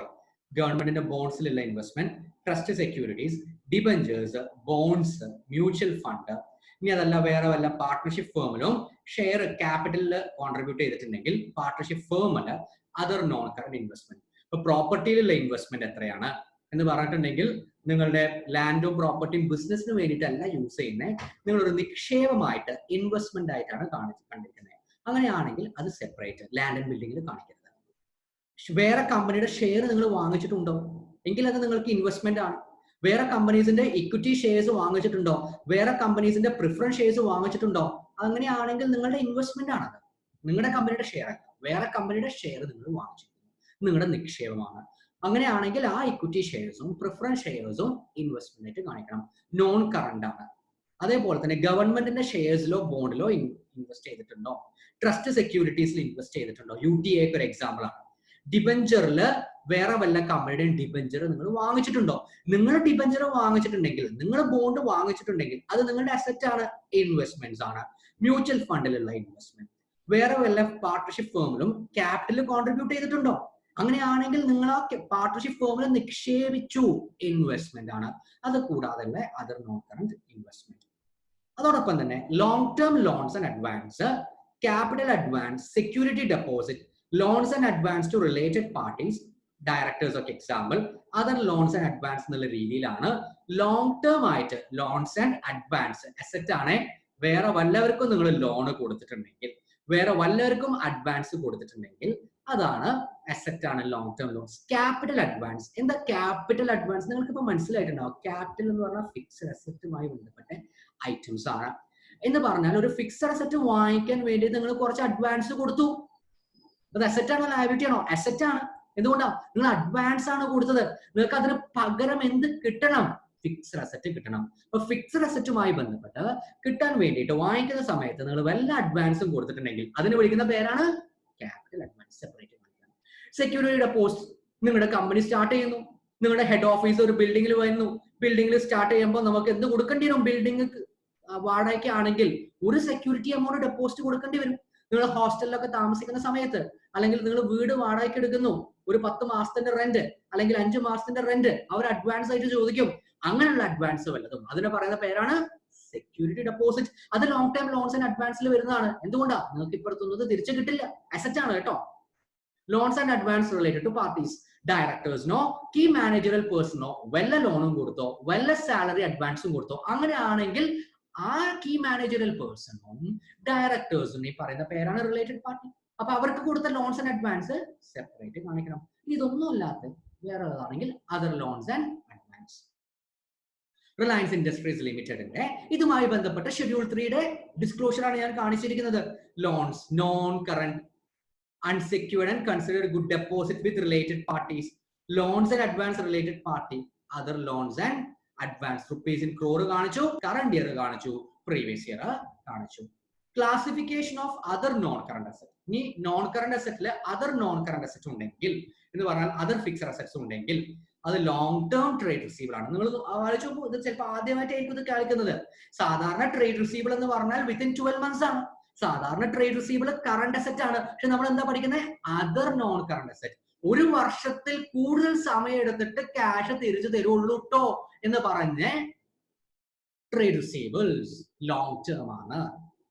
ഗവൺമെന്റിന്റെ ബോൺസിലുള്ള investment, trust securities, debentures, bonds, mutual fund. ഇനി അതല്ല വേറെ വല്ല പാർട്ട്ണർഷിപ്പ് ഫേമിലും ഷെയർ ക്യാപിറ്റലിൽ കോൺട്രിബ്യൂട്ട് ചെയ്തിട്ടുണ്ടെങ്കിൽ പാർട്ട്ണർഷിപ്പ് ഫേമില് അതർ നോൺ കറന്റ് ഇൻവെസ്റ്റ്മെന്റ്. ഇപ്പൊ പ്രോപ്പർട്ടിയിലുള്ള ഇൻവെസ്റ്റ്മെന്റ് എത്രയാണ് എന്ന് പറഞ്ഞിട്ടുണ്ടെങ്കിൽ നിങ്ങളുടെ ലാൻഡും പ്രോപ്പർട്ടിയും ബിസിനസിന് വേണ്ടിയിട്ടല്ല യൂസ് ചെയ്യുന്നത്, നിങ്ങളൊരു നിക്ഷേപമായിട്ട് ഇൻവെസ്റ്റ്മെന്റ് ആയിട്ടാണ് കണ്ടിരിക്കുന്നത്. അങ്ങനെയാണെങ്കിൽ അത് സെപ്പറേറ്റ് ലാൻഡ് ആൻഡ് ബിൽഡിംഗിൽ കാണിക്കരുത്. വേറെ കമ്പനിയുടെ ഷെയർ നിങ്ങൾ വാങ്ങിച്ചിട്ടുണ്ടോ എങ്കിൽ അത് നിങ്ങൾക്ക് ഇൻവെസ്റ്റ്മെന്റ് ആണ്. വേറെ കമ്പനീസിന്റെ ഇക്വിറ്റി ഷെയർസ് വാങ്ങിച്ചിട്ടുണ്ടോ? വേറെ കമ്പനീസിന്റെ പ്രിഫറൻസ് ഷെയർസ് വാങ്ങിച്ചിട്ടുണ്ടോ? അങ്ങനെയാണെങ്കിൽ നിങ്ങളുടെ ഇൻവെസ്റ്റ്മെന്റ് ആണത്. നിങ്ങളുടെ കമ്പനിയുടെ ഷെയർ അല്ല, വേറെ കമ്പനിയുടെ ഷെയർ നിങ്ങൾ വാങ്ങിച്ചിട്ടുണ്ട്, നിങ്ങളുടെ നിക്ഷേപമാണ്. അങ്ങനെയാണെങ്കിൽ ആ ഇക്വിറ്റി ഷെയർസും പ്രിഫറൻസ് ഷെയർസും ഇൻവെസ്റ്റ്മെന്റ് ആയിട്ട് കാണിക്കണം. നോൺ കറണ്ട് ആണ്. അതേപോലെ തന്നെ ഗവൺമെന്റിന്റെ ഷെയർസിലോ ബോണ്ടിലോ ഇൻവെസ്റ്റ് ചെയ്തിട്ടുണ്ടോ? ട്രസ്റ്റ് സെക്യൂരിറ്റീസിൽ ഇൻവെസ്റ്റ് ചെയ്തിട്ടുണ്ടോ? UTA ഒരു എക്സാമ്പിൾ ആണ്. ഡിബഞ്ചറിൽ വേറെ വല്ല കമ്പനിയുടെയും ഡിബഞ്ചർ നിങ്ങൾ വാങ്ങിച്ചിട്ടുണ്ടോ? നിങ്ങൾ ഡിബഞ്ചർ വാങ്ങിച്ചിട്ടുണ്ടെങ്കിൽ, നിങ്ങൾ ബോണ്ട് വാങ്ങിച്ചിട്ടുണ്ടെങ്കിൽ അത് നിങ്ങളുടെ അസറ്റ് ആണ്, ഇൻവെസ്റ്റ്മെന്റ്സ് ആണ്. മ്യൂച്വൽ ഫണ്ടിലുള്ള ഇൻവെസ്റ്റ്മെന്റ്. വേറെ വല്ല പാർട്ണർഷിപ്പ് ഫേമിലും ക്യാപിറ്റൽ കോൺട്രിബ്യൂട്ട് ചെയ്തിട്ടുണ്ടോ? അങ്ങനെയാണെങ്കിൽ നിങ്ങൾ ആ പാർട്ണർഷിപ്പ് ഫേമിൽ നിക്ഷേപിച്ചു, ഇൻവെസ്റ്റ്മെന്റ് ആണ്. അത് കൂടാതെ അതർ നോൺ കറന്റ് ഇൻവെസ്റ്റ്മെന്റ്. അതോടൊപ്പം തന്നെ long term loans and advance, capital advance, security deposit, loans and advance to related parties, directors ഒക്കെ example. Other loans and advance എന്നുള്ള രീതിയിലാണ് ലോങ് ടേം ആയിട്ട് ലോൺസ് ആൻഡ് അഡ്വാൻസ് അസറ്റ് ആണ്. വേറെ വല്ലവർക്കും നിങ്ങൾ loan കൊടുത്തിട്ടുണ്ടെങ്കിൽ, വേറെ വല്ലവർക്കും അഡ്വാൻസ് കൊടുത്തിട്ടുണ്ടെങ്കിൽ അതാണ് അസറ്റ് ആണ്, long term loans. Capital advance എന്താ? ക്യാപിറ്റൽ അഡ്വാൻസ് നിങ്ങൾക്ക് ഇപ്പൊ മനസ്സിലായിട്ടുണ്ടാവും. ക്യാപിറ്റൽ എന്ന് പറഞ്ഞാൽ ഫിക്സഡ് അസറ്റുമായി ബന്ധപ്പെട്ട ഐറ്റംസ് ആണ്. എന്ന് പറഞ്ഞാൽ ഒരു ഫിക്സഡ് അസറ്റ് വാങ്ങിക്കാൻ വേണ്ടി നിങ്ങൾ കുറച്ച് അഡ്വാൻസ് കൊടുത്തു. അത് അസറ്റ് ആണോ ലയബിലിറ്റി ആണോ? അസറ്റ് ആണ്. എന്തുകൊണ്ടാണ്? നിങ്ങൾ അഡ്വാൻസ് ആണ് കൊടുത്തത്. നിങ്ങൾക്ക് അതിന് പകരം എന്ത് കിട്ടണം? ഫിക്സഡ് അസറ്റ് കിട്ടണം. അപ്പൊ ഫിക്സഡ് അസറ്റുമായി ബന്ധപ്പെട്ട് കിട്ടാൻ വേണ്ടിയിട്ട് വാങ്ങിക്കുന്ന സമയത്ത് നിങ്ങൾ വല്ല അഡ്വാൻസും കൊടുത്തിട്ടുണ്ടെങ്കിൽ അതിന് വിളിക്കുന്ന പേരാണ് capital advance. Separate. Security deposit. നിങ്ങളുടെ കമ്പനി സ്റ്റാർട്ട് ചെയ്യുന്നു, നിങ്ങളുടെ ഹെഡ് ഓഫീസ് ഒരു ബിൽഡിംഗിൽ വരുന്നു. ബിൽഡിംഗിൽ സ്റ്റാർട്ട് ചെയ്യുമ്പോൾ നമുക്ക് എന്ത് കൊടുക്കേണ്ടി വരും? ബിൽഡിംഗ് വാടകയ്ക്ക് ആണെങ്കിൽ ഒരു സെക്യൂരിറ്റി എമൗണ്ട് ഡെപ്പോസിറ്റ് കൊടുക്കേണ്ടി വരും. നിങ്ങൾ ഹോസ്റ്റലിലൊക്കെ താമസിക്കുന്ന സമയത്ത്, അല്ലെങ്കിൽ നിങ്ങൾ വീട് വാടകയ്ക്ക് എടുക്കുന്നു, ഒരു 10 മാസത്തിന്റെ റെന്റ് അല്ലെങ്കിൽ 5 മാസത്തിന്റെ റെന്റ് അവർ അഡ്വാൻസ് ആയിട്ട് ചോദിക്കും. അങ്ങനെയുള്ള അഡ്വാൻസ് വല്ലതും അതിന് പറയുന്ന പേരാണ് സെക്യൂരിറ്റി ഡെപ്പോസിറ്റ്. അത് ലോങ് ടൈം ലോൺസ് ആൻഡ് അഡ്വാൻസിൽ വരുന്നതാണ്. എന്തുകൊണ്ടാണ്? നിങ്ങൾക്ക് ഇപ്പുറത്തുന്നത് തിരിച്ചു കിട്ടില്ല, അസറ്റ് ആണ് കേട്ടോ. Loans and advance related to parties, ഡയറക്ടേഴ്സിനോ കീ മാനേജറൽ പേഴ്സണോ വല്ല ലോണും കൊടുത്തോ വല്ല സാലറി അഡ്വാൻസും കൊടുത്തോ, അങ്ങനെയാണെങ്കിൽ ആ കീ മാനേജറൽ പേഴ്സണും ഡയറക്ടേഴ്സും ഈ പറയുന്ന പേരാണ് റിലേറ്റഡ് പാർട്ടി. അപ്പൊ അവർക്ക് കൊടുത്ത ലോൺസ് ആൻഡ് അഡ്വാൻസ് സെപ്പറേറ്റ് കാണിക്കണം. ഇതൊന്നും അല്ലാത്ത വേറെ ഏതാണെങ്കിൽ other loans and advance. Reliance industries ലിമിറ്റഡിന്റെ ഇതുമായി ബന്ധപ്പെട്ട ഷെഡ്യൂൾ 3യുടെ ഡിസ്ക്ലോഷർ ആണ് ഞാൻ കാണിച്ചിരിക്കുന്നത്. Loans, non current, unsecured and considered good deposit with related parties, loans and advance related party, other loans and advance. rupees in crore കാണിച്ചു, current year കാണിച്ചു, previous year കാണിച്ചു. Classification of other non-current asset. ഇനി non current അസറ്റിൽ other non current asset ഉണ്ടെങ്കിൽ എന്ന് പറഞ്ഞാൽ other fixed assets ഉണ്ടെങ്കിൽ അത് ലോങ് ടേം ട്രേഡ് റിസീവബിൾ ആണ്. നിങ്ങൾ ആലോചിച്ച് നോക്കൂ, ഇത് ചിലപ്പോൾ ആദ്യമായിട്ടായിരിക്കും ഇത് കാണിക്കുന്നത്. സാധാരണ ട്രേഡ് റിസീവബിൾ എന്ന് പറഞ്ഞാൽ വിത്തിൻ 12 months ആണ്. സാധാരണ ട്രേഡ് റിസീവബിൾ കറന്റ് അസറ്റ് ആണ്. പക്ഷെ നമ്മൾ എന്താ പഠിക്കുന്നത്? Other non current asset. ഒരു വർഷത്തിൽ കൂടുതൽ സമയം എടുത്തിട്ട് ക്യാഷ് തിരിച്ചു തരുള്ളൂ ട്ടോ എന്ന് പറഞ്ഞ് ട്രേഡ് റിസീവബിൾസ് ലോങ് ടേം ആണ്.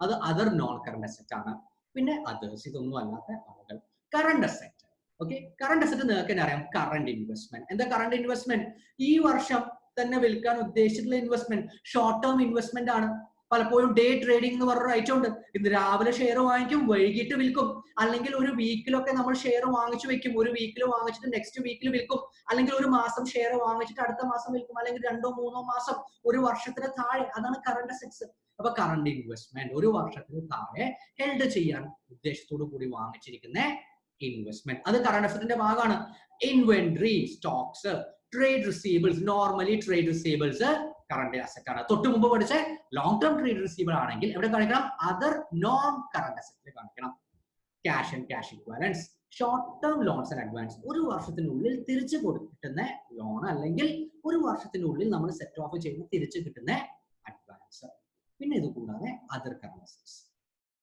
അത് അതർ നോൺ കറന്റ് അസറ്റ് ആണ്. പിന്നെ അതേഴ്സ്, ഇതൊന്നും അല്ലാത്ത ആളുകൾ. Current asset. Okay, current asset നിങ്ങൾക്ക് തന്നെ അറിയാം. Current investment. എന്താ കറന്റ് ഇൻവെസ്റ്റ്മെന്റ്? ഈ വർഷം തന്നെ വിൽക്കാൻ ഉദ്ദേശിച്ചിട്ടുള്ള ഇൻവെസ്റ്റ്മെന്റ് ഷോർട്ട് ടേം ഇൻവെസ്റ്റ്മെന്റ് ആണ്. പലപ്പോഴും ഡേ ട്രേഡിംഗ് എന്ന് പറഞ്ഞൊരു ഐറ്റം ഉണ്ട്. ഇന്ന് രാവിലെ ഷെയർ വാങ്ങിക്കും, വൈകിട്ട് വിൽക്കും. അല്ലെങ്കിൽ ഒരു വീക്കിലൊക്കെ നമ്മൾ ഷെയർ വാങ്ങിച്ചു വെക്കും. ഒരു വീക്കിൽ വാങ്ങിച്ചിട്ട് നെക്സ്റ്റ് വീക്കിൽ വിൽക്കും. അല്ലെങ്കിൽ ഒരു മാസം ഷെയർ വാങ്ങിച്ചിട്ട് അടുത്ത മാസം വിൽക്കും. അല്ലെങ്കിൽ 2-3 മാസം, ഒരു വർഷത്തിന് താഴെ. അതാണ് കറന്റ് അസറ്റ്സ്. അപ്പൊ കറന്റ് ഇൻവെസ്റ്റ്മെന്റ് ഒരു വർഷത്തിന് താഴെ ഹെൽഡ് ചെയ്യാൻ ഉദ്ദേശത്തോടു കൂടി വാങ്ങിച്ചിരിക്കുന്ന ഇൻവെസ്റ്റ്മെന്റ്, അത് കറന്റ് അസറ്റിന്റെ ഭാഗമാണ്. Inventory, stocks, trade receivables. Normally trade receivables current asset ആണ്. തൊട്ട് മുമ്പ് പഠിച്ച ലോങ് ടേം ട്രേഡ് റിസീവബിൾ ആണെങ്കിൽ എവിടെ കാണിക്കണം? അതർ നോൺ കറന്റ് അസറ്റിൽ കാണിക്കണം. Cash and cash equivalence, short term loans and advance. ഒരു വർഷത്തിനുള്ളിൽ തിരിച്ചു കിട്ടുന്ന ലോൺ അല്ലെങ്കിൽ ഒരു വർഷത്തിനുള്ളിൽ നമ്മൾ സെറ്റ് ഓഫ് ചെയ്യുന്ന തിരിച്ചു കിട്ടുന്ന അഡ്വാൻസ്. പിന്നെ ഇത് കൂടാതെ other current assets.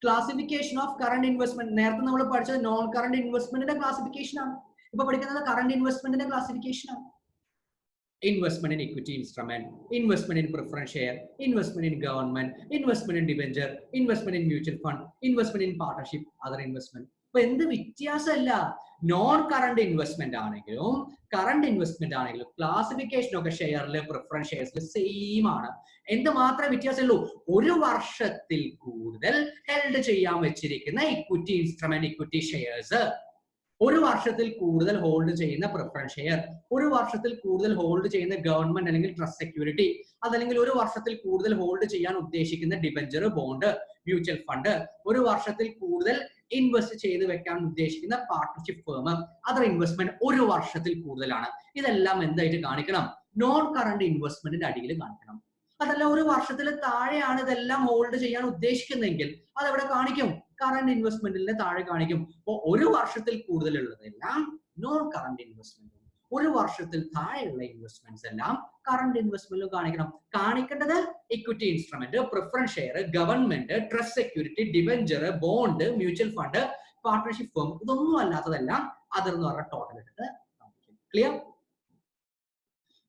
Classification of current investment. നേരത്തെ നമ്മൾ പഠിച്ചത് നോൺ കറന്റ് ഇൻവെസ്റ്റ്മെന്റിന്റെ ക്ലാസിഫിക്കേഷൻ ആണ്. ഇപ്പൊ പഠിക്കുന്നത് കറന്റ് ഇൻവെസ്റ്റ്മെന്റിന്റെ ക്ലാസിഫിക്കേഷൻ ആണ്. Investment in equity instrument, investment in preference share, investment in government, investment in debenture, investment in mutual fund, investment in partnership, other investment. അപ്പൊ എന്ത് വ്യത്യാസമല്ല, non current investment ആണെങ്കിലും current investment ആണെങ്കിലും classification ഒക്കെ ഷെയറിൽ preference ഷെയർസിൽ same ആണ്. എന്ത് മാത്രമേ വ്യത്യാസമുള്ളൂ? ഒരു വർഷത്തിൽ കൂടുതൽ ഹെൽഡ് ചെയ്യാൻ വെച്ചിരിക്കുന്ന ഇക്വിറ്റി ഇൻസ്ട്രുമെന്റ്, ഇക്വിറ്റി ഷെയർസ് ഒരു വർഷത്തിൽ കൂടുതൽ ഹോൾഡ് ചെയ്യുന്ന പ്രിഫറൻസ് ഷെയർ, ഒരു വർഷത്തിൽ കൂടുതൽ ഹോൾഡ് ചെയ്യുന്ന ഗവൺമെന്റ് അല്ലെങ്കിൽ ട്രസ്റ്റ് സെക്യൂരിറ്റി, അതല്ലെങ്കിൽ ഒരു വർഷത്തിൽ കൂടുതൽ ഹോൾഡ് ചെയ്യാൻ ഉദ്ദേശിക്കുന്ന ഡിബഞ്ചർ, ബോണ്ട്, മ്യൂച്വൽ ഫണ്ട്, ഒരു വർഷത്തിൽ കൂടുതൽ ഇൻവെസ്റ്റ് ചെയ്ത് വെക്കാൻ ഉദ്ദേശിക്കുന്ന പാർട്ണർഷിപ്പ് ഫേം, അതർ ഇൻവെസ്റ്റ്മെന്റ് ഒരു വർഷത്തിൽ കൂടുതലാണ്. ഇതെല്ലാം എന്തായിട്ട് കാണിക്കണം? നോൺ കറണ്ട് ഇൻവെസ്റ്റ്മെന്റിന്റെ അടിയിൽ കാണിക്കണം. അതല്ല ഒരു വർഷത്തിൽ താഴെയാണ് ഇതെല്ലാം ഹോൾഡ് ചെയ്യാൻ ഉദ്ദേശിക്കുന്നതെങ്കിൽ അതെവിടെ കാണിക്കും? കറണ്ട് ഇൻവെസ്റ്റ്മെന്റിന്റെ താഴെ കാണിക്കും. അപ്പോൾ ഒരു വർഷത്തിൽ കൂടുതലുള്ളതെല്ലാം നോൺ കറണ്ട് ഇൻവെസ്റ്റ്മെന്റ്, ഒരു വർഷത്തിൽ താഴെയുള്ള ഇൻവെസ്റ്റ്മെന്റ്സ് എല്ലാം കറണ്ട് ഇൻവെസ്റ്റ്മെന്റിലും കാണിക്കണം. കാണിക്കേണ്ടത് equity instrument, preference share, government, trust security, debenture, bond, mutual fund, partnership firm, ഇതൊന്നും അല്ലാത്തതെല്ലാം അതർ എന്ന് പറഞ്ഞ ടോട്ടൽ എടുത്ത് കാണിക്കും. Clear?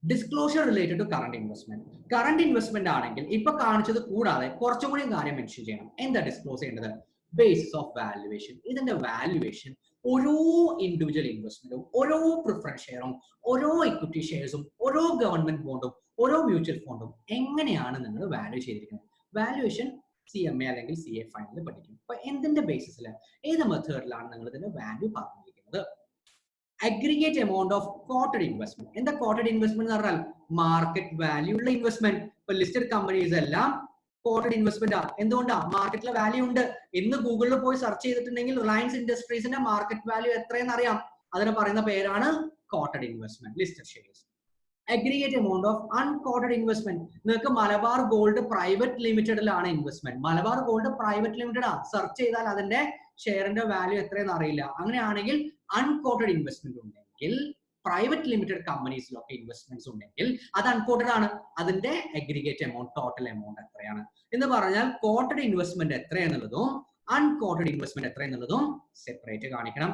Disclosure related to current investment. Current investment ആണെങ്കിൽ ഇപ്പൊ കാണിച്ചത് കൂടാതെ കുറച്ചും കൂടി കാര്യം മെൻഷൻ ചെയ്യണം. എന്താ ഡിസ്ക്ലോസ് ചെയ്യേണ്ടത്? Basis of valuation. ഇതിന്റെ വാല്യുവേഷൻ ഓരോ ഇൻഡിവിജ്വൽ ഇൻവെസ്റ്റ്മെന്റും, ഓരോ പ്രിഫറൻസ് ഷെയറും, ഓരോ ഇക്വിറ്റി ഷെയർസും, ഓരോ ഗവൺമെന്റ് ബോണ്ടും, ഓരോ മ്യൂച്വൽ ഫണ്ടും എങ്ങനെയാണ് നിങ്ങൾ വാല്യൂ ചെയ്തിരിക്കുന്നത്? വാല്യുവേഷൻ CMA അല്ലെങ്കിൽ CA ഫൈനൽ പഠിക്കും. അപ്പൊ എന്തിന്റെ ബേസിസിൽ, ഏത് മെത്തേഡിലാണ് നിങ്ങൾ ഇതിന്റെ വാല്യൂ പറഞ്ഞിരിക്കുന്നത്? Aggregate amount of quoted investment. എന്താ കോട്ടഡ് ഇൻവെസ്റ്റ്മെന്റ് എന്ന് പറഞ്ഞാൽ? മാർക്കറ്റ് വാല്യൂ ഉള്ള ഇൻവെസ്റ്റ്മെന്റ്. ഇപ്പൊ ലിസ്റ്റഡ് കമ്പനീസ് എല്ലാം കോട്ടഡ് ഇൻവെസ്റ്റ്മെന്റ്. എന്തുകൊണ്ടാ? മാർക്കറ്റിലെ വാല്യൂ ഉണ്ട്. ഇന്ന് ഗൂഗിളിൽ പോയി സെർച്ച് ചെയ്തിട്ടുണ്ടെങ്കിൽ റിലയൻസ് ഇൻഡസ്ട്രീസിന്റെ മാർക്കറ്റ് വാല്യൂ എത്രയെന്ന് അറിയാം. അതിന് പറയുന്ന പേരാണ് quoted investment, listed shares. Aggregate amount of unquoted investment. നിങ്ങൾക്ക് മലബാർ ഗോൾഡ് പ്രൈവറ്റ് ലിമിറ്റഡിലാണ് investment. Malabar gold private limited search ചെയ്താൽ അതിന്റെ ഷെയറിന്റെ വാല്യൂ എത്രയെന്ന് അറിയില്ല. അങ്ങനെയാണെങ്കിൽ അൺകോട്ടഡ് ഇൻവെസ്റ്റ്മെന്റ് ഉണ്ടെങ്കിൽ, പ്രൈവറ്റ് ലിമിറ്റഡ് കമ്പനീസിലൊക്കെ ഇൻവെസ്റ്റ്മെന്റ്സ് ഉണ്ടെങ്കിൽ അത് അൺകോട്ടഡ് ആണ്. അതിന്റെ അഗ്രിഗേറ്റ് എമൗണ്ട്, ടോട്ടൽ എമൗണ്ട് എത്രയാണ് എന്ന് പറഞ്ഞാൽ കോട്ടഡ് ഇൻവെസ്റ്റ്മെന്റ് എത്രയെന്നുള്ളതും അൺകോട്ടഡ് ഇൻവെസ്റ്റ്മെന്റ് എത്രയെന്നുള്ളതും സെപ്പറേറ്റ് കാണിക്കണം.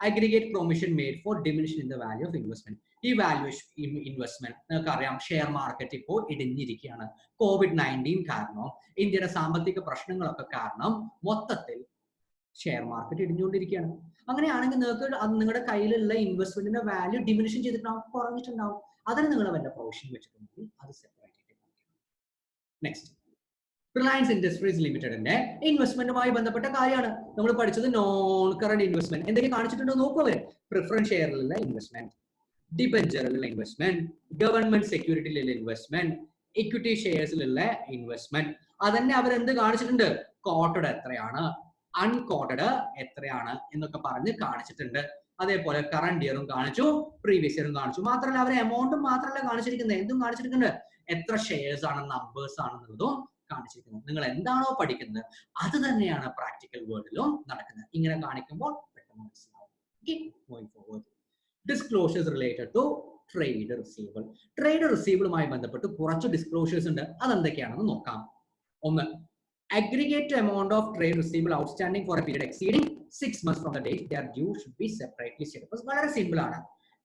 Aggregate provision made for diminution in the value of investment. ഈ വാല്യുവേഷൻ ഇൻവെസ്റ്റ്മെന്റ് നിങ്ങൾക്ക് അറിയാം, ഷെയർ മാർക്കറ്റ് ഇപ്പോൾ ഇടിഞ്ഞിരിക്കുകയാണ്. COVID-19 കാരണം, ഇന്ത്യയുടെ സാമ്പത്തിക പ്രശ്നങ്ങളൊക്കെ കാരണം മൊത്തത്തിൽ ഷെയർ മാർക്കറ്റ് ഇടിഞ്ഞുകൊണ്ടിരിക്കുകയാണ്. അങ്ങനെയാണെങ്കിൽ നിങ്ങൾക്ക് നിങ്ങളുടെ കയ്യിലുള്ള ഇൻവെസ്റ്റ്മെന്റിന്റെ വാല്യൂ ഡിമിനിഷൻ ചെയ്തിട്ടുണ്ടാവും, കുറഞ്ഞിട്ടുണ്ടാവും. അതിന് നിങ്ങൾ വല്ല പ്രൊവിഷൻ വെച്ചിട്ടുണ്ടെങ്കിൽ അത് സെപ്പറേറ്റ് ആയിട്ട് കാണിക്കണം. നെക്സ്റ്റ്, റിലയൻസ് ഇൻഡസ്ട്രീസ് ലിമിറ്റഡിന്റെ ഇൻവെസ്റ്റ്മെന്റുമായി ബന്ധപ്പെട്ട കാര്യമാണ് നമ്മൾ പഠിച്ചത്. നോൺ കറന്റ് ഇൻവെസ്റ്റ്മെന്റ് എന്തെങ്കിലും കാണിച്ചിട്ടുണ്ടോ നോക്കുക. പ്രിഫറൻസ് ഷെയറിലുള്ള ഇൻവെസ്റ്റ്മെന്റ്, ഡിബഞ്ചറിലുള്ള ഇൻവെസ്റ്റ്മെന്റ്, ഗവൺമെന്റ് സെക്യൂരിറ്റിയിലുള്ള ഇൻവെസ്റ്റ്മെന്റ്, ഇക്വിറ്റി ഷെയർസിലുള്ള ഇൻവെസ്റ്റ്മെന്റ്. അതന്നെ അവരെന്ത് കാണിച്ചിട്ടുണ്ട്? കോട്ടഡ് എത്രയാണ്, അൺകോട്ടഡ് എത്രയാണ് എന്നൊക്കെ പറഞ്ഞ് കാണിച്ചിട്ടുണ്ട്. അതേപോലെ കറണ്ട് ഇയറും കാണിച്ചു, പ്രീവിയസ് ഇയറും കാണിച്ചു. മാത്രമല്ല അവർ എമൗണ്ടും മാത്രമല്ല കാണിച്ചിരിക്കുന്നത്, എന്തും കാണിച്ചിരിക്കുന്നത്, എത്ര ഷെയർസ് ആണ്, നമ്പേഴ്സ് ആണെന്നുള്ളതും കാണിച്ചിരിക്കുന്നത്. നിങ്ങൾ എന്താണോ പഠിക്കുന്നത് അത് തന്നെയാണ് പ്രാക്ടിക്കൽ വേൾഡിലും നടക്കുന്നത്. ഇങ്ങനെ കാണിക്കുമ്പോൾ പെട്ടെന്ന് മനസ്സിലാവും. Going forward, disclosures related to trade receivable. Trade റിസീവബിളുമായി ബന്ധപ്പെട്ട് കുറച്ച് ഡിസ്ക്ലോഷേഴ്സ് ഉണ്ട്. അതെന്തൊക്കെയാണെന്ന് നോക്കാം. ഒന്ന്, aggregate amount of trade receivable outstanding for a period exceeding 6 months from the date they are due should be separately stated. വളരെ സിമ്പിൾ ആണ്.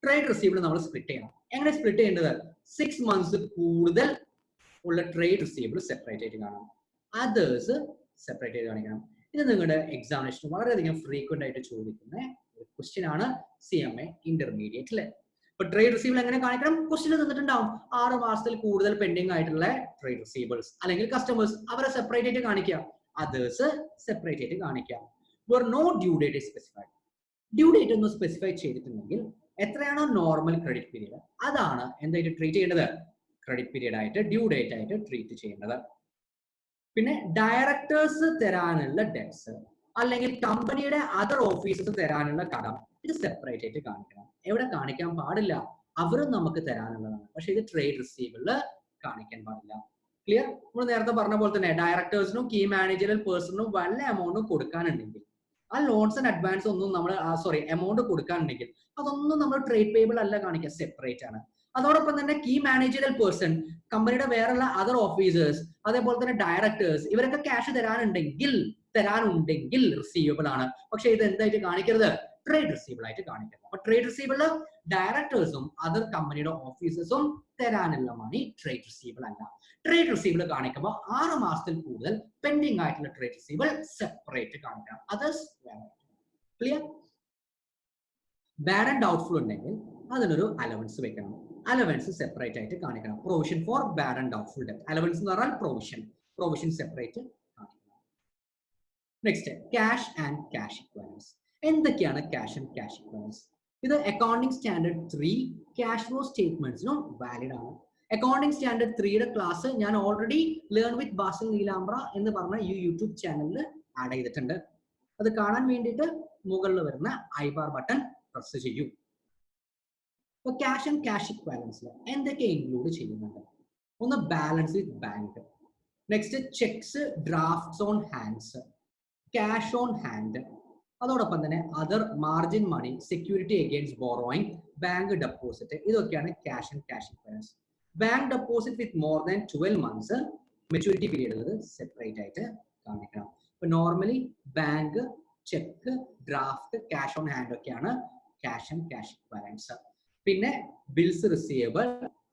Trade receivable നമ്മൾ split ചെയ്യണം. എങ്ങനെ സ്പ്ലിറ്റ് ചെയ്യേണ്ടത്? 6 months കൂടുതൽ ഉള്ള ട്രേഡ് റിസീവബിൾ സെപ്പറേറ്റ് ആയിട്ട് കാണണം, അതേഴ്സ് സെപ്പറേറ്റ് ആയിട്ട് കാണിക്കണം. ഇത് നിങ്ങളുടെ എക്സാമിനേഷൻ വളരെയധികം ഫ്രീക്വന്റ് ആയിട്ട് ചോദിക്കുന്ന ഒരു ക്വസ്റ്റ്യൻ ആണ് CMA ഇന്റർമീഡിയറ്റില്. ഇപ്പൊ ട്രേഡ് റിസീവബിൾ എങ്ങനെ കാണിക്കണം? ക്വസ്റ്റ്യൻ തന്നിട്ടുണ്ടാവും. 6 മാസത്തിൽ കൂടുതൽ പെൻഡിങ് ആയിട്ടുള്ള ട്രേഡ് റിസീവബിൾസ് അല്ലെങ്കിൽ കസ്റ്റമേഴ്സ്, അവരെ സെപ്പറേറ്റ് ആയിട്ട് കാണിക്കുക, അതേഴ്സ് സെപ്പറേറ്റ് ആയിട്ട് കാണിക്കുക. where no due date is specified. Due date ഒന്ന് സ്പെസിഫൈ ചെയ്തിട്ടുണ്ടെങ്കിൽ എത്രയാണോ നോർമൽ ക്രെഡിറ്റ് പീരീഡ് അതാണ് എന്തായിട്ട് ട്രീറ്റ് ചെയ്യേണ്ടത്? ക്രെഡിറ്റ് പീരീഡ് ആയിട്ട്, ഡ്യൂ ഡേറ്റ് ആയിട്ട് ട്രീറ്റ് ചെയ്യേണ്ടത്. പിന്നെ ഡയറക്ടേഴ്സ് തരാനുള്ള ഡെറ്റ്സ് അല്ലെങ്കിൽ കമ്പനിയുടെ അതർ ഓഫീസേഴ്സ് തരാനുള്ള കടം, ഇത് സെപ്പറേറ്റ് ആയിട്ട് കാണിക്കണം. എവിടെ കാണിക്കാൻ പാടില്ല? അവരും നമുക്ക് തരാനുള്ളതാണ്, പക്ഷെ ഇത് ട്രേഡ് റിസീവബിളില് കാണിക്കാൻ പാടില്ല. ക്ലിയർ? നമ്മൾ നേരത്തെ പറഞ്ഞ പോലെ തന്നെ ഡയറക്ടേഴ്സിനും കീ മാനേജറൽ പേഴ്സണിനും വല്ല എമൗണ്ടും കൊടുക്കാനുണ്ടെങ്കിൽ ആ ലോൺസ് ആൻഡ് അഡ്വാൻസ് ഒന്നും നമ്മൾ എമൗണ്ട് കൊടുക്കാനുണ്ടെങ്കിൽ അതൊന്നും നമ്മൾ ട്രേഡ് പേയബിൾ അല്ല കാണിക്കുക, സെപ്പറേറ്റ് ആണ്. അതോടൊപ്പം തന്നെ കീ മാനേജറൽ പേഴ്സൺ, കമ്പനിയുടെ വേറെയുള്ള അതർ ഓഫീസേഴ്സ്, അതേപോലെ തന്നെ ഡയറക്ടേഴ്സ്, ഇവരൊക്കെ ക്യാഷ് തരാനുണ്ടെങ്കിൽ റിസീവബിൾ ആണ്. പക്ഷെ ഇത് എന്തായിട്ട് കാണിക്കരുത്? ട്രേഡ് റിസീവബിൾ ആയിട്ട് കാണിക്കരുത്. അപ്പൊ ട്രേഡ് റിസീവബിൾ ഡയറക്ടേഴ്സും അതർ കമ്പനിയുടെ ഓഫീസേഴ്സും തരാനുള്ള മണി ട്രേഡ് റിസീവബിൾ അല്ല. ട്രേഡ് റിസീവബിൾ കാണിക്കുമ്പോൾ 6 മാസത്തിൽ കൂടുതൽ പെൻഡിങ് ആയിട്ടുള്ള ട്രേഡ് റിസീവബിൾ സെപ്പറേറ്റ് കാണിക്കണം. Others clear? Bad and doubtful ഉണ്ടെങ്കിൽ അതിനൊരു അലവൻസ് വെക്കണം. അലവൻസ് സെപ്പറേറ്റ് ആയിട്ട് കാണിക്കണം. Provision for bad and doubtful debt. Allowance എന്ന് പറഞ്ഞാൽ പ്രൊവിഷൻ സെപ്പറേറ്റ് കാണിക്കണം. Next, cash and cash equivalents. എന്തൊക്കെയാണ് ക്യാഷ് ആൻഡ് ക്യാഷ് ഇക്വലൻസ്? ഇത് അക്കൗണ്ടിംഗ് സ്റ്റാൻഡേർഡ് 3 ക്യാഷ് ഫ്ലോ സ്റ്റേറ്റ്മെന്റ്സിനും വാലിഡ് ആണ്. അക്കൗണ്ടിംഗ് സ്റ്റാൻഡേർഡ് 3യുടെ ക്ലാസ് ഞാൻ already learn with Basil Neelambra എന്ന് പറഞ്ഞ ഈ യൂട്യൂബ് ചാനലിൽ ആഡ് ചെയ്തിട്ടുണ്ട്. അത് കാണാൻ വേണ്ടിയിട്ട് മുകളിൽ വരുന്ന ഐ ബാർ ബട്ടൺ പ്രസ് ചെയ്യൂ. ഇപ്പൊ ക്യാഷ് ആൻഡ് ക്യാഷ് ഇക്വലൻസിൽ എന്തൊക്കെ ഇൻക്ലൂഡ് ചെയ്യുന്നുണ്ട്? ഒന്ന് balance with bank, next cheques, drafts on hands, cash on hand, അതോടൊപ്പം തന്നെ other margin money, security against borrowing, bank deposit, ഇതൊക്കെയാണ് cash and cash equivalents. Bank deposit with more than 12 months maturity period ഉള്ളത് separate ആയിട്ട് കാണിക്കണം. ഇപ്പൊ normally bank, cheque, draft, cash on hand ഒക്കെയാണ് cash and cash equivalents. പിന്നെ bills receivable,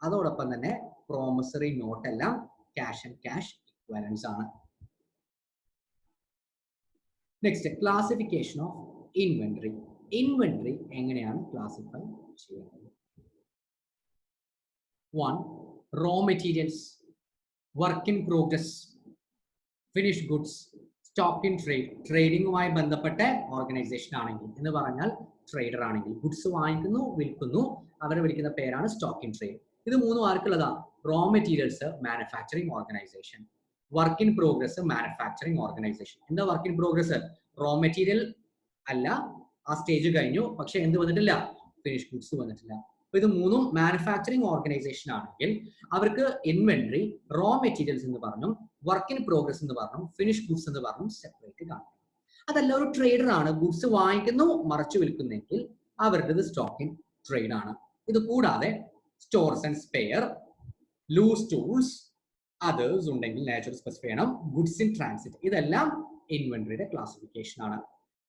അതോടൊപ്പം തന്നെ promissory note എല്ലാം ക്യാഷ് ആൻഡ് ക്യാഷ് ഇക്വലൻസ് ആണ്. Next classification of inventory. Inventory എങ്ങനെയാണ് ക്ലാസിഫൈ ചെയ്യുന്നത്? 1. Raw materials, work in progress, finished goods, stock in trade. ട്രേഡിങ്ങുമായി ബന്ധപ്പെട്ട organisation ആണെങ്കിൽ എന്ന് പറഞ്ഞാൽ ട്രേഡർ ആണെങ്കിൽ ഗുഡ്സ് വാങ്ങിക്കുന്നു, വിൽക്കുന്നു, അവരെ വിളിക്കുന്ന പേരാണ് സ്റ്റോക്ക് ഇൻ ട്രേഡ്. ഇത് മൂന്നും ആർക്കുള്ളതാ? Raw materials manufacturing organisation, work in progress manufacturing organisation. എന്താ work in progress? Raw material അല്ല, ആ സ്റ്റേജ് കഴിഞ്ഞു, പക്ഷെ എന്ത് വന്നിട്ടില്ല? ഫിനിഷ് ഗുഡ്സ് വന്നിട്ടില്ല. അപ്പൊ ഇത് മൂന്നും മാനുഫാക്ചറിങ് ഓർഗനൈസേഷൻ ആണെങ്കിൽ അവർക്ക് ഇൻവെന്ററി റോ മെറ്റീരിയൽസ് എന്ന് പറഞ്ഞു, വർക്ക് ഇൻ പ്രോഗ്രസ് എന്ന് പറഞ്ഞു, ഫിനിഷ് ഗുഡ്സ് എന്ന് പറഞ്ഞു സെപ്പറേറ്റ് കാണിക്കണം. അതല്ല, ഒരു ട്രേഡർ ആണ്, ഗുഡ്സ് വാങ്ങിക്കുന്നു, മറച്ചു വിൽക്കുന്നെങ്കിൽ അവരുടേത് സ്റ്റോക്ക് ഇൻ ട്രേഡ് ആണ്. ഇത് കൂടാതെ stores and spare, loose tools, others ഉണ്ടെങ്കിൽ നാച്ചുറൽ സ്പെസിഫൈ ചെയ്യണം, ഗുഡ്സ് ഇൻ ട്രാൻസിറ്റ്, ഇതെല്ലാം ഇൻവെന്ററിയുടെ ക്ലാസിഫിക്കേഷൻ ആണ്.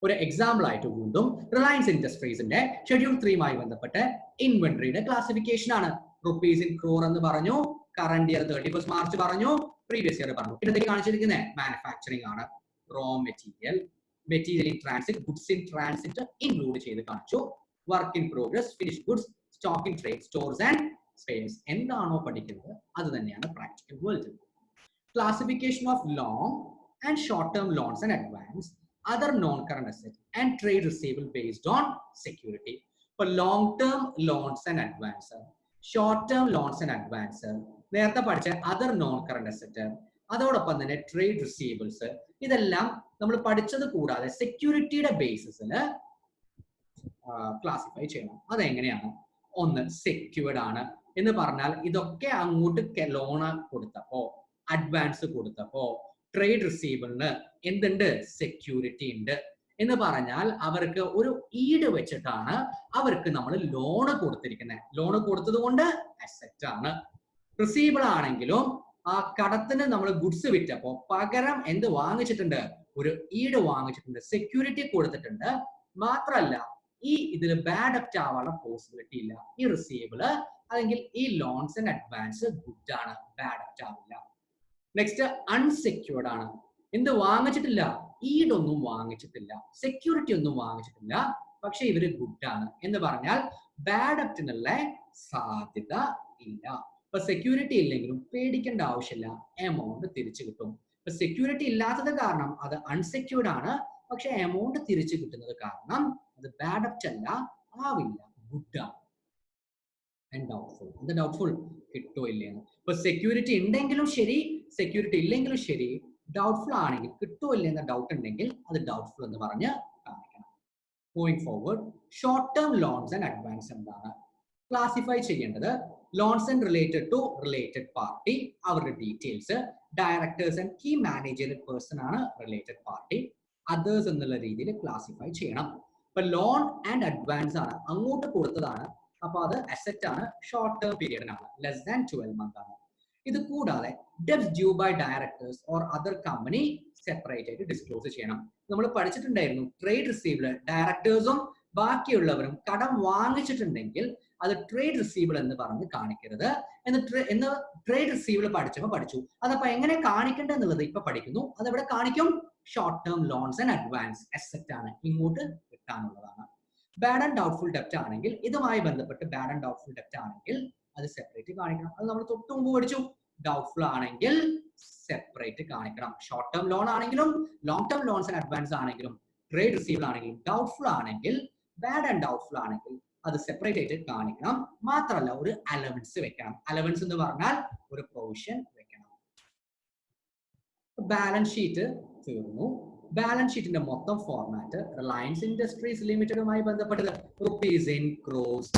ഒരു എക്സാമ്പിൾ ആയിട്ട് വീണ്ടും റിലയൻസ് ഇൻഡസ്ട്രീസിന്റെ ഷെഡ്യൂൾ 3യുമായി ബന്ധപ്പെട്ട് ഇൻവെന്ററിയുടെ ക്ലാസിഫിക്കേഷൻ ആണ്. റുപ്പീസ് ഇൻ ക്രോർ എന്ന് പറഞ്ഞു, കറന്റ് ഇയർ 31 മാർച്ച് പറഞ്ഞു, പ്രീവിയസ് ഇയർ പറഞ്ഞു. ഇതൊക്കെ കാണിച്ചിരിക്കുന്നത് മാനുഫാക്ചറിംഗ് ആണ്. Raw material, material in transit, goods in transit include ചെയ്ത് കാണിച്ചു. Work in progress, finish goods, stock in trade, stores and spares. എന്താണോ പഠിക്കുന്നത് അത് തന്നെയാണ് practical world. Classification of long and short term loans and advance, other non-current assets and trade receivable based on security. For long-term loans and advance, short-term loans and advance, നേരത്തെ പഠിച്ച other non-current asset, അതോടൊപ്പം തന്നെ trade receivables, ഇതെല്ലാം നമ്മൾ പഠിച്ചത് കൂടാതെ സെക്യൂരിറ്റിയുടെ ബേസിസിൽ classify ചെയ്യണം. അതെങ്ങനെയാണ്? ഒന്ന്, സെക്യൂർഡ് ആണ് എന്ന് പറഞ്ഞാൽ ഇതൊക്കെ അങ്ങോട്ട് ലോണ് കൊടുത്തപ്പോ, അഡ്വാൻസ് കൊടുത്തപ്പോ, ട്രേഡ് റിസീവബിളിന് എന്തുണ്ട്? സെക്യൂരിറ്റി ഉണ്ട് എന്ന് പറഞ്ഞാൽ അവർക്ക് ഒരു ഈട് വെച്ചിട്ടാണ് അവർക്ക് നമ്മൾ ലോണ് കൊടുത്തിരിക്കുന്നത്. ലോണ് കൊടുത്തത് കൊണ്ട് അസറ്റ് ആണ്. റിസീവബിൾ ആണെങ്കിലും ആ കടത്തിന് നമ്മൾ ഗുഡ്സ് വിറ്റപ്പോ പകരം എന്ത് വാങ്ങിച്ചിട്ടുണ്ട്? ഒരു ഈട് വാങ്ങിച്ചിട്ടുണ്ട്, സെക്യൂരിറ്റി കൊടുത്തിട്ടുണ്ട്. മാത്രല്ല ഈ ഇതിൽ ബാഡ് അപ്റ്റ് ആവാനുള്ള പോസിബിലിറ്റി ഇല്ല. ഈ റിസീവബിള് അല്ലെങ്കിൽ ഈ ലോൺസ് ആൻഡ് അഡ്വാൻസ് ഗുഡ് ആണ്, ബാഡ് അപ്റ്റ് ആവില്ല. നെക്സ്റ്റ് അൺസെക്യൂർഡ് ആണ്. എന്ത് വാങ്ങിച്ചിട്ടില്ല? ഈടൊന്നും വാങ്ങിച്ചിട്ടില്ല, സെക്യൂരിറ്റി ഒന്നും വാങ്ങിച്ചിട്ടില്ല, പക്ഷെ ഇവര് ഗുഡ് ആണ് എന്ന് പറഞ്ഞാൽ ബാഡ് അപ്റ്റിനുള്ള സാധ്യത ഇല്ല. ഇപ്പൊ സെക്യൂരിറ്റി ഇല്ലെങ്കിലും പേടിക്കേണ്ട ആവശ്യമില്ല, എമൗണ്ട് തിരിച്ചു കിട്ടും. ഇപ്പൊ സെക്യൂരിറ്റി ഇല്ലാത്തത് കാരണം അത് അൺസെക്യൂർഡ് ആണ്, പക്ഷെ എമൗണ്ട് തിരിച്ചു കിട്ടുന്നത് കാരണം അത് ബാഡ് അപ്റ്റ് അല്ല, ആവില്ല, ഗുഡ് ആണ്. ഡൗട്ട്ഫുൾ, അത് ഡൗട്ട്ഫുൾ കിട്ടോ ഇല്ലേന്ന്. ഇപ്പൊ സെക്യൂരിറ്റി ഉണ്ടെങ്കിലും ശരി, സെക്യൂരിറ്റി ഇല്ലെങ്കിലും ശരി, ഡൗട്ട്ഫുൾ ആണെങ്കിൽ കിട്ടോ ഇല്ലെന്ന ഡൗട്ട് ഉണ്ടെങ്കിൽ അത് ഡൗട്ട്ഫുൾ എന്ന് പറഞ്ഞ് കാണിക്കണം. Moving forward, short term loans and advance എന്താണ് ക്ലാസിഫൈ ചെയ്യേണ്ടത്? Loans and related to related party, അവരുടെ details, directors and key managerial person ആണ് റിലേറ്റഡ് പാർട്ടി. അതേഴ്സ് എന്നുള്ള രീതിയിൽ ക്ലാസിഫൈ ചെയ്യണം. ഇപ്പൊ ലോൺ ആൻഡ് അഡ്വാൻസ് ആണ്, അങ്ങോട്ട് കൊടുത്തതാണ്, അപ്പൊ അത് അസറ്റ് ആണ്, ഷോർട്ട് ടേം പീരിയഡിനാണ്, ലെസ് ദാൻ 12 മന്ത് ആണ്. ഇത് കൂടാതെ debts due by directors or other company separate ആയിട്ട് ഡിസ്ക്ലോസ് ചെയ്യണം. നമ്മൾ പഠിച്ചിട്ടുണ്ടായിരുന്നു, ട്രേഡ് റിസീവബിൾ ഡയറക്ടേഴ്സും ബാക്കിയുള്ളവരും കടം വാങ്ങിച്ചിട്ടുണ്ടെങ്കിൽ അത് ട്രേഡ് റിസീവബിൾ എന്ന് പറഞ്ഞ് കാണിക്കരുത് എന്ന് ട്രേഡ് റിസീവബിൾ പഠിച്ചു. അതപ്പോ എങ്ങനെ കാണിക്കേണ്ടത് എന്നുള്ളത് ഇപ്പൊ പഠിക്കുന്നു. അതെവിടെ കാണിക്കും? Short term loans and advance asset ആണ്, ഇങ്ങോട്ട് കിട്ടാനുള്ളതാണ്. ബാഡ് ആൻഡ് ഡൗട്ട്ഫുൾ ഡെപ്റ്റ് ആണെങ്കിൽ, ഇതുമായി ബന്ധപ്പെട്ട് ബാഡ് ആൻഡ് ഡൗട്ട്ഫുൾ ഡെപ്റ്റ് ആണെങ്കിൽ അത് സെപ്പറേറ്റ് കാണിക്കണം. അത് നമ്മൾ തൊട്ട് മുമ്പ് പഠിച്ചു. ഡൗട്ട്ഫുൾ ആണെങ്കിൽ സെപ്പറേറ്റ് കാണിക്കണം. ഷോർട്ട് ടേം ലോൺ ആണെങ്കിലും long term loans and advance ആണെങ്കിലും ട്രേഡ് റിസീവബിൾ ആണെങ്കിൽ, ഡൗട്ട്ഫുൾ ആണെങ്കിൽ, ബാഡ് ആൻഡ് ഡൗട്ട്ഫുൾ ആണെങ്കിൽ അത് സെപ്പറേറ്റ് ആയിട്ട് കാണിക്കണം. മാത്രമല്ല ഒരു അലവൻസ് വെക്കണം. അലവൻസ് എന്ന് പറഞ്ഞാൽ ഒരു പ്രൊവിഷൻ വെക്കണം. ബാലൻസ് ഷീറ്റ് തീർന്നു. ബാലൻസ് ഷീറ്റിന്റെ മൊത്തം ഫോർമാറ്റ് റിലയൻസ് ഇൻഡസ്ട്രീസ് ലിമിറ്റഡുമായി ബന്ധപ്പെട്ടത് റുപ്പീസ് ഇൻ ക്രോസ്,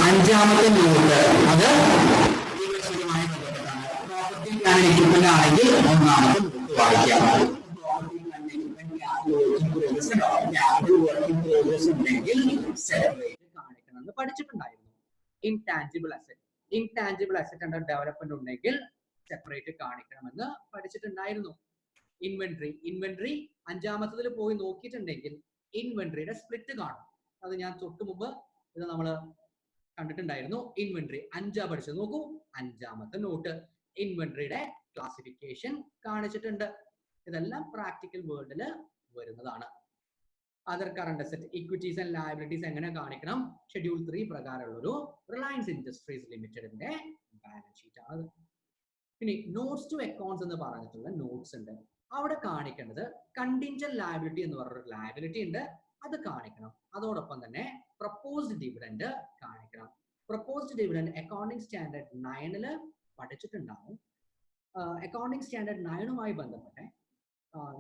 അഞ്ചാമത്തെ നോട്ട് അത് ആണെങ്കിൽ ഒന്നാമത്തെ നോട്ട് വായിക്കാം. കാണിക്കണമെന്ന് പഠിച്ചിട്ടുണ്ടായിരുന്നു. Intangible asset, intangible asset under development ഉണ്ടെങ്കിൽ സെപ്പറേറ്റ് കാണിക്കണമെന്ന് പഠിച്ചിട്ടുണ്ടായിരുന്നു. ഇൻവെന്ററി, ഇൻവെന്ററി അഞ്ചാമത്തതിൽ പോയി നോക്കിയിട്ടുണ്ടെങ്കിൽ ഇൻവെന്ററിയുടെ സ്പ്ലിറ്റ് കാണും. അത് ഞാൻ തൊട്ട് മുമ്പ് ഇത് നമ്മൾ കണ്ടിട്ടുണ്ടായിരുന്നു. ഇൻവെന്ററി അഞ്ചാ പഠിച്ചത്. നോക്കൂ, അഞ്ചാമത്തെ നോട്ട് ഇൻവെന്ററിയുടെ ക്ലാസിഫിക്കേഷൻ കാണിച്ചിട്ടുണ്ട്. ഇതെല്ലാം പ്രാക്ടിക്കൽ വേൾഡിൽ വരുന്നതാണ്. Other current asset, equities and liabilities എങ്ങനെ കാണിക്കണം? ഷെഡ്യൂൾ 3 പ്രകാരമുള്ളൊരു റിലയൻസ് ഇൻഡസ്ട്രീസ് ലിമിറ്റഡിന്റെ ബാലൻസ് ഷീറ്റ് ആണ്. ഇനി നോട്ട്സ് ടു അക്കൗണ്ട്സ് എന്ന് പറഞ്ഞിട്ടുള്ള നോട്ട്സ് ഉണ്ട്. അവിടെ കാണിക്കേണ്ടത് കണ്ടിൻജന്റ് ലയബിലിറ്റി എന്ന് പറഞ്ഞൊരു ലയബിലിറ്റി ഉണ്ട്, അത് കാണിക്കണം. അതോടൊപ്പം തന്നെ പ്രപ്പോസ്ഡ് ഡിവിഡൻഡ് കാണിക്കണം. പ്രപ്പോസ്ഡ് ഡിവിഡൻഡ് അക്കൗണ്ടിംഗ് സ്റ്റാൻഡേർഡ് 9 പഠിച്ചിട്ടുണ്ടാവും. അക്കൗണ്ടിംഗ് സ്റ്റാൻഡേർഡ് 9 ബന്ധപ്പെട്ട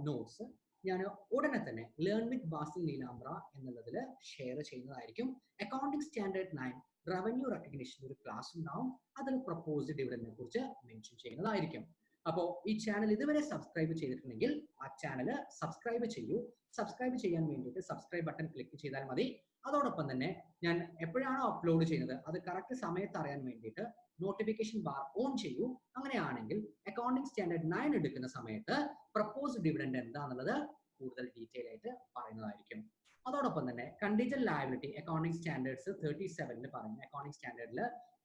നോട്ട്സ് ഞാൻ ഉടനെ തന്നെ ലേൺ വിത്ത് ബാസിൽ നീലാംബ്ര എന്നുള്ളതിൽ ഷെയർ ചെയ്യുന്നതായിരിക്കും. അക്കൗണ്ടിംഗ് സ്റ്റാൻഡേർഡ് 9 റവന്യൂ റെക്കഗ്നിഷൻ ഒരു ക്ലാസ് ഉണ്ടാവും. അതിൽ പ്രപ്പോസ്ഡ് ഡിവിഡൻഡിനെ കുറിച്ച് മെൻഷൻ ചെയ്യുന്നതായിരിക്കും. അപ്പോൾ ഈ ചാനൽ ഇതുവരെ സബ്സ്ക്രൈബ് ചെയ്തിട്ടുണ്ടെങ്കിൽ ആ ചാനൽ സബ്സ്ക്രൈബ് ചെയ്യൂ. സബ്സ്ക്രൈബ് ചെയ്യാൻ വേണ്ടിയിട്ട് സബ്സ്ക്രൈബ് ബട്ടൺ ക്ലിക്ക് ചെയ്താൽ മതി. അതോടൊപ്പം തന്നെ ഞാൻ എപ്പോഴാണോ അപ്ലോഡ് ചെയ്യുന്നത് അത് കറക്റ്റ് സമയത്ത് അറിയാൻ വേണ്ടിയിട്ട് നോട്ടിഫിക്കേഷൻ ബാർ ഓൺ ചെയ്യൂ. അങ്ങനെയാണെങ്കിൽ അക്കൗണ്ടിംഗ് സ്റ്റാൻഡേർഡ് 9 എടുക്കുന്ന സമയത്ത് പ്രപ്പോസ്ഡ് ഡിവിഡൻഡ് എന്താണെന്നുള്ളത് കൂടുതൽ ഡീറ്റെയിൽ ആയിട്ട് പറയുന്നതായിരിക്കും. അതോടൊപ്പം തന്നെ കണ്ടിൻജന്റ് ലയബിലിറ്റി അക്കൗണ്ടിംഗ് സ്റ്റാൻഡേർഡ്സ് 37 പറഞ്ഞ അക്കൗണ്ടിംഗ് സ്റ്റാൻഡേർഡിൽ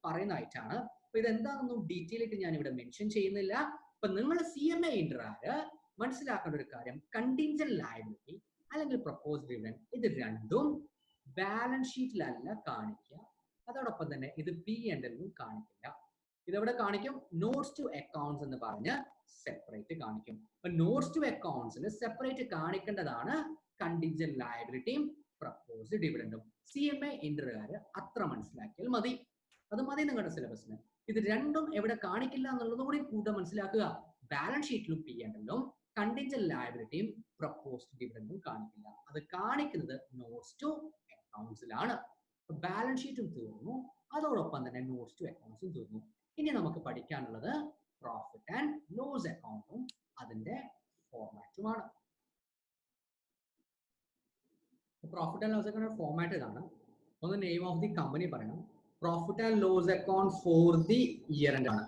പറയുന്നതായിട്ടാണ്. അപ്പൊ ഇതെന്താണെന്നും ഡീറ്റെയിൽ ആയിട്ട് ഞാൻ ഇവിടെ മെൻഷൻ ചെയ്യുന്നില്ല. അപ്പൊ നിങ്ങൾ CMA ഇന്ററാര് മനസ്സിലാക്കേണ്ട ഒരു കാര്യം, കണ്ടിൻജന്റ് ലയബിലിറ്റി അല്ലെങ്കിൽ പ്രപ്പോസ്ഡ് ഡിവിഡൻഡ് ഇത് രണ്ടും ബാലൻസ് ഷീറ്റിലല്ല കാണിക്കുക. അതോടൊപ്പം തന്നെ ഇത് P&L കാണിക്കില്ല. ഇതെവിടെ കാണിക്കും? നോട്ട്സ് ടു അക്കൗണ്ട്സ് എന്ന് പറഞ്ഞ് സെപ്പറേറ്റ് കാണിക്കും. അപ്പൊ നോട്ട്സ് ടു അക്കൗണ്ട്സിൽ സെപ്പറേറ്റ് കാണിക്കേണ്ടതാണ് കണ്ടിൻജന്റ് ലയബിലിറ്റിയും പ്രപ്പോസ്ഡ് ഡിവിഡൻഡും. CMA ഇന്ററുകാര് അത്ര മനസ്സിലാക്കിയാൽ മതി. അത് മതി നിങ്ങളുടെ സിലബസിന്. ഇത് രണ്ടും എവിടെ കാണിക്കില്ല എന്നുള്ളതും കൂടി കൂടെ മനസ്സിലാക്കുക. ബാലൻസ് ഷീറ്റിലും P&L കണ്ടിൻജന്റ് ലയബിലിറ്റിയും പ്രപ്പോസ്ഡ് ഡിവിഡൻഡും കാണിക്കില്ല. അത് കാണിക്കുന്നത് നോട്ട്സ് ടു അക്കൗണ്ട്സിലാണ്. ബാലൻസ് ഷീറ്റും തീർന്നു, അതോടൊപ്പം തന്നെ നോട്ട്സ് ടു അക്കൗണ്ട്സും തീർന്നു. ഇനി നമുക്ക് പഠിക്കാനുള്ളത് പ്രോഫിറ്റ് ആൻഡ് ലോസ് അക്കൗണ്ടും അതിന്റെ ഫോർമാറ്റുമാണ്. Profit and loss account format ഇതാണ്. ഒന്ന് നെയിം ഓഫ് ദി കമ്പനി പറയണം. Profit and loss account for the year end ആണ്.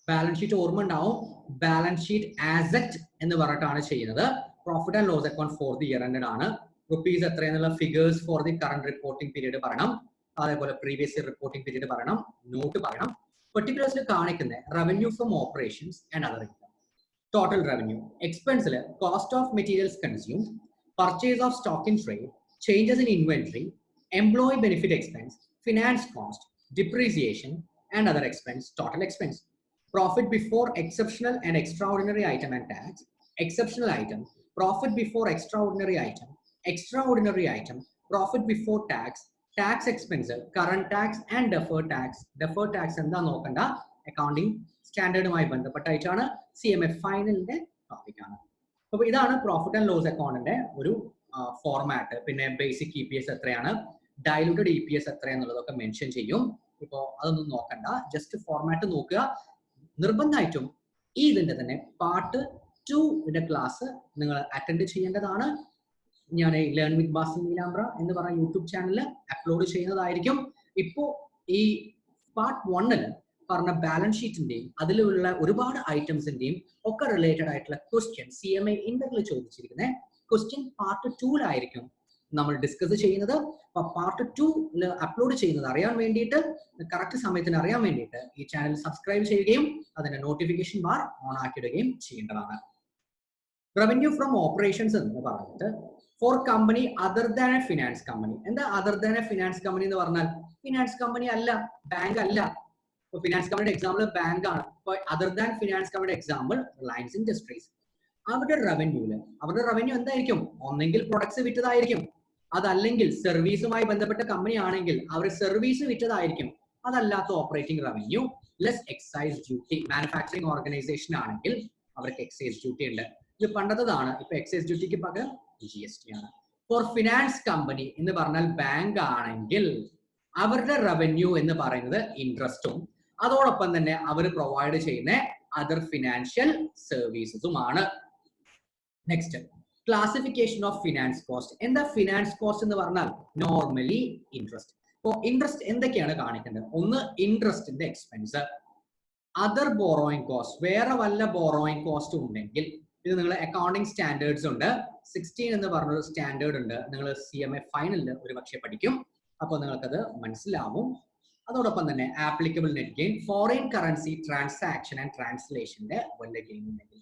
ബാലൻസ് ഷീറ്റ് ഓർമ്മ ഉണ്ടാവും. ബാലൻസ് ഷീറ്റ് ആസെറ്റ് എന്ന് പറഞ്ഞിട്ടാണ് ചെയ്യുന്നത്. Profit and loss account for the year end ആണ്. റുപ്പീസ് എത്രയെന്നുള്ള figures for the current reporting period പറയണം. അതേപോലെ പ്രീവിയസ് ഇയർ റിപ്പോർട്ടിംഗ് പീരീഡ് പറയണം. നോട്ട് പറയണം. പെർട്ടിക്കുലേഴ്സിൽ കാണിക്കുന്ന revenue from operations and other income, total revenue, എക്സ്പെൻസിൽ cost of materials consume, purchase of stock in trade, changes in inventory, employee benefit expense, finance cost, depreciation and other expense, total expense. Profit before exceptional and extraordinary item and tax, exceptional item, profit before extraordinary item, profit before tax, tax expense, current tax and deferred tax. Deferred tax എന്താ നോക്കണ്ട, accounting സ്റ്റാൻഡേർഡുമായി ബന്ധപ്പെട്ടായിട്ടാണ്. CMA ഫൈനലിന്റെ topic ആണ്. അപ്പോൾ ഇതാണ് profit and loss അക്കൗണ്ടിന്റെ ഒരു format. പിന്നെ basic EPS എത്രയാണ്, diluted EPS എത്രയാന്നുള്ളതൊക്കെ mention ചെയ്യും. ഇപ്പോൾ അതൊന്നും നോക്കണ്ട, ജസ്റ്റ് ഫോർമാറ്റ് നോക്കുക. നിർബന്ധമായിട്ടും ഈ ഇതിന്റെ തന്നെ പാർട്ട് 2 ക്ലാസ് നിങ്ങൾ അറ്റൻഡ് ചെയ്യേണ്ടതാണ്. ഞാൻ ലേൺ വിത്ത് ബാസിൽ നീലാംബ്ര എന്ന് പറഞ്ഞ യൂട്യൂബ് ചാനലിൽ അപ്ലോഡ് ചെയ്യുന്നതായിരിക്കും. ഇപ്പോൾ ഈ പാർട്ട് 1 പറഞ്ഞ ബാലൻസ് ഷീറ്റിന്റെയും അതിലുള്ള ഒരുപാട് ഐറ്റംസിന്റെയും ഒക്കെ റിലേറ്റഡ് ആയിട്ടുള്ള ക്വസ്റ്റ്യൻ CMA ഇന്റർവ്യൂവിൽ ചോദിച്ചിരിക്കുന്ന ക്വസ്റ്റ്യൻ പാർട്ട് 2 നമ്മൾ ഡിസ്കസ് ചെയ്യുന്നത്. അപ്പൊ പാർട്ട് 2 അപ്ലോഡ് ചെയ്യുന്നത് അറിയാൻ വേണ്ടിയിട്ട്, കറക്റ്റ് സമയത്തിന് അറിയാൻ വേണ്ടിയിട്ട് ഈ ചാനൽ സബ്സ്ക്രൈബ് ചെയ്യുകയും അതിന്റെ നോട്ടിഫിക്കേഷൻ ബാർ ഓൺ ആക്കിയിടുകയും ചെയ്യേണ്ടതാണ്. റവന്യൂ ഫ്രം ഓപ്പറേഷൻസ് എന്ന് പറഞ്ഞിട്ട് for company other than a finance company. എന്താ other than a finance company എന്ന് പറഞ്ഞാൽ? ഫിനാൻസ് കമ്പനി അല്ല, ബാങ്ക് അല്ല. ഫിനാൻസ് കമ്പനിയുടെ എക്സാമ്പിൾ ബാങ്ക് ആണ്. അതർ ദാൻ ഫിനാൻസ് കമ്പനിയുടെ എക്സാമ്പിൾ റിലയൻസ് ഇൻഡസ്ട്രീസ്. അവരുടെ റവന്യൂ എന്തായിരിക്കും? ഒന്നെങ്കിൽ പ്രൊഡക്ട്സ് വിറ്റതായിരിക്കും, അതല്ലെങ്കിൽ സർവീസുമായി ബന്ധപ്പെട്ട കമ്പനി ആണെങ്കിൽ അവർ സർവീസ് വിറ്റതായിരിക്കും, അതല്ലാത്ത operating revenue less excise duty. Manufacturing organisation ആണെങ്കിൽ അവർക്ക് എക്സൈസ് ഡ്യൂട്ടി ഉണ്ട്. ഇത് പണ്ടത്തതാണ്, ഇപ്പൊ എക്സൈസ് ഡ്യൂട്ടിക്ക് പകരം GST ആണ്. ഫോർ ഫിനാൻസ് കമ്പനി എന്ന് പറഞ്ഞാൽ ബാങ്ക് ആണെങ്കിൽ അവരുടെ റവന്യൂ എന്ന് പറയുന്നത് ഇൻട്രസ്റ്റും അതോടൊപ്പം തന്നെ അവർ പ്രൊവൈഡ് ചെയ്യുന്ന അതർ ഫിനാൻഷ്യൽ സർവീസസുമാണ്. Next, classification of finance cost. എന്താ ഫിനാൻസ് കോസ്റ്റ് എന്ന് പറഞ്ഞാൽ? Normally interest. അപ്പോൾ ഇൻട്രസ്റ്റ് എന്തൊക്കെയാണ് കാണിക്കേണ്ടത്? ഒന്ന് ഇൻട്രസ്റ്റിന്റെ എക്സ്പെൻസ്, അതർ ബോറോയിങ് കോസ്റ്റ്, വേറെ വല്ല ബോറോയിങ് കോസ്റ്റ് ഉണ്ടെങ്കിൽ ഇത് നിങ്ങൾ അക്കൗണ്ടിങ് സ്റ്റാൻഡേർഡ്സ് ഉണ്ട്, 16 എന്ന് പറഞ്ഞൊരു സ്റ്റാൻഡേർഡ് ഉണ്ട്, നിങ്ങൾ CMA ഫൈനലിൽ ഒരു പക്ഷേ പഠിക്കും, അപ്പോൾ നിങ്ങൾക്കത് മനസ്സിലാവും. അതോടൊപ്പം തന്നെ applicable net gain, foreign currency transaction and ട്രാൻസ്ലേഷന്റെ വല്ല ഗെയിൻ ഉണ്ടെങ്കിൽ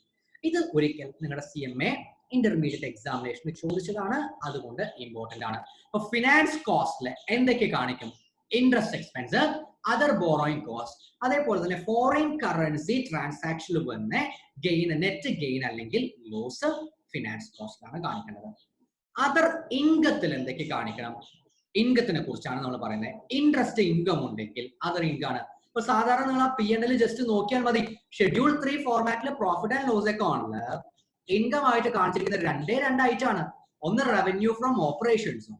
ഇത് ഒരിക്കൽ നിങ്ങളുടെ CMA ഇന്റർമീഡിയറ്റ് എക്സാമിനേഷന് ചോദിച്ചതാണ്, അതുകൊണ്ട് ഇമ്പോർട്ടന്റ് ആണ്. അപ്പൊ ഫിനാൻസ് കോസ്റ്റില് എന്തൊക്കെ കാണിക്കും? Interest expense, other borrowing cost, അതേപോലെ തന്നെ ഫോറിൻ കറൻസി ട്രാൻസാക്ഷനിൽ വന്ന ഗെയിൻ, നെറ്റ് ഗെയിൻ അല്ലെങ്കിൽ ലോസ് ഫിനാൻസ് കോസ്റ്റിലാണ് കാണിക്കേണ്ടത്. അതർ ഇൻകത്തിൽ എന്തൊക്കെ കാണിക്കണം? ഇൻകത്തിനെ കുറിച്ചാണ് നമ്മൾ പറയുന്നത്. ഇൻട്രസ്റ്റ് ഇൻകം ഉണ്ടെങ്കിൽ അതർ ഇൻകം ആണ്. ഇപ്പൊ സാധാരണ നിങ്ങൾ ആ P&L ജസ്റ്റ് നോക്കിയാൽ മതി. ഷെഡ്യൂൾ 3 ഫോർമാറ്റിൽ പ്രോഫിറ്റ് ആൻഡ് ലോസ് അക്കൗണ്ടില് ഇൻകം ആയിട്ട് കാണിച്ചിരിക്കുന്ന രണ്ടേ ഐറ്റമാണ്. ഒന്ന് റവന്യൂ ഫ്രം ഓപ്പറേഷൻസും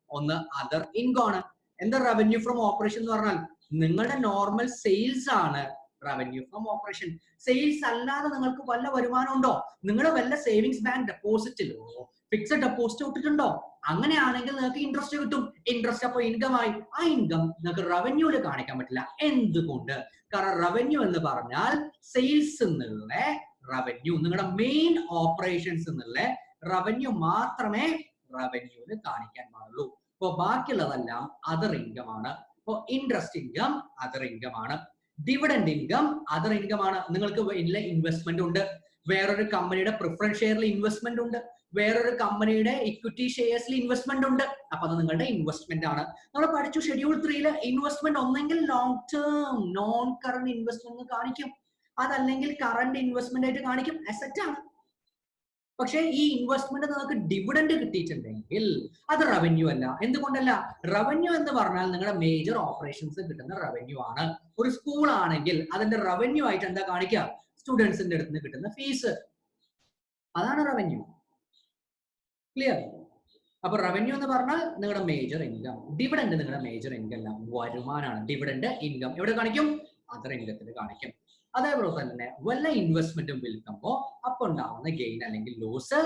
ഒന്ന് അതർ ഇൻകം ആണ്. എന്താ റവന്യൂ ഫ്രം ഓപ്പറേഷൻ എന്ന് പറഞ്ഞാൽ? നിങ്ങളുടെ നോർമൽ സെയിൽസ് ആണ് റവന്യൂ ഫ്രം ഓപ്പറേഷൻ. സെയിൽസ് അല്ലാതെ നിങ്ങൾക്ക് വല്ല വരുമാനം ഉണ്ടോ? നിങ്ങൾ വല്ല സേവിങ്സ് ബാങ്ക് ഡെപ്പോസിറ്റിലോ ഫിക്സഡ് ഡെപ്പോസിറ്റ് ഇട്ടിട്ടുണ്ടോ? അങ്ങനെയാണെങ്കിൽ നിങ്ങൾക്ക് ഇൻട്രസ്റ്റ് കിട്ടും. ഇൻട്രസ്റ്റ് അപ്പോൾ ഇൻകം ആയി. ആ ഇൻകം നിങ്ങൾക്ക് റവന്യൂല് കാണിക്കാൻ പറ്റില്ല. എന്തുകൊണ്ട്? കാരണം റവന്യൂ എന്ന് പറഞ്ഞാൽ സെയിൽസ് എന്നുള്ള റവന്യൂ, നിങ്ങളുടെ മെയിൻ ഓപ്പറേഷൻസ് എന്നുള്ള റവന്യൂ മാത്രമേ റവന്യൂല് കാണിക്കാൻ പാടുള്ളൂ. അപ്പോൾ ബാക്കിയുള്ളതെല്ലാം അതർ ഇൻകം ആണ്. അപ്പോൾ ഇൻട്രസ്റ്റ് ഇൻകം അതർ ഇൻകം ആണ്. ഡിവിഡൻഡ് ഇൻകം അതർ ഇൻകം ആണ്. നിങ്ങൾക്ക് വലിയ ഇൻവെസ്റ്റ്മെന്റ് ഉണ്ട്, വേറൊരു കമ്പനിയുടെ പ്രിഫറൻസ് ഷെയറിൽ ഇൻവെസ്റ്റ്മെന്റ് ഉണ്ട്, വേറൊരു കമ്പനിയുടെ ഇക്വിറ്റി ഷെയർസിൽ ഇൻവെസ്റ്റ്മെന്റ് ഉണ്ട്. അപ്പൊ അത് നിങ്ങളുടെ ഇൻവെസ്റ്റ്മെന്റ് ആണ്. നമ്മൾ പഠിച്ചു ഷെഡ്യൂൾ 3 ഇൻവെസ്റ്റ്മെന്റ് ഒന്നെങ്കിൽ long term non current investment കാണിക്കും, അതല്ലെങ്കിൽ കറന്റ് ഇൻവെസ്റ്റ്മെന്റ് ആയിട്ട് കാണിക്കും, അസറ്റ് ആണ്. പക്ഷേ ഈ ഇൻവെസ്റ്റ്മെന്റ് നിങ്ങൾക്ക് ഡിവിഡൻഡ് കിട്ടിയിട്ടുണ്ടെങ്കിൽ അത് റവന്യൂ അല്ല. എന്തുകൊണ്ടല്ല? റവന്യൂ എന്ന് പറഞ്ഞാൽ നിങ്ങളുടെ മേജർ ഓപ്പറേഷൻസ് കിട്ടുന്ന റവന്യൂ ആണ്. ഒരു സ്കൂൾ ആണെങ്കിൽ അതിന്റെ റവന്യൂ ആയിട്ട് എന്താ കാണിക്കുക? സ്റ്റുഡൻസിന്റെ അടുത്ത് നിന്ന് കിട്ടുന്ന ഫീസ്, അതാണ് റവന്യൂ. ക്ലിയർ? അപ്പൊ റവന്യൂ എന്ന് പറഞ്ഞാൽ നിങ്ങളുടെ മേജർ ഇൻകം, ഡിവിഡൻഡ് നിങ്ങളുടെ മേജർ ഇൻകം അല്ല, വരുമാനമാണ്. ഡിവിഡൻഡ് ഇൻകം എവിടെ കാണിക്കും? അതർ ഇൻകത്തിൽ കാണിക്കും. അതേപോലെ തന്നെ വല്ല ഇൻവെസ്റ്റ്മെന്റും വിൽക്കുമ്പോൾ അപ്പൊ ഉണ്ടാവുന്ന ഗെയിൻ അല്ലെങ്കിൽ ലോസ്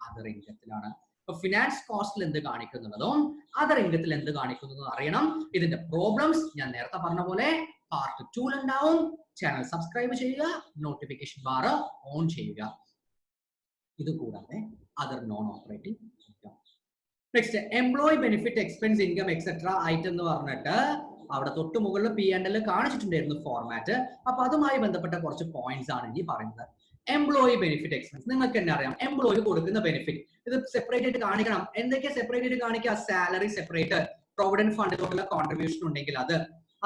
അതർ ഇൻകത്തിലാണ്. അപ്പൊ ഫിനാൻസ് കോസ്റ്റിൽ എന്ത് കാണിക്കുന്നതും അതർ ഇൻകത്തിൽ എന്ത് കാണിക്കുന്നതും അറിയണം. ഇതിന്റെ പ്രോബ്ലംസ് ഞാൻ നേരത്തെ പറഞ്ഞ പോലെ പാർട്ട് 2 ഉണ്ടാവും. ചാനൽ സബ്സ്ക്രൈബ് ചെയ്യുക, നോട്ടിഫിക്കേഷൻ ബാർ ഓൺ ചെയ്യുക. ഇത് കൂടാതെ other non operating income. Next, employee benefit expense income etcetera item എന്ന് പറഞ്ഞിട്ട് അവിടെ തൊട്ട് മുകളിൽ P&L കാണിച്ചിട്ടുണ്ടായിരുന്നു ഫോർമാറ്റ്. അപ്പൊ അതുമായി ബന്ധപ്പെട്ട കുറച്ച് പോയിന്റ്സ് ആണ് ഇനി പറയുന്നത്. എംപ്ലോയി ബെനിഫിറ്റ് എക്സ്പെൻസ് നിങ്ങൾക്ക് തന്നെ അറിയാം. എംപ്ലോയി കൊടുക്കുന്ന ബെനിഫിറ്റ് ഇത് സെപ്പറേറ്റ് ആയിട്ട് കാണിക്കണം. എന്തൊക്കെ സെപ്പറേറ്റ് ആയിട്ട് കാണിക്കുക? സാലറി സെപ്പറേറ്റ്, പ്രൊവിഡന്റ് ഫണ്ടിലോട്ടുള്ള കോൺട്രിബ്യൂഷൻ ഉണ്ടെങ്കിൽ അത്,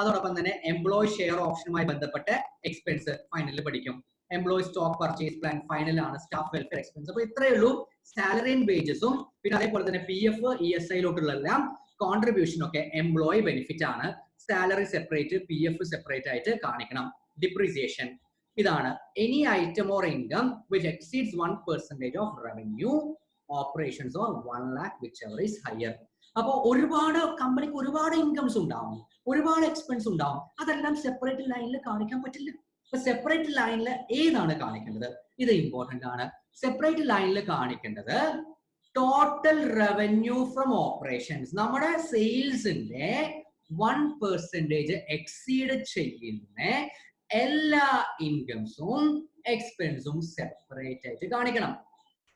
അതോടൊപ്പം തന്നെ എംപ്ലോയി ഷെയർ ഓപ്ഷനുമായി ബന്ധപ്പെട്ട എക്സ്പെൻസ് ഫൈനലിൽ പഠിക്കും. എംപ്ലോയി സ്റ്റോക്ക് പർച്ചേസ് പ്ലാൻ ഫൈനലാണ്. Staff welfare expense. അപ്പൊ ഇത്രയേ ഉള്ളൂ. സാലറി ആൻഡ് വേജസും പിന്നെ അതേപോലെ തന്നെ PF ESI ലോട്ടുള്ള കോൺട്രിബ്യൂഷൻ ഒക്കെ എംപ്ലോയി ബെനിഫിറ്റ് ആണ്. സാലറി സെപ്പറേറ്റ്, PF സെപ്പറേറ്റ് ആയിട്ട് കാണിക്കണം. ഡിപ്രീസിയേഷൻ ഇതാണ്. Any item or income which exceeds 1% of revenue operations or 1 lakh whichever is higher. അപ്പോൾ ഒരുപാട് കമ്പനിക്ക് ഒരുപാട് ഇൻകംസ് ഉണ്ടാവും, ഒരുപാട് എക്സ്പെൻസ് ഉണ്ടാവും. അതെല്ലാം സെപ്പറേറ്റ് ലൈനിൽ കാണിക്കാൻ പറ്റില്ല. അപ്പൊ സെപ്പറേറ്റ് ലൈനിൽ ഏതാണ് കാണിക്കേണ്ടത്? ഇത് ഇമ്പോർട്ടന്റ് ആണ്. സെപ്പറേറ്റ് ലൈനിൽ കാണിക്കേണ്ടത് ടോട്ടൽ റവന്യൂ ഫ്രം ഓപ്പറേഷൻസ്, നമ്മുടെ സെയിൽസിന്റെ 1% എക്സീഡ് ചെയ്യുന്ന എല്ലാ ഇൻകംസും എക്സ്പെൻസും സെപ്പറേറ്റ് ആയിട്ട് കാണിക്കണം.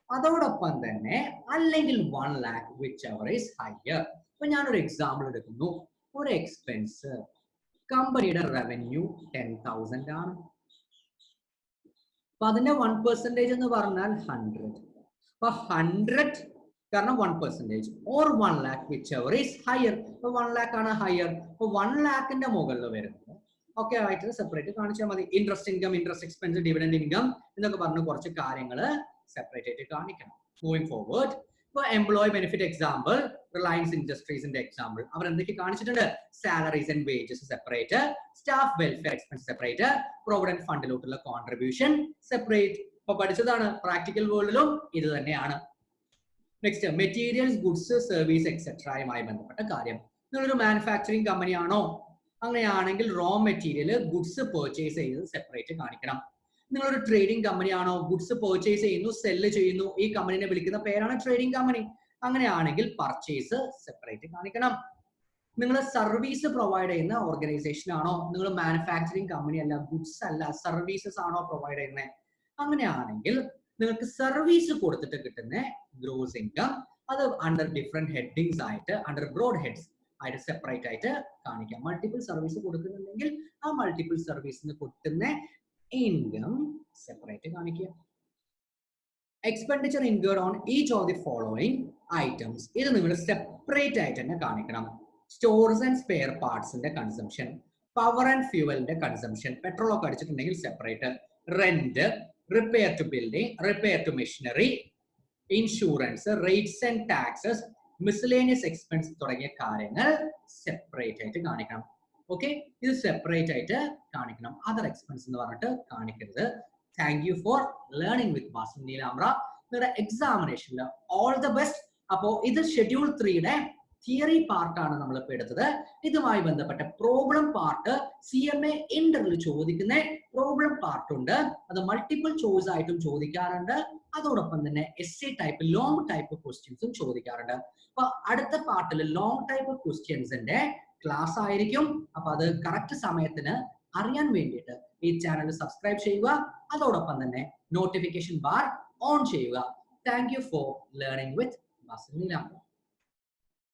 അതോടൊപ്പം തന്നെ അല്ലെങ്കിൽ 1 lakh whichever is higher. അപ്പൊ ഞാനൊരു എക്സാമ്പിൾ എടുക്കുന്നു. ഒരു എക്സ്പെൻസ് കമ്പനിയുടെ റവന്യൂ 10,000 ആണ്. അപ്പൊ അതിന്റെ 1% എന്ന് പറഞ്ഞാൽ 100. അപ്പൊ 100 കാരണം 1% or 1 lakh whichever is higher. അപ്പൊ 1 lakh ആണ് ഹയർ. അപ്പൊ 1 lakhന്റെ മുകളിൽ വരുന്നത് ഒക്കെ ആയിട്ട് സെപ്പറേറ്റ് കാണിച്ചാൽ മതി. Interest income, interest expense, dividend income എന്നൊക്കെ പറഞ്ഞ് കുറച്ച് കാര്യങ്ങൾ സെപ്പറേറ്റ് ആയിട്ട് കാണിക്കണം. മൂവിങ് ഫോർവേഡ്, ഇപ്പോൾ എംപ്ലോയി ബെനിഫിറ്റ് എക്സാമ്പിൾ, റിലയൻസ് ഇൻഡസ്ട്രീസിന്റെ എക്സാമ്പിൾ, അവർ എന്തൊക്കെ കാണിച്ചിട്ടുണ്ട്? Salaries and wages separate, staff welfare expense separate, provident ഫണ്ടിലോട്ടുള്ള കോൺട്രിബ്യൂഷൻ സെപ്പറേറ്റ്. ഇപ്പൊ പഠിച്ചതാണ്, പ്രാക്ടിക്കൽ വേൾഡിലും ഇത് തന്നെയാണ്. നെക്സ്റ്റ്, മെറ്റീരിയൽസ്, ഗുഡ്സ്, സർവീസ് എക്സെട്രയുമായി ബന്ധപ്പെട്ട കാര്യം. നിങ്ങളൊരു മാനുഫാക്ചറിങ് കമ്പനി ആണോ? അങ്ങനെയാണെങ്കിൽ റോ മെറ്റീരിയൽ, ഗുഡ്സ് പർച്ചേസ് ചെയ്ത് സെപ്പറേറ്റ് കാണിക്കണം. നിങ്ങളൊരു ട്രേഡിംഗ് കമ്പനി ആണോ? ഗുഡ്സ് പർച്ചേസ് ചെയ്യുന്നു, സെല്ല് ചെയ്യുന്നു, ഈ കമ്പനിനെ വിളിക്കുന്ന പേരാണ് ട്രേഡിംഗ് കമ്പനി. അങ്ങനെയാണെങ്കിൽ പർച്ചേസ് സെപ്പറേറ്റ് കാണിക്കണം. നിങ്ങൾ സർവീസ് പ്രൊവൈഡ് ചെയ്യുന്ന ഓർഗനൈസേഷൻ ആണോ? നിങ്ങൾ മാനുഫാക്ചറിങ് കമ്പനി അല്ല, ഗുഡ്സ് അല്ല, സർവീസസ് ആണോ പ്രൊവൈഡ് ചെയ്യുന്നത്? അങ്ങനെയാണെങ്കിൽ നിങ്ങൾക്ക് സർവീസ് കൊടുത്തിട്ട് കിട്ടുന്ന ഗ്രോസ് ഇൻകം അത് അണ്ടർ ഡിഫറെന്റ് ഹെഡിങ്സ് ആയിട്ട്, അണ്ടർ ബ്രോഡ് ഹെഡ്സ് ആയിട്ട് സെപ്പറേറ്റ് ആയിട്ട് കാണിക്കാം. മൾട്ടിപ്പിൾ സർവീസ് കൊടുക്കുന്നുണ്ടെങ്കിൽ ആ മൾട്ടിപ്പിൾ സർവീസിന് കിട്ടുന്ന ഇൻകം സെപ്പറേറ്റ് കാണിക്കുക. Expenditure incurred on each of the following items, ഇത് നിങ്ങൾ സെപ്പറേറ്റ് ആയിട്ട് തന്നെ കാണിക്കണം. സ്റ്റോർസ് ആൻഡ് സ്പെയർ പാർട്സിന്റെ കൺസംഷൻ, പവർ ആൻഡ് ഫ്യൂവലിന്റെ കൺസംഷൻ, പെട്രോൾ ഒക്കെ അടിച്ചിട്ടുണ്ടെങ്കിൽ separate, rent, repair to building, repair to machinery, insurance, rates and taxes, miscellaneous expense തുടങ്ങിയ കാര്യങ്ങൾ സെപ്പറേറ്റ് ആയിട്ട് കാണിക്കണം. ഓക്കെ, ഇത് സെപ്പറേറ്റ് ആയിട്ട് കാണിക്കണം. അതർ എക്സ്പെൻസ് എന്ന് പറഞ്ഞിട്ട് കാണിക്കരുത്. Thank you for learning with Basil Neelamra. നിങ്ങളുടെ എക്സാമിനേഷനിൽ ഓൾ ദ ബെസ്റ്റ്. അപ്പോൾ ഇത് ഷെഡ്യൂൾ 3യുടെ തിയറി പാർട്ടാണ് നമ്മളിപ്പോൾ എടുത്തത്. ഇതുമായി ബന്ധപ്പെട്ട പ്രോബ്ലം പാർട്ട് CMA ഇന്റർവ്യൂ ചോദിക്കുന്ന പ്രോബ്ലം പാർട്ട് ഉണ്ട്. അത് മൾട്ടിപ്പിൾ ചോയ്സ് ആയിട്ടും ചോദിക്കാറുണ്ട്. അതോടൊപ്പം തന്നെ essay ടൈപ്പ്, ലോങ് ടൈപ്പ് ക്വസ്റ്റ്യൻസും ചോദിക്കാറുണ്ട്. അപ്പൊ അടുത്ത പാർട്ടിൽ ലോങ് ടൈപ്പ് ക്വസ്റ്റ്യൻസിന്റെ ക്ലാസ് ആയിരിക്കും. അപ്പൊ അത് കറക്റ്റ് സമയത്തിന് അറിയാൻ വേണ്ടിയിട്ട് ഈ ചാനൽ സബ്സ്ക്രൈബ് ചെയ്യുക. അതോടൊപ്പം തന്നെ നോട്ടിഫിക്കേഷൻ ബാർ ഓൺ ചെയ്യുക. Thank you for learning with Basil നീലാമ്ര.